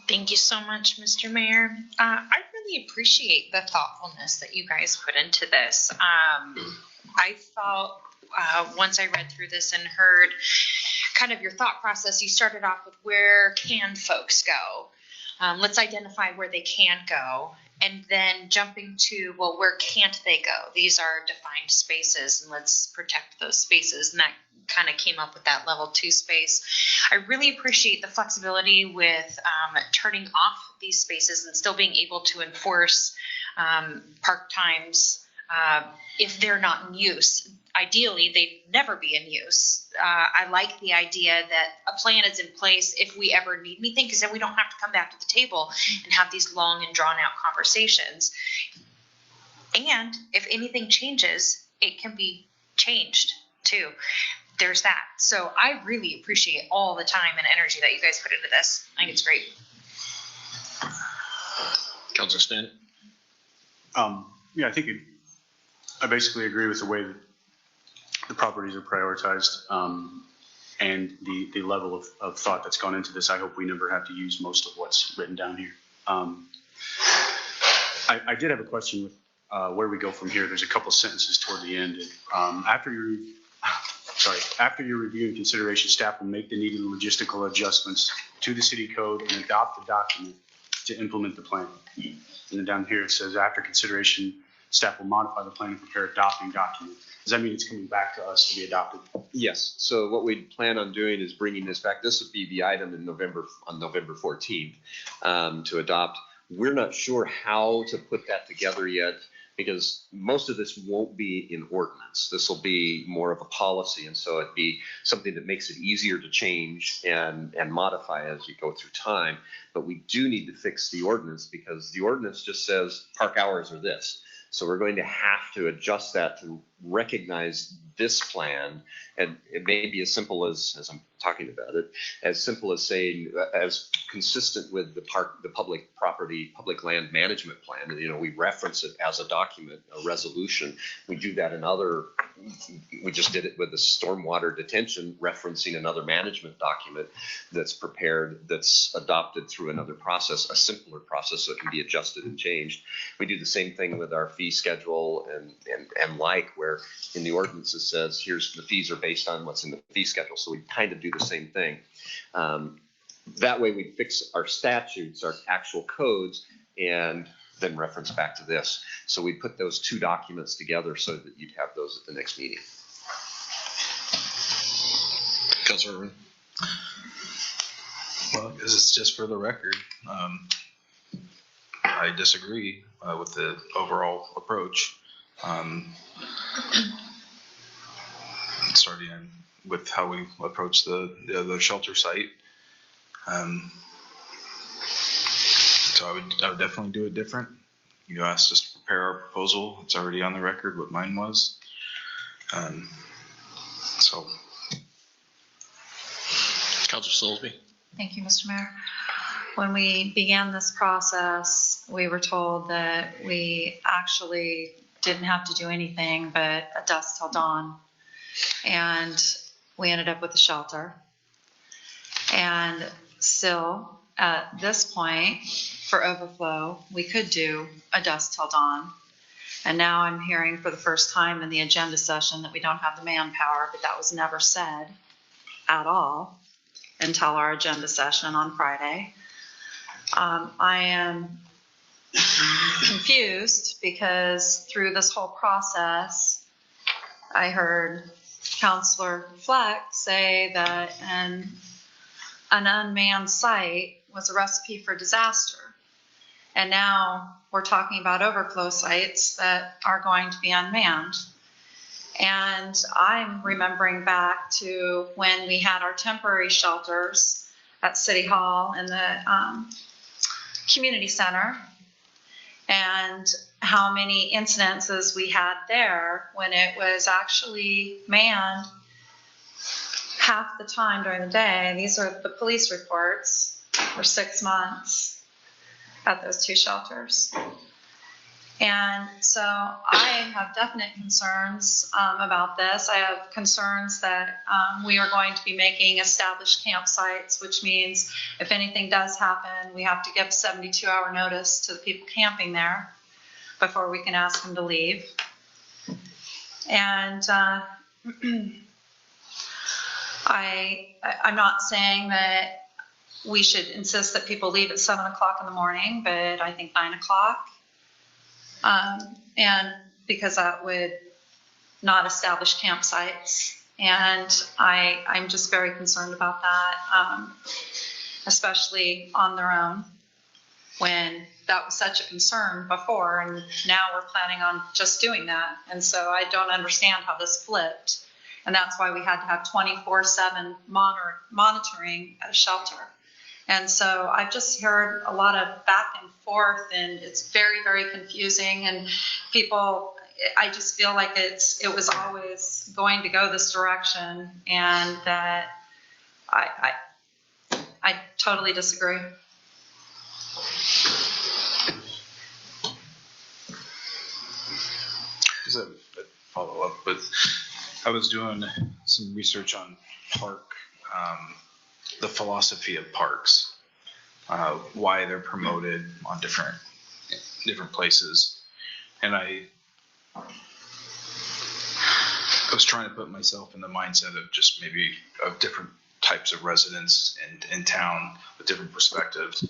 Thank you so much, Mr. Mayor. I really appreciate the thoughtfulness that you guys put into this. I felt once I read through this and heard kind of your thought process, you started off with where can folks go? Let's identify where they can go And then jumping to, well, where can't they go? These are defined spaces, and let's protect those spaces. And that kind of came up with that level 2 space. I really appreciate the flexibility with turning off these spaces and still being able to enforce park times if they're not in use. Ideally, they'd never be in use. I like the idea that a plan is in place if we ever need anything, because then we don't have to come back to the table and have these long and drawn out conversations. And if anything changes, it can be changed too. There's that. So I really appreciate all the time and energy that you guys put into this. I think it's great. Councilor Stan? Yeah, I basically agree with the way that the properties are prioritized, and the level of thought that's gone into this. I hope we never have to use most of what's written down here. I did have a question with where we go from here. There's a couple sentences toward the end. After your review and consideration, staff will make the needed logistical adjustments to the city code and adopt the document to implement the plan. And then down here it says, after consideration, staff will modify the plan and prepare adopting document. Does that mean it's coming back to us to be adopted? Yes. So what we plan on doing is bringing this back. This would be the item on November 14th to adopt. We're not sure how to put that together yet, because most of this won't be in ordinance. This will be more of a policy, and so it'd be something that makes it easier to change and modify as you go through time. But we do need to fix the ordinance, because the ordinance just says park hours are this. So we're going to have to adjust that to recognize this plan, and it may be as simple as I'm talking about it, as simple as saying, as consistent with the public property, public land management plan. You know, we reference it as a document, a resolution. We do that in we just did it with the stormwater detention, referencing another management document that's prepared, that's adopted through another process, a simpler process, so it can be adjusted and changed. We do the same thing with our fee schedule and where in the ordinance it says, here's the fees are based on what's in the fee schedule. So we kind of do the same thing. That way we fix our statutes, our actual codes, and then reference back to this. So we put those two documents together so that you'd have those at the next meeting. Councilor Irwin? Well, this is just for the record. I disagree with the overall approach. Starting with how we approach the shelter site. So I would definitely do it different. You asked us to prepare our proposal. It's already on the record what mine was. So. Councilor Silsby? Thank you, Mr. Mayor. When we began this process, we were told that we actually didn't have to do anything but a dusk till dawn. And we ended up with a shelter. And still, at this point, for overflow, we could do a dusk till dawn. And now I'm hearing for the first time in the agenda session that we don't have the manpower, but that was never said at all until our agenda session on Friday. I am confused because through this whole process, I heard Councilor Fleck say that an unmanned site was a recipe for disaster. And now we're talking about overflow sites that are going to be unmanned. And I'm remembering back to when we had our temporary shelters at City Hall and the community center, and how many incidences we had there when it was actually manned half the time during the day. These are the police reports for 6 months at those two shelters. And so I have definite concerns about this. I have concerns that we are going to be making established campsites, which means if anything does happen, we have to give 72-hour notice to the people camping there before we can ask them to leave. And I'm not saying that we should insist that people leave at 7 o'clock in the morning, but I think 9 o'clock And because that would not establish campsites. And I'm just very concerned about that, especially on their own, when that was such a concern before, and now we're planning on just doing that. And so I don't understand how this flipped. And that's why we had to have 24/7 monitoring at a shelter. And so I've just heard a lot of back and forth, and it's very, very confusing. And people, I just feel like it was always going to go this direction, and that I totally disagree. Just a follow up, but I was doing some research on the philosophy of parks, why they're promoted on different places, and I was trying to put myself in the mindset of just maybe of different types of residents in town with different perspectives,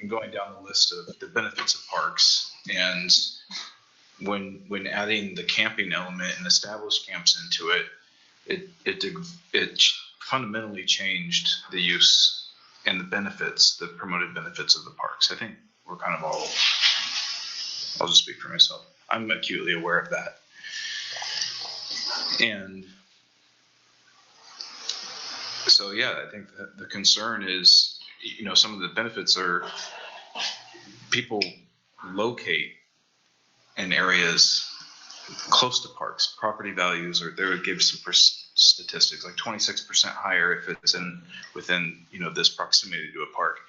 and going down the list of the benefits of parks. And when adding the camping element and established camps into it, it fundamentally changed the use and the benefits, the promoted benefits of the parks. I think we're kind of all, I'll just speak for myself, I'm acutely aware of that. And so, yeah, I think that the concern is, some of the benefits are people locate in areas close to parks. Property values they would give some statistics, like 26% higher if it's within this proximity to a park.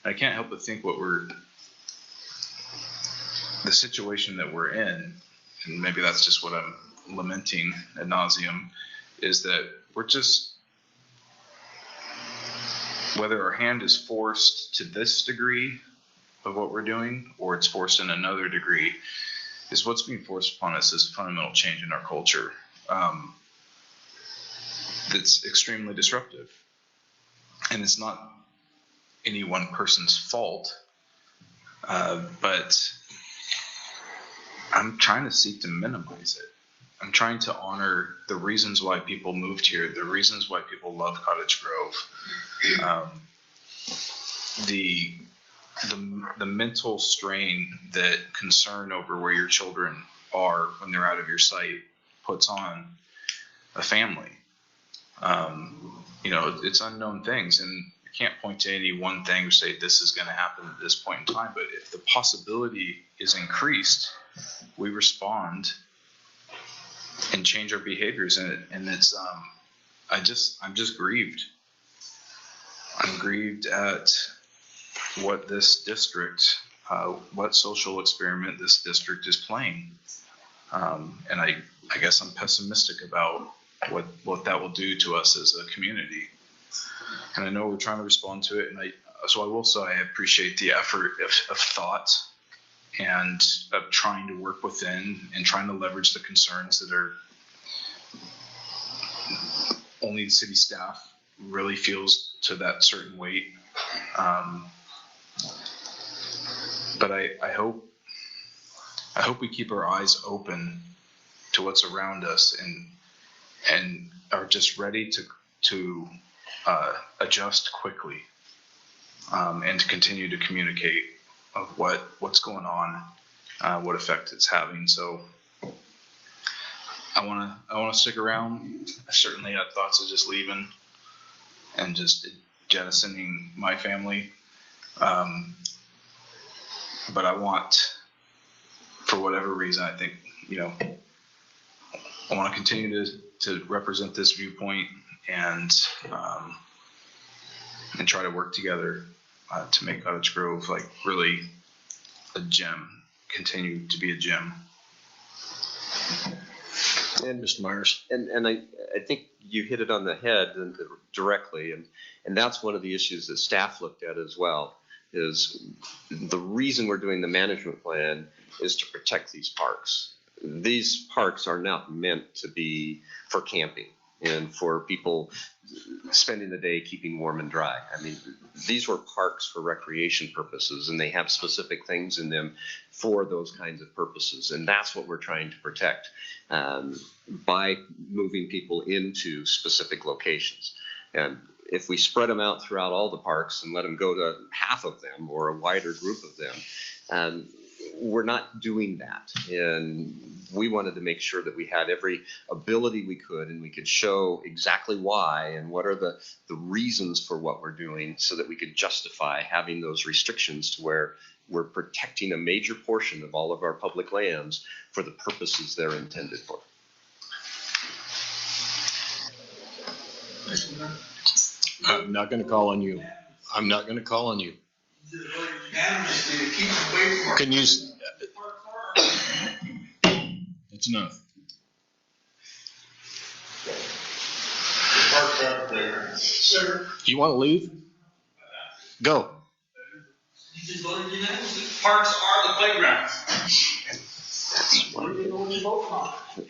And I can't help but think the situation that we're in, and maybe that's just what I'm lamenting ad nauseum, is that we're just, whether our hand is forced to this degree of what we're doing, or it's forced in another degree, is what's being forced upon us is a fundamental change in our culture that's extremely disruptive. And it's not any one person's fault, but I'm trying to seek to minimize it. I'm trying to honor the reasons why people moved here, the reasons why people love Cottage Grove, the mental strain that concern over where your children are when they're out of your sight puts on a family. It's unknown things, and I can't point to any one thing or say this is going to happen at this point in time, but if the possibility is increased, we respond and change our behaviors, and it's I'm just grieved. I'm grieved at what this district, what social experiment this district is playing, and I guess I'm pessimistic about what that will do to us as a community. And I know we're trying to respond to it, and I will say I appreciate the effort of thought and of trying to work within and trying to leverage the concerns that are only the city staff really feels to that certain weight. But I hope we keep our eyes open to what's around us and are just ready to adjust quickly, and to continue to communicate of what's going on, what effect it's having. So I want to stick around. I certainly had thoughts of just leaving and just jettisoning my family. But I want, for whatever reason, I think, I want to continue to represent this viewpoint and try to work together to make Cottage Grove like really a gem, continue to be a gem. And Mr. Myers, and I think you hit it on the head directly, and that's one of the issues that staff looked at as well. Is the reason we're doing the management plan is to protect these parks. These parks are not meant to be for camping. and for people spending the day keeping warm and dry. I mean, these were parks for recreation purposes, and they have specific things in them for those kinds of purposes. And that's what we're trying to protect by moving people into specific locations. And if we spread them out throughout all the parks and let them go to half of them or a wider group of them, we're not doing that. And we wanted to make sure that we had every ability we could, and we could show exactly why and what are the reasons for what we're doing, so that we could justify having those restrictions to where we're protecting a major portion of all of our public lands for the purposes they're intended for. I'm not going to call on you. I'm not going to call on you. Can you? It's enough. Sir, You want to leave? Go. you just voted unanimously. Parks are the playgrounds.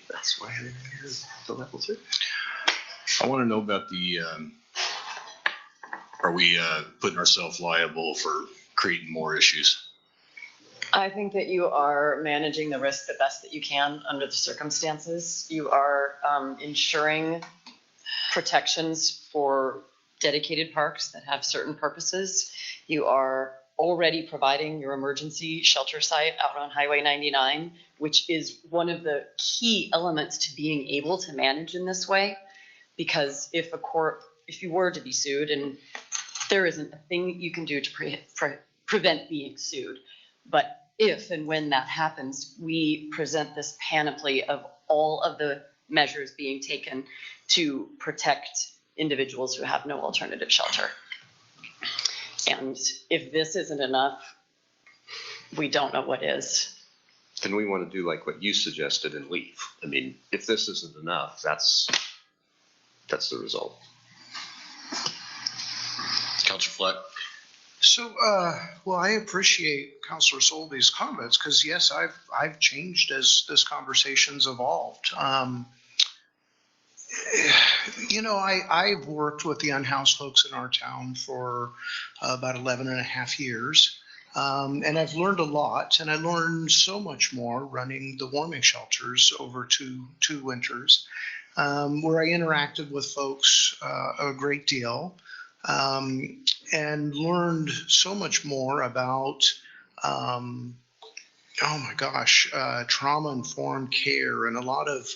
That's why they're here, the level 2. I want to know about the, are we putting ourselves liable for creating more issues? I think that you are managing the risk the best that you can under the circumstances. You are ensuring protections for dedicated parks that have certain purposes. You are already providing your emergency shelter site out on Highway 99, which is one of the key elements to being able to manage in this way. Because if you were to be sued, and there isn't a thing you can do to prevent being sued, but if and when that happens, we present this panoply of all of the measures being taken to protect individuals who have no alternative shelter. And if this isn't enough, we don't know what is. Then we want to do like what you suggested and leave. I mean, if this isn't enough, that's the result. Councilor Fleck. So, well, I appreciate Councilor Solby's comments, because yes, I've changed as this conversation's evolved. You know, I've worked with the unhoused folks in our town for about 11 and a half years. And I've learned a lot, and I learned so much more running the warming shelters over two winters, where I interacted with folks a great deal, and learned so much more about, oh my gosh, trauma-informed care and a lot of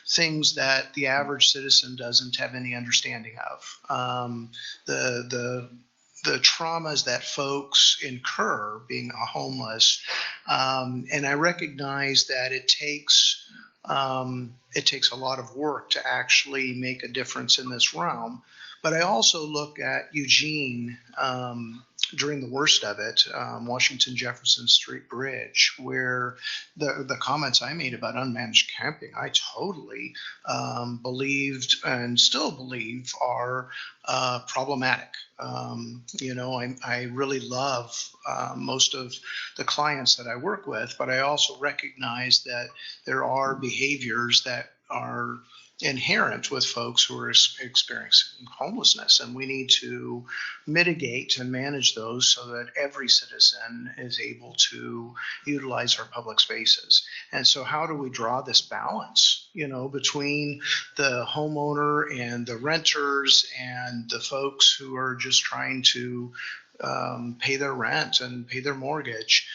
things that the average citizen doesn't have any understanding of. The traumas that folks incur being homeless, and I recognize that it takes a lot of work to actually make a difference in this realm. But I also look at Eugene during the worst of it, Washington Jefferson Street Bridge, where the comments I made about unmanaged camping, I totally believed and still believe are problematic. You know, I really love most of the clients that I work with, but I also recognize that there are behaviors that are inherent with folks who are experiencing homelessness, and we need to mitigate and manage those so that every citizen is able to utilize our public spaces. And so how do we draw this balance, you know, between the homeowner and the renters and the folks who are just trying to pay their rent and pay their mortgage,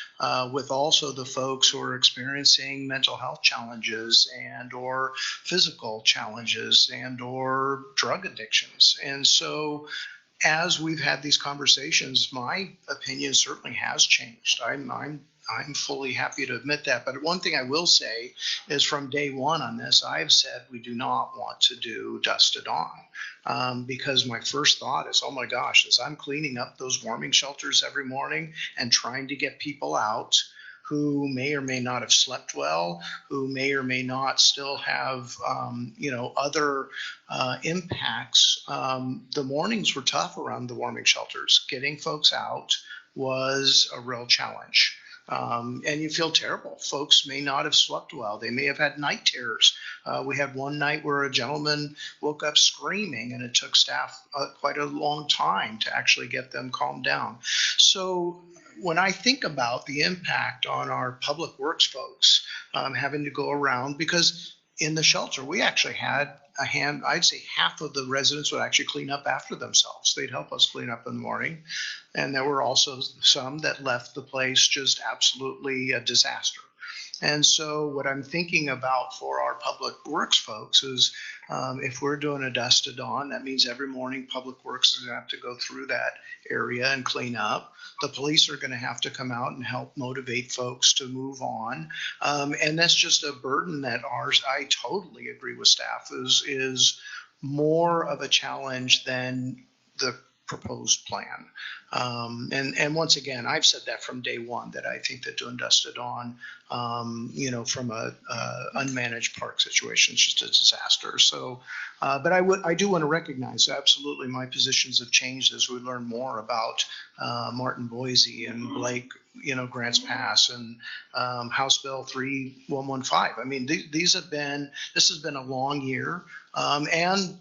with also the folks who are experiencing mental health challenges and or physical challenges and or drug addictions. And so as we've had these conversations, my opinion certainly has changed. I'm fully happy to admit that. But one thing I will say is from day one on this, I've said we do not want to do dusk to dawn, because my first thought is, oh my gosh, as I'm cleaning up those warming shelters every morning and trying to get people out who may or may not have slept well, who may or may not still have, other impacts. The mornings were tough around the warming shelters. Getting folks out was a real challenge. And you feel terrible. Folks may not have slept well. They may have had night terrors. We had one night where a gentleman woke up screaming, and it took staff quite a long time to actually get them calmed down. So when I think about the impact on our public works folks having to go around, because in the shelter, we actually had I'd say half of the residents would actually clean up after themselves. They'd help us clean up in the morning. And there were also some that left the place just absolutely a disaster. And so what I'm thinking about for our public works folks is if we're doing a dusk to dawn, that means every morning public works is going to have to go through that area and clean up. The police are going to have to come out and help motivate folks to move on. And that's just a burden that I totally agree with staff, is more of a challenge than the proposed plan. And once again, I've said that from day one, that I think that doing dusk to dawn, from a unmanaged park situation is just a disaster. So, but I do want to recognize absolutely my positions have changed as we learn more about Martin Boise and Blake, Grants Pass and House Bill 3115. I mean, this has been a long year, and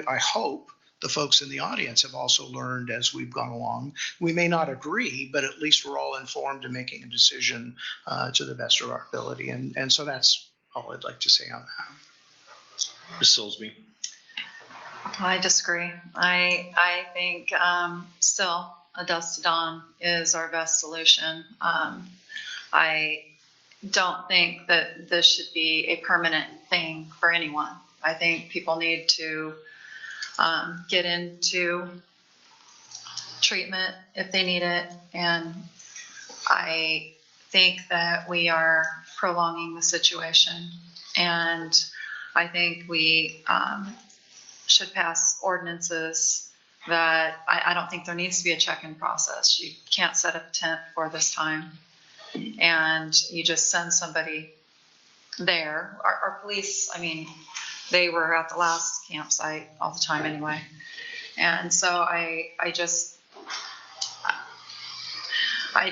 I hope the folks in the audience have also learned as we've gone along. We may not agree, but at least we're all informed and making a decision to the best of our ability. And so that's all I'd like to say on that. Ms. Silsby. I disagree. I think still a dusk to dawn is our best solution. I don't think that this should be a permanent thing for anyone. I think people need to get into treatment if they need it. And I think that we are prolonging the situation. And I think we should pass ordinances that I don't think there needs to be a check-in process. You can't set up a tent for this time. And you just send somebody there. Our police, they were at the last campsite all the time anyway. And so I just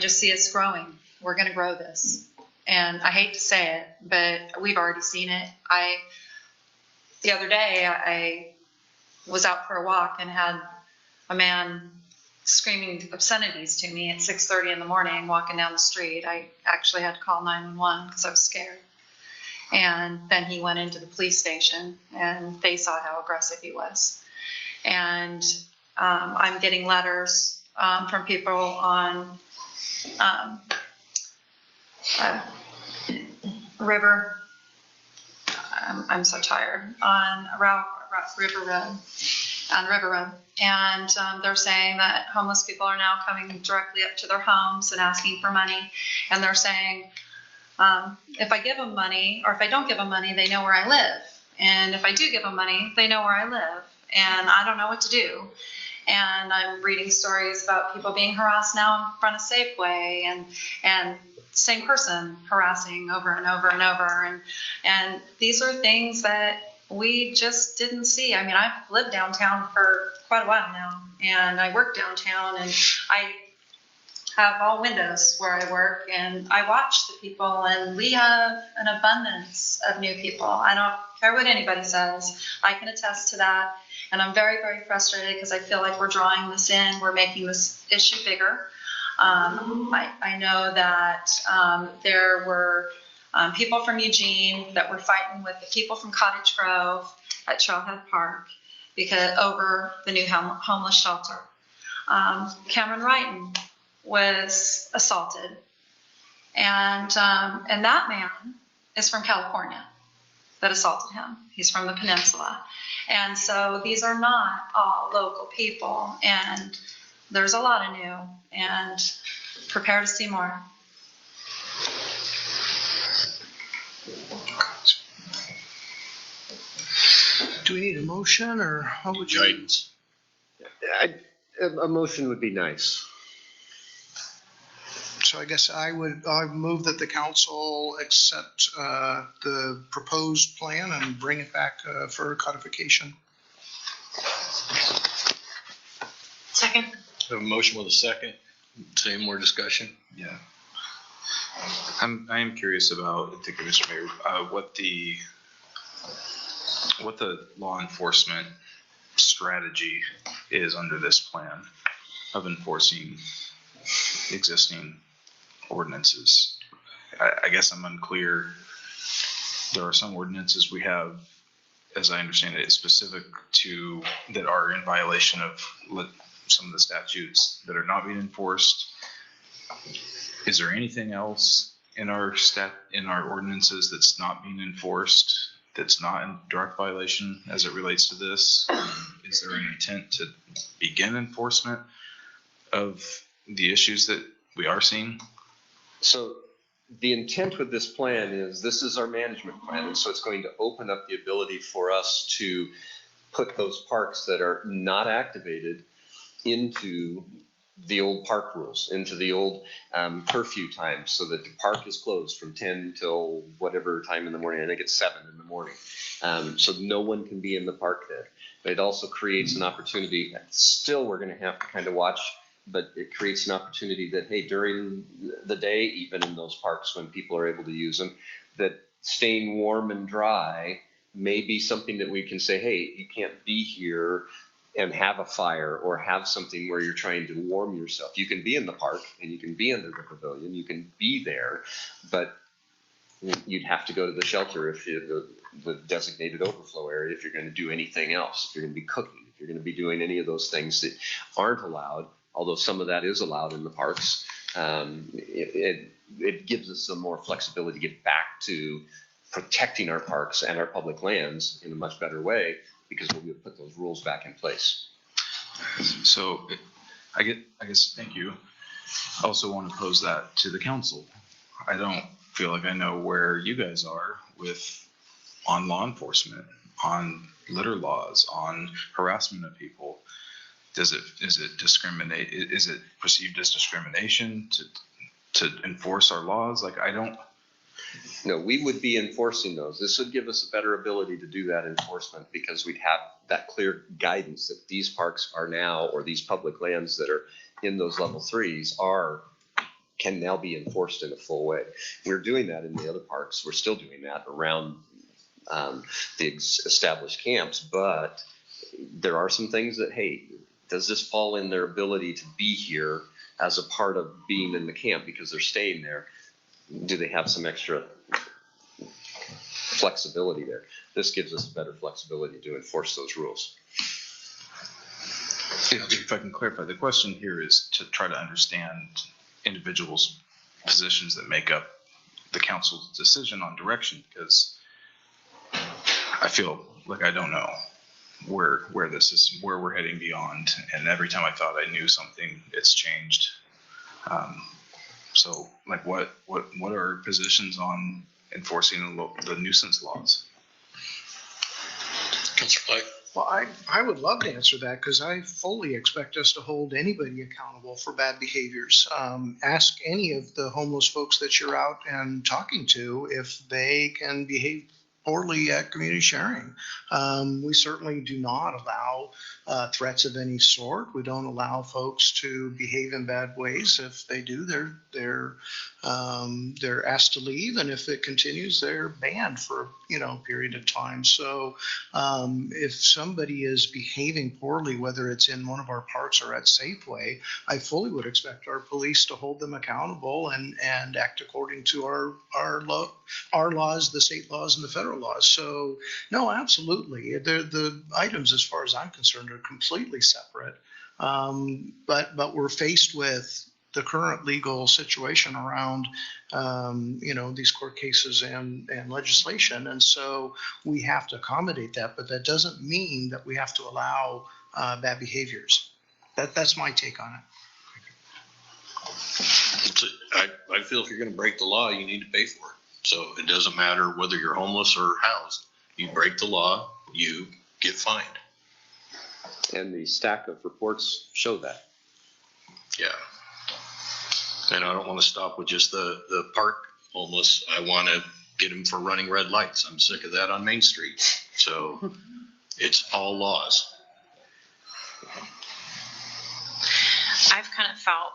see us growing. We're going to grow this. And I hate to say it, but we've already seen it. The other day, I was out for a walk and had a man screaming obscenities to me at 6:30 in the morning walking down the street. I actually had to call 911 because I was scared. And then he went into the police station, and they saw how aggressive he was. And I'm getting letters from people on River. I'm so tired. On River Road. And they're saying that homeless people are now coming directly up to their homes and asking for money. And they're saying, if I give them money, or if I don't give them money, they know where I live. And if I do give them money, they know where I live. And I don't know what to do. And I'm reading stories about people being harassed now in front of Safeway, and same person harassing over and over and over. And these are things that we just didn't see. I've lived downtown for quite a while now, and I work downtown, and I have all windows where I work, and I watch the people, and we have an abundance of new people. I don't care what anybody says. I can attest to that. And I'm very, very frustrated because I feel like we're drawing this in. We're making this issue bigger. I know that there were people from Eugene that were fighting with the people from Cottage Grove at Trailhead Park over the new homeless shelter. Cameron Wrighton was assaulted, and that man is from California that assaulted him. He's from the peninsula. And so these are not all local people, and there's a lot of new, and prepare to see more. Do we need a motion, or how would you? Guidance. A motion would be nice. So I guess I move that the council accept the proposed plan and bring it back for codification. Second. We have a motion with a second. Say more discussion? Yeah. I am curious about, thank you, Mr. Mayor, what the law enforcement strategy is under this plan of enforcing existing ordinances. I guess I'm unclear. There are some ordinances we have, as I understand it, specific to, that are in violation of some of the statutes that are not being enforced. Is there anything else in our ordinances that's not being enforced, that's not in direct violation as it relates to this? Is there an intent to begin enforcement of the issues that we are seeing? So the intent with this plan is, this is our management plan, and so it's going to open up the ability for us to put those parks that are not activated into the old park rules, into the old curfew times, so that the park is closed from 10 till whatever time in the morning. I think it's 7 in the morning. So no one can be in the park then. But it also creates an opportunity. Still, we're going to have to kind of watch, but it creates an opportunity that, hey, during the day, even in those parks when people are able to use them, that staying warm and dry may be something that we can say, hey, you can't be here and have a fire or have something where you're trying to warm yourself. You can be in the park and you can be under the pavilion, you can be there, but you'd have to go to the shelter, if you, the designated overflow area, if you're going to do anything else, if you're going to be cooking, if you're going to be doing any of those things that aren't allowed, although some of that is allowed in the parks. It gives us some more flexibility to get back to protecting our parks and our public lands in a much better way, because we'll be able to put those rules back in place. So I guess, thank you. I also want to pose that to the council. I don't feel like I know where you guys are on law enforcement, on litter laws, on harassment of people. Is it discriminate? Is it perceived as discrimination to enforce our laws? Like, I don't. No, we would be enforcing those. This would give us a better ability to do that enforcement, because we'd have that clear guidance that these parks are now, or these public lands that are in those level 3s can now be enforced in a full way. We're doing that in the other parks. We're still doing that around the established camps, but there are some things that, hey, does this fall in their ability to be here as a part of being in the camp because they're staying there? Do they have some extra flexibility there? This gives us better flexibility to enforce those rules. If I can clarify, the question here is to try to understand individuals' positions that make up the council's decision on direction, because I feel like I don't know where this is, where we're heading beyond, and every time I thought I knew something, it's changed. So, like, what are our positions on enforcing the nuisance laws? Councilor Blake. Well, I would love to answer that, because I fully expect us to hold anybody accountable for bad behaviors. Ask any of the homeless folks that you're out and talking to if they can behave poorly at community sharing. We certainly do not allow threats of any sort. We don't allow folks to behave in bad ways. If they do, they're asked to leave, and if it continues, they're banned for a period of time. So if somebody is behaving poorly, whether it's in one of our parks or at Safeway, I fully would expect our police to hold them accountable and act according to our laws, the state laws, and the federal laws. So no, absolutely. The items, as far as I'm concerned, are completely separate. But we're faced with the current legal situation around, these court cases and legislation. And so we have to accommodate that, but that doesn't mean that we have to allow bad behaviors. That's my take on it. I feel if you're going to break the law, you need to pay for it. So it doesn't matter whether you're homeless or housed. You break the law, you get fined. And the stack of reports show that. Yeah. And I don't want to stop with just the park homeless. I want to get them for running red lights. I'm sick of that on Main Street. So it's all laws. I've kind of felt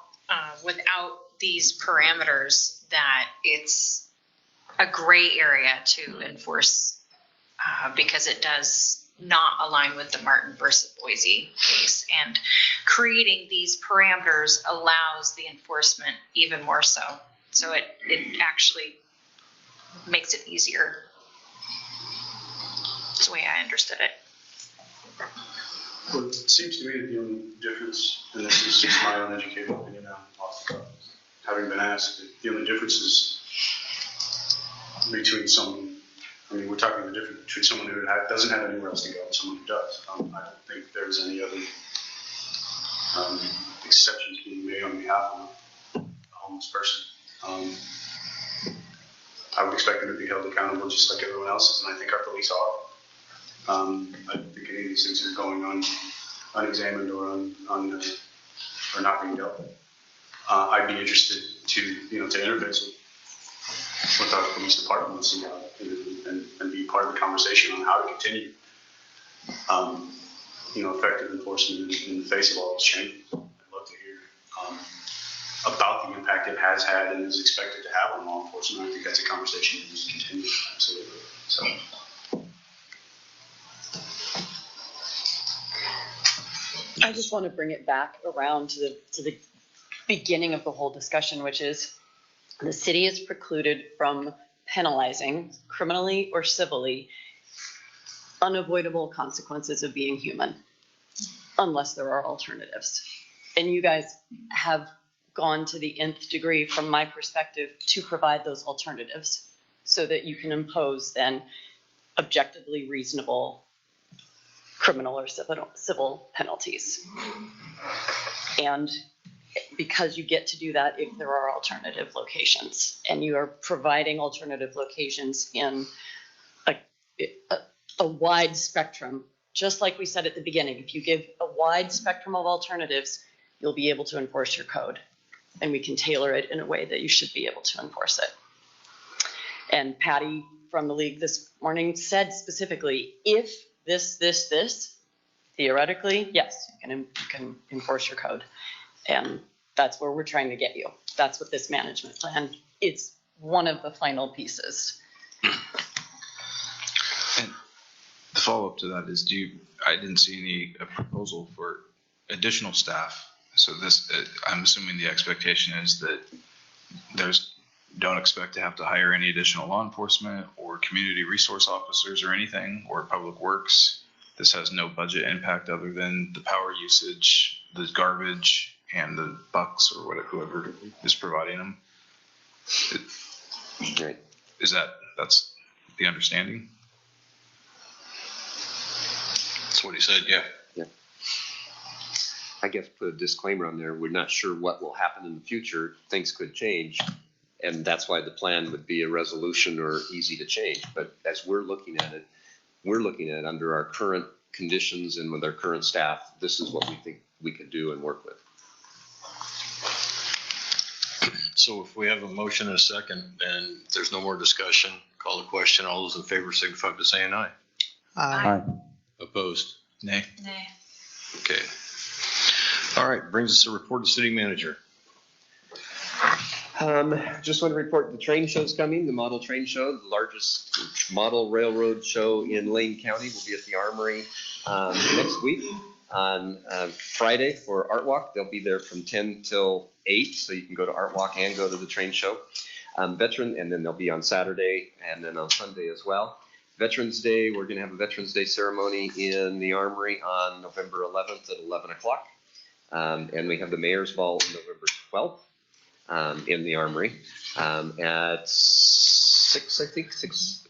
without these parameters, that it's a gray area to enforce because it does not align with the Martin versus Boise case. And creating these parameters allows the enforcement even more so. So it actually makes it easier. That's the way I understood it. Well, it seems to me that the only difference, and this is just my own educated opinion off the cuff, having been asked, the only difference is between someone, I mean, we're talking the difference between someone who doesn't have anywhere else to go and someone who does. I don't think there's any other exceptions being made on behalf of a homeless person. I would expect them to be held accountable just like everyone else is, and I think our police are. I don't think any of these things are going on unexamined or or not being dealt with. I'd be interested to interface with our police departments and be part of the conversation on how to continue, effective enforcement in the face of all those changes. I'd love to hear about the impact it has had and is expected to have on law enforcement. I think that's a conversation that needs to continue. Absolutely. So. I just want to bring it back around to the beginning of the whole discussion, which is the city is precluded from penalizing criminally or civilly unavoidable consequences of being human, unless there are alternatives. And you guys have gone to the nth degree, from my perspective, to provide those alternatives so that you can impose then objectively reasonable criminal or civil penalties. And because you get to do that if there are alternative locations, and you are providing alternative locations in a wide spectrum, just like we said at the beginning, if you give a wide spectrum of alternatives, you'll be able to enforce your code, and we can tailor it in a way that you should be able to enforce it. And Patty from the league this morning said specifically, if this, theoretically, yes, you can enforce your code. And that's where we're trying to get you. That's what this management plan, it's one of the final pieces. And the follow-up to that is, I didn't see any proposal for additional staff. So this, I'm assuming the expectation is that don't expect to have to hire any additional law enforcement or community resource officers or anything, or public works. This has no budget impact other than the power usage, the garbage, and the bucks or whoever is providing them. That's the understanding? That's what he said, yeah. Yeah. I guess put a disclaimer on there. We're not sure what will happen in the future. Things could change. And that's why the plan would be a resolution or easy to change. But as we're looking at it under our current conditions and with our current staff, this is what we think we could do and work with. So if we have a motion and a second and there's no more discussion, call the question. All those in favor signify by saying aye. Aye. Opposed? Nay. Nay. Okay. All right, brings us to report of city manager. Just want to report the train show's coming, the model train show, the largest model railroad show in Lane County, will be at the Armory next week on Friday for Art Walk. They'll be there from 10 till 8, so you can go to Art Walk and go to the train show. And then they'll be on Saturday and then on Sunday as well. Veterans Day, we're going to have a Veterans Day ceremony in the Armory on November 11th at 11 o'clock. And we have the Mayor's Ball November 12th. In the Armory at 6, I think 6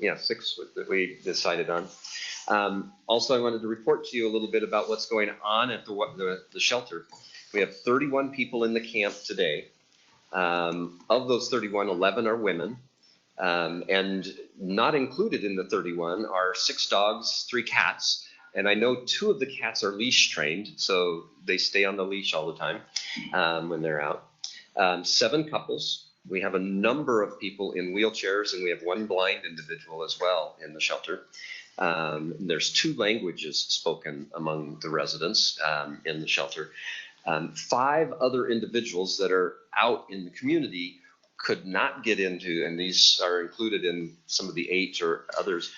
that we decided on. Also, I wanted to report to you a little bit about what's going on at the shelter. We have 31 people in the camp today. Of those 31, 11 are women. And not included in the 31 are 6 dogs, 3 cats. And I know 2 of the cats are leash trained, so they stay on the leash all the time when they're out. 7 couples. We have a number of people in wheelchairs, and we have 1 blind individual as well in the shelter. There's 2 languages spoken among the residents in the shelter. 5 other individuals that are out in the community could not get into, and these are included in some of the 8 or others.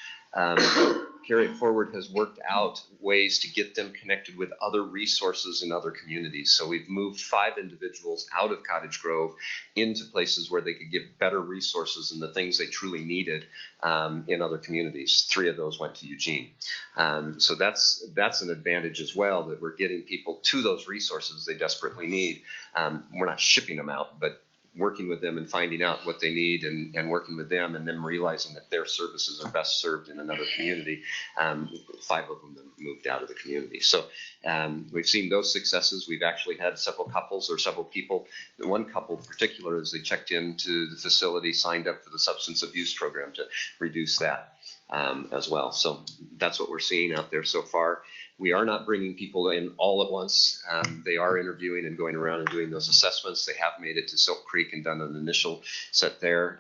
Carry It Forward has worked out ways to get them connected with other resources in other communities. So we've moved 5 individuals out of Cottage Grove into places where they could get better resources and the things they truly needed in other communities. 3 of those went to Eugene. So that's an advantage as well, that we're getting people to those resources they desperately need. We're not shipping them out, but working with them and finding out what they need and working with them and then realizing that their services are best served in another community. 5 of them moved out of the community. So we've seen those successes. We've actually had several couples or several people. One couple in particular, as they checked into the facility, signed up for the substance abuse program to reduce that as well. So that's what we're seeing out there so far. We are not bringing people in all at once. They are interviewing and going around and doing those assessments. They have made it to Silk Creek and done an initial set there,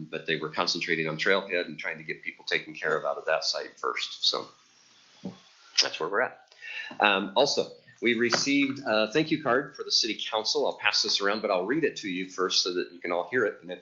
but they were concentrating on Trailhead and trying to get people taken care of out of that site first. So that's where we're at. Also, we received a thank you card for the city council. I'll pass this around, but I'll read it to you first so that you can all hear it. And then,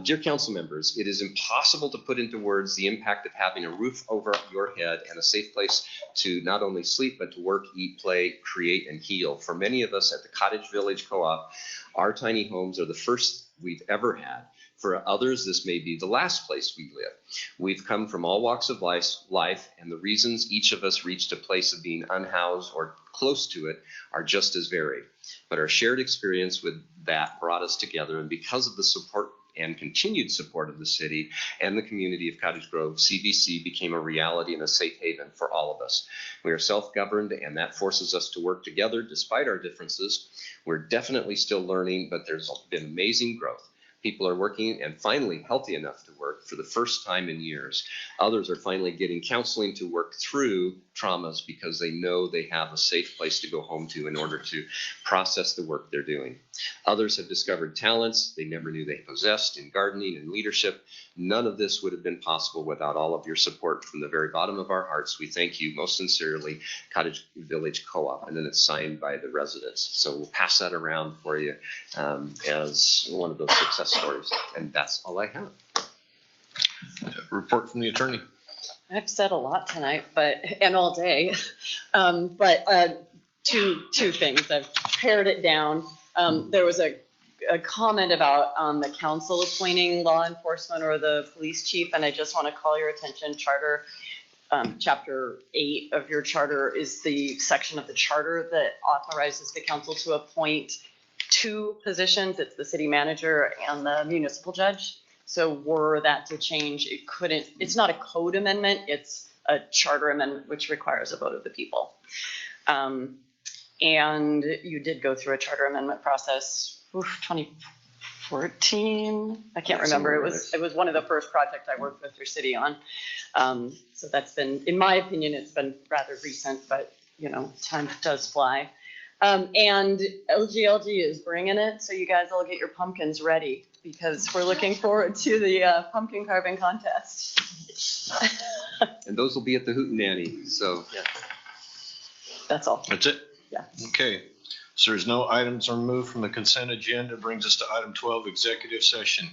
dear council members, it is impossible to put into words the impact of having a roof over your head and a safe place to not only sleep, but to work, eat, play, create, and heal. For many of us at the Cottage Village Co-op, our tiny homes are the first we've ever had. For others, this may be the last place we live. We've come from all walks of life, and the reasons each of us reached a place of being unhoused or close to it are just as varied. But our shared experience with that brought us together, and because of the support and continued support of the city and the community of Cottage Grove, CVC became a reality and a safe haven for all of us. We are self-governed, and that forces us to work together despite our differences. We're definitely still learning, but there's been amazing growth. People are working and finally healthy enough to work for the first time in years. Others are finally getting counseling to work through traumas because they know they have a safe place to go home to in order to process the work they're doing. Others have discovered talents they never knew they possessed in gardening and leadership. None of this would have been possible without all of your support. From the very bottom of our hearts, we thank you most sincerely, Cottage Village Co-op. And then it's signed by the residents. So we'll pass that around for you as one of those success stories. And that's all I have. Report from the attorney. I've said a lot tonight, and all day, two things. I've pared it down. There was a comment about the council appointing law enforcement or the police chief, and I just want to call your attention. Charter, chapter 8 of your charter is the section of the charter that authorizes the council to appoint 2 positions. It's the city manager and the municipal judge. So were that to change, it's not a code amendment, it's a charter amendment, which requires a vote of the people. And you did go through a charter amendment process, 2014, I can't remember. It was one of the first projects I worked with your city on. So that's been, in my opinion, it's been rather recent, but time does fly. And LGLG is bringing it, so you guys all get your pumpkins ready because we're looking forward to the pumpkin carving contest. And those will be at the Hootenanny. So yeah, that's all. That's it? Yeah. Okay. So there's no items removed from the consent agenda. Brings us to item 12, executive session.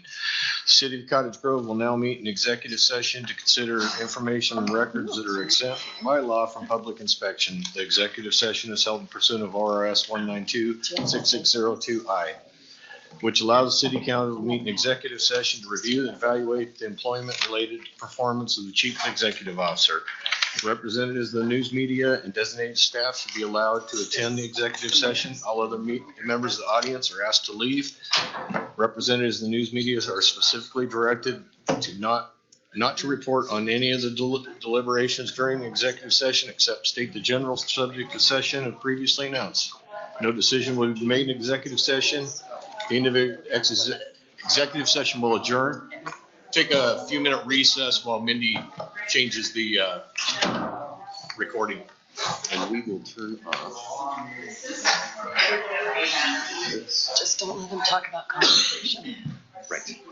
City of Cottage Grove will now meet in executive session to consider information and records that are exempt by law from public inspection. The executive session is held pursuant of ORS 192-6602I, which allows the city council to meet in executive session to review and evaluate the employment-related performance of the chief executive officer. Representatives of the news media and designated staff should be allowed to attend the executive session. All other members of the audience are asked to leave. Representatives of the news media are specifically directed to not to report on any of the deliberations during the executive session except state the general subject of session and previously announced. No decision will be made in executive session. The end of the executive session will adjourn. Take a few minute recess while Mindy changes the recording. And we will turn off. Just don't let them talk about compensation. Right.